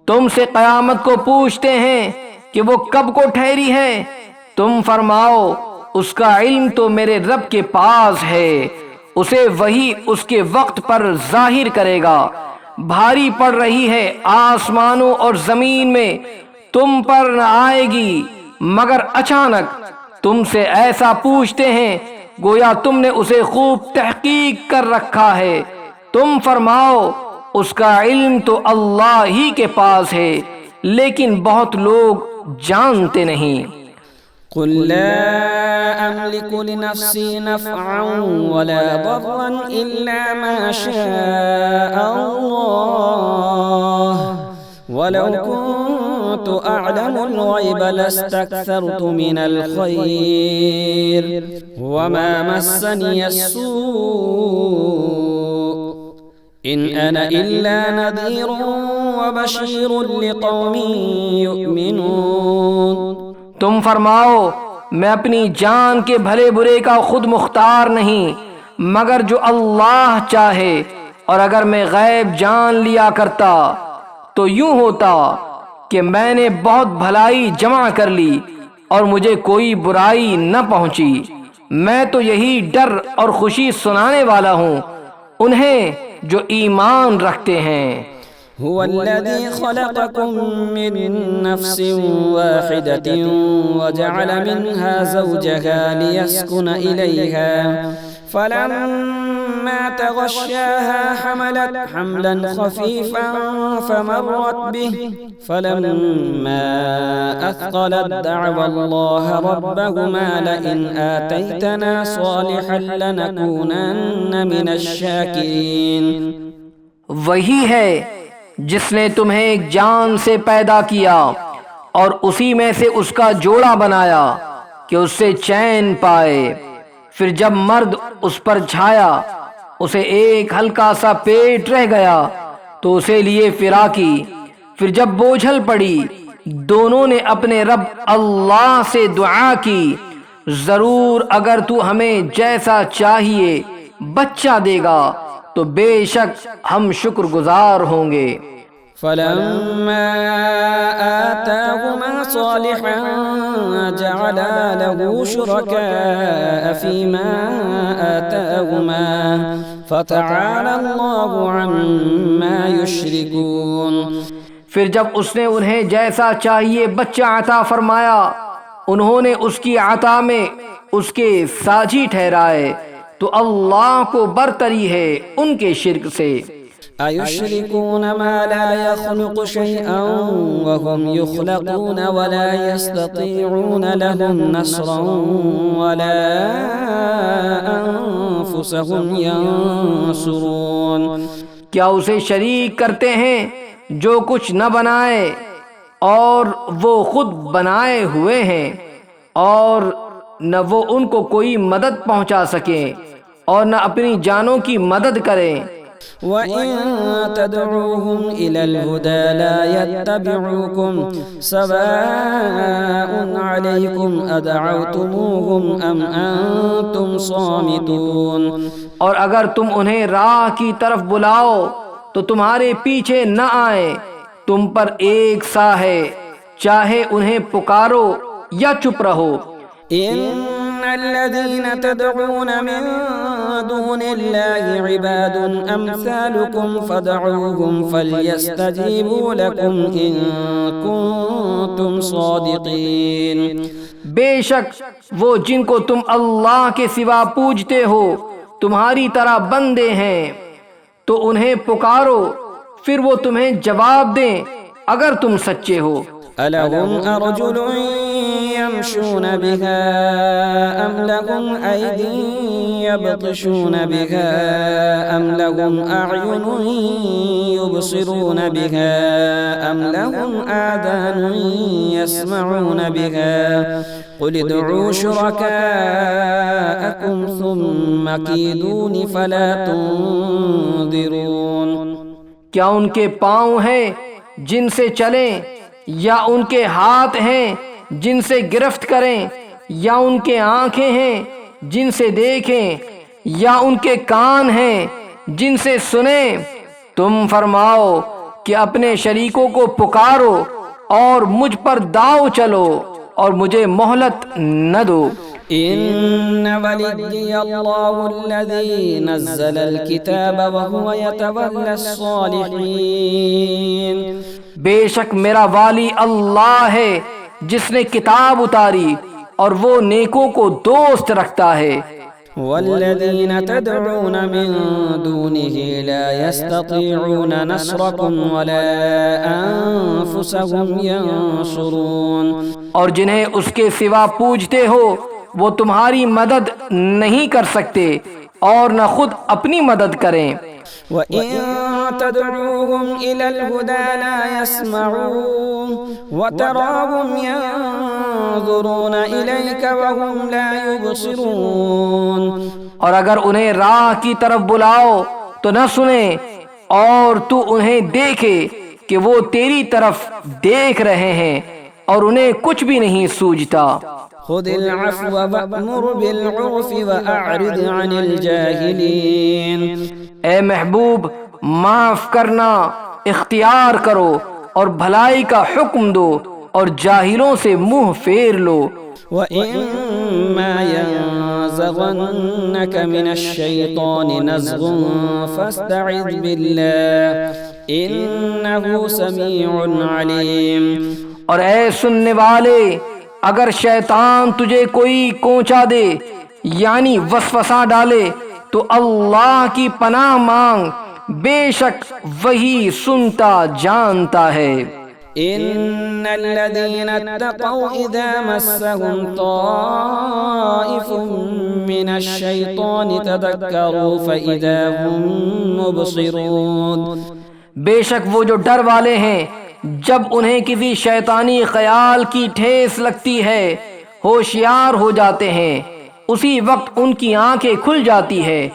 [SPEAKER 2] تم سے قیامت کو پوچھتے ہیں کہ وہ کب کو ٹھہری ہے، تم فرماؤ اس کا علم تو میرے رب کے پاس ہے، اسے وہی اس کے وقت پر ظاہر کرے گا۔ بھاری پڑ رہی ہے آسمانوں اور زمین میں، تم پر نہ آئے گی مگر اچانک۔ تم سے ایسا پوچھتے ہیں گویا تم نے اسے خوب تحقیق کر رکھا ہے، تم فرماؤ اس کا علم تو اللہ ہی کے پاس ہے، لیکن بہت لوگ جانتے نہیں۔
[SPEAKER 1] قل لا أملك لنفسي نفعا ولا ضرا إلا ما شاء الله ولو كنت أعلم الغيب لاستكثرت من الخير وما مسني السوء إن أنا إلا نذير وبشير لقوم يؤمنون۔
[SPEAKER 2] تم فرماؤ میں اپنی جان کے بھلے برے کا خود مختار نہیں مگر جو اللہ چاہے، اور اگر میں غیب جان لیا کرتا تو یوں ہوتا کہ میں نے بہت بھلائی جمع کر لی اور مجھے کوئی برائی نہ پہنچی۔ میں تو یہی ڈر اور خوشی سنانے والا ہوں انہیں جو ایمان رکھتے ہیں۔
[SPEAKER 1] هو الذي خلقكم من نفس واحدة وجعل منها زوجها ليسكن إليها فلما تغشاها حملت حملا خفيفا فمرت به فلما أثقلت دعوا الله ربهما لئن آتيتنا صالحا لنكونن من الشاكرين۔
[SPEAKER 2] وہی ہے جس نے تمہیں ایک جان سے پیدا کیا اور اسی میں سے اس کا جوڑا بنایا کہ اس سے چین پائے، پھر جب مرد اس پر چھایا اسے ایک ہلکا سا پیٹ رہ گیا تو اسے لیے فرا کی۔ پھر جب بوجھل پڑی دونوں نے اپنے رب اللہ سے دعا کی، ضرور اگر تو ہمیں جیسا چاہیے بچہ دے گا تو بے شک ہم شکر گزار ہوں گے۔
[SPEAKER 1] فلما آتاهما صالحا جعلا له شركاء فيما آتاهما فتعالى الله عما يشركون۔
[SPEAKER 2] پھر جب اس نے انہیں جیسا چاہیے بچہ عطا فرمایا، انہوں نے اس کی عطا میں اس کے ساجی ٹھہرائے، تو اللہ کو برتری ہے ان کے شرک سے۔
[SPEAKER 1] أَيُشْرِكُونَ مَا لَا يَخْلُقُ شَيْئًا وَهُمْ يُخْلَقُونَ وَلَا يَسْتَطِيعُونَ لَهُمْ نَصْرًا وَلَا أَنفُسَهُمْ يَنصُرُونَ۔
[SPEAKER 2] کیا اسے شریک کرتے ہیں جو کچھ نہ بنائے اور وہ خود بنائے ہوئے ہیں، اور نہ وہ ان کو کوئی مدد پہنچا سکیں اور نہ اپنی جانوں کی مدد کریں۔
[SPEAKER 1] وَإِن تَدْعُوهُمْ إِلَى الْهُدَى لَا يَتَّبِعُوكُمْ سَوَاءٌ عَلَيْكُمْ أَدْعَوْتُمُوهُمْ أَمْ أَنْتُمْ صَامِتُونَ۔
[SPEAKER 2] اور اگر تم انہیں راہ کی طرف بلاؤ تو تمہارے پیچھے نہ آئیں، تم پر ایک سا ہے، چاہے انہیں پکارو یا چپ رہو۔
[SPEAKER 1] إِنَّ الَّذِينَ تَدْعُونَ مِن دُونِ اللَّهِ عِبَادٌ أَمْثَالُكُمْ فَادْعُوهُمْ فَلْيَسْتَجِيبُوا لَكُمْ إِن كُنتُمْ صَادِقِينَ۔
[SPEAKER 2] بے شک وہ جن کو تم اللہ کے سوا پوجتے ہو تمہاری طرح بندے ہیں، تو انہیں پکارو پھر وہ تمہیں جواب دیں اگر تم سچے ہو۔
[SPEAKER 1] أَلَهُمْ أَرْجُلٌ يَمْشُونَ بِهَا أَمْ لَهُمْ أَيْدٍ يَبْطِشُونَ بِهَا أَمْ لَهُمْ أَعْيُنٌ يُبْصِرُونَ بِهَا أَمْ لَهُمْ آذَانٌ يَسْمَعُونَ بِهَا قُلِ ادْعُوا شُرَكَاءَكُمْ ثُمَّ كِيدُونِ فَلَا تُنظِرُونَ۔
[SPEAKER 2] کیا ان کے پاؤں ہیں جن سے چلیں، یا ان کے ہاتھ ہیں جن سے گرفت کریں، یا ان کے آنکھیں ہیں جن سے دیکھیں، یا ان کے کان ہیں جن سے سنیں؟ تم فرماؤ کہ اپنے شریکوں کو پکارو اور مجھ پر داؤ چلو اور مجھے مہلت نہ دو۔
[SPEAKER 1] إن وليي الله الذي نزل الكتاب وهو يتولى الصالحين۔
[SPEAKER 2] بے شک میرا والی اللہ ہے جس نے کتاب اتاری اور وہ نیکوں کو دوست رکھتا ہے۔
[SPEAKER 1] والذين تدعون من دونه لا يستطيعون نصركم ولا أنفسهم ينصرون۔ اور جنہیں اس کے سوا پوجتے ہو وہ تمہاری مدد نہیں کر سکتے اور نہ خود اپنی مدد کریں۔ وَإِن تَدْعُوهُمْ إِلَى الْهُدَى لَا يَسْمَعُونَ وَتَرَاهُمْ يَنظُرُونَ إِلَيْكَ وَهُمْ لَا يُبْصِرُونَ۔
[SPEAKER 2] اور اگر انہیں راہ کی طرف بلاؤ تو نہ سنیں، اور تو انہیں دیکھے کہ وہ تیری طرف دیکھ رہے ہیں اور انہیں کچھ بھی نہیں سوجھتا۔
[SPEAKER 1] خُذِ الْعَفْوَ وَأْمُرْ بِالْعُرْفِ وَأَعْرِضْ عَنِ الْجَاهِلِينَ۔
[SPEAKER 2] اے محبوب، معاف کرنا اختیار کرو اور بھلائی کا حکم دو اور جاہلوں سے منہ پھیر لو۔
[SPEAKER 1] وَإِمَّا يَنزَغَنَّكَ مِنَ الشَّيْطَانِ نَزْغٌ فَاسْتَعِذْ بِاللَّهِ إِنَّهُ سَمِيعٌ عَلِيمٌ۔
[SPEAKER 2] اور اے سننے والے، اگر شیطان تجھے کوئی کونچا دے یعنی وسوسہ ڈالے تو اللہ کی پناہ مانگ، بے شک وہی سنتا جانتا ہے۔
[SPEAKER 1] إن الذين اتقوا إذا مسهم طائف من الشيطان تذكروا فإذا هم مبصرون۔
[SPEAKER 2] بے شک وہ جو ڈر والے ہیں جب انہیں کسی شیطانی خیال کی ٹھیس لگتی ہے ہوشیار ہو جاتے ہیں، اسی وقت ان کی آنکھیں کھل جاتی ہے۔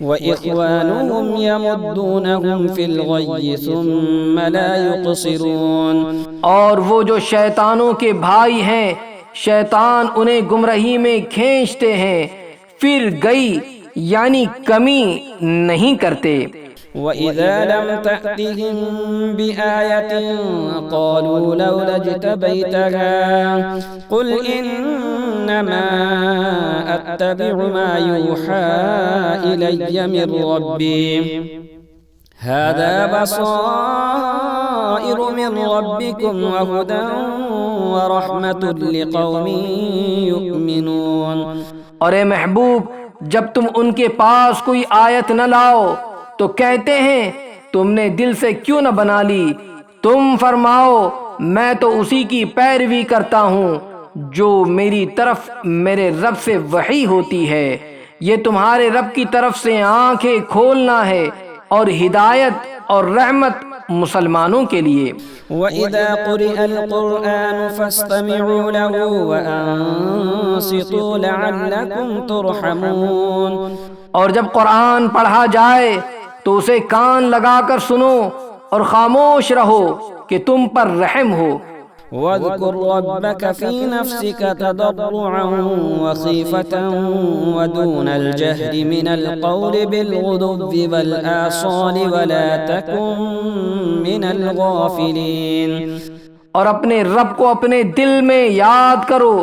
[SPEAKER 1] وإخوانهم يمدونهم في الغي ثم لا يقصرون،
[SPEAKER 2] اور وہ جو شیطانوں کے بھائی ہیں، شیطان انہیں گمراہی میں کھینچتے ہیں، پھر گئی یعنی کمی نہیں کرتے۔
[SPEAKER 1] وَإِذَا لَمْ تَأْتِهِمْ بِآيَةٍ قَالُوا لَوْلَا اجْتَبَيْتَهَا قُلْ إِنَّمَا أَتَّبِعُ مَا يُوحَى إِلَيَّ مِنْ رَبِّي هَذَا بَصَائِرُ مِنْ رَبِّكُمْ وَهُدًى وَرَحْمَةٌ لِقَوْمٍ يُؤْمِنُونَ۔
[SPEAKER 2] اور اے محبوب، جب تم ان کے پاس کوئی آیت نہ لاؤ تو کہتے ہیں تم نے دل سے کیوں نہ بنا لی؟ تم فرماؤ میں تو اسی کی پیروی کرتا ہوں جو میری طرف میرے رب سے وحی ہوتی ہے، یہ تمہارے رب کی طرف سے آنکھیں کھولنا ہے اور ہدایت اور رحمت مسلمانوں کے لیے۔
[SPEAKER 1] وَإِذَا قُرِئَ الْقُرْآنُ فَاسْتَمِعُوا لَهُ وَأَنصِتُوا لَعَلَّكُمْ تُرْحَمُونَ،
[SPEAKER 2] اور جب قرآن پڑھا جائے تو اسے کان لگا کر سنو اور خاموش رہو کہ تم پر رحم ہو۔
[SPEAKER 1] وَاذْكُرْ رَبَّكَ فِي نَفْسِكَ تَضَرُّعًا وَخِيفَةً وَدُونَ الْجَهْرِ مِنَ الْقَوْلِ بِالْغُدُوِّ وَالْآصَالِ وَلَا تَكُن مِّنَ الْغَافِلِينَ،
[SPEAKER 2] اور اپنے رب کو اپنے دل میں یاد کرو،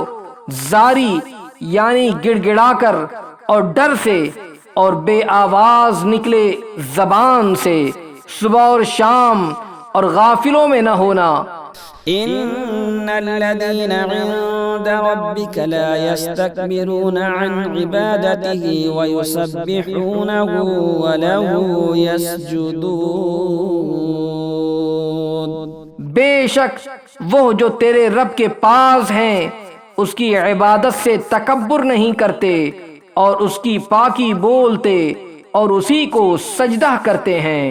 [SPEAKER 2] زاری یعنی گڑ گڑا کر اور ڈر سے، اور بے آواز نکلے زبان سے، صبح اور شام، اور غافلوں میں نہ ہونا۔
[SPEAKER 1] إِنَّ الَّذِينَ عِندَ رَبِّكَ لَا يَسْتَكْبِرُونَ عَنْ عِبَادَتِهِ وَيُسَبِّحُونَهُ وَلَهُ يَسْجُدُونَ،
[SPEAKER 2] بے شک وہ جو تیرے رب کے پاس ہیں اس کی عبادت سے تکبر نہیں کرتے اور اس کی پاکی بولتے اور اسی کو سجدہ کرتے ہیں۔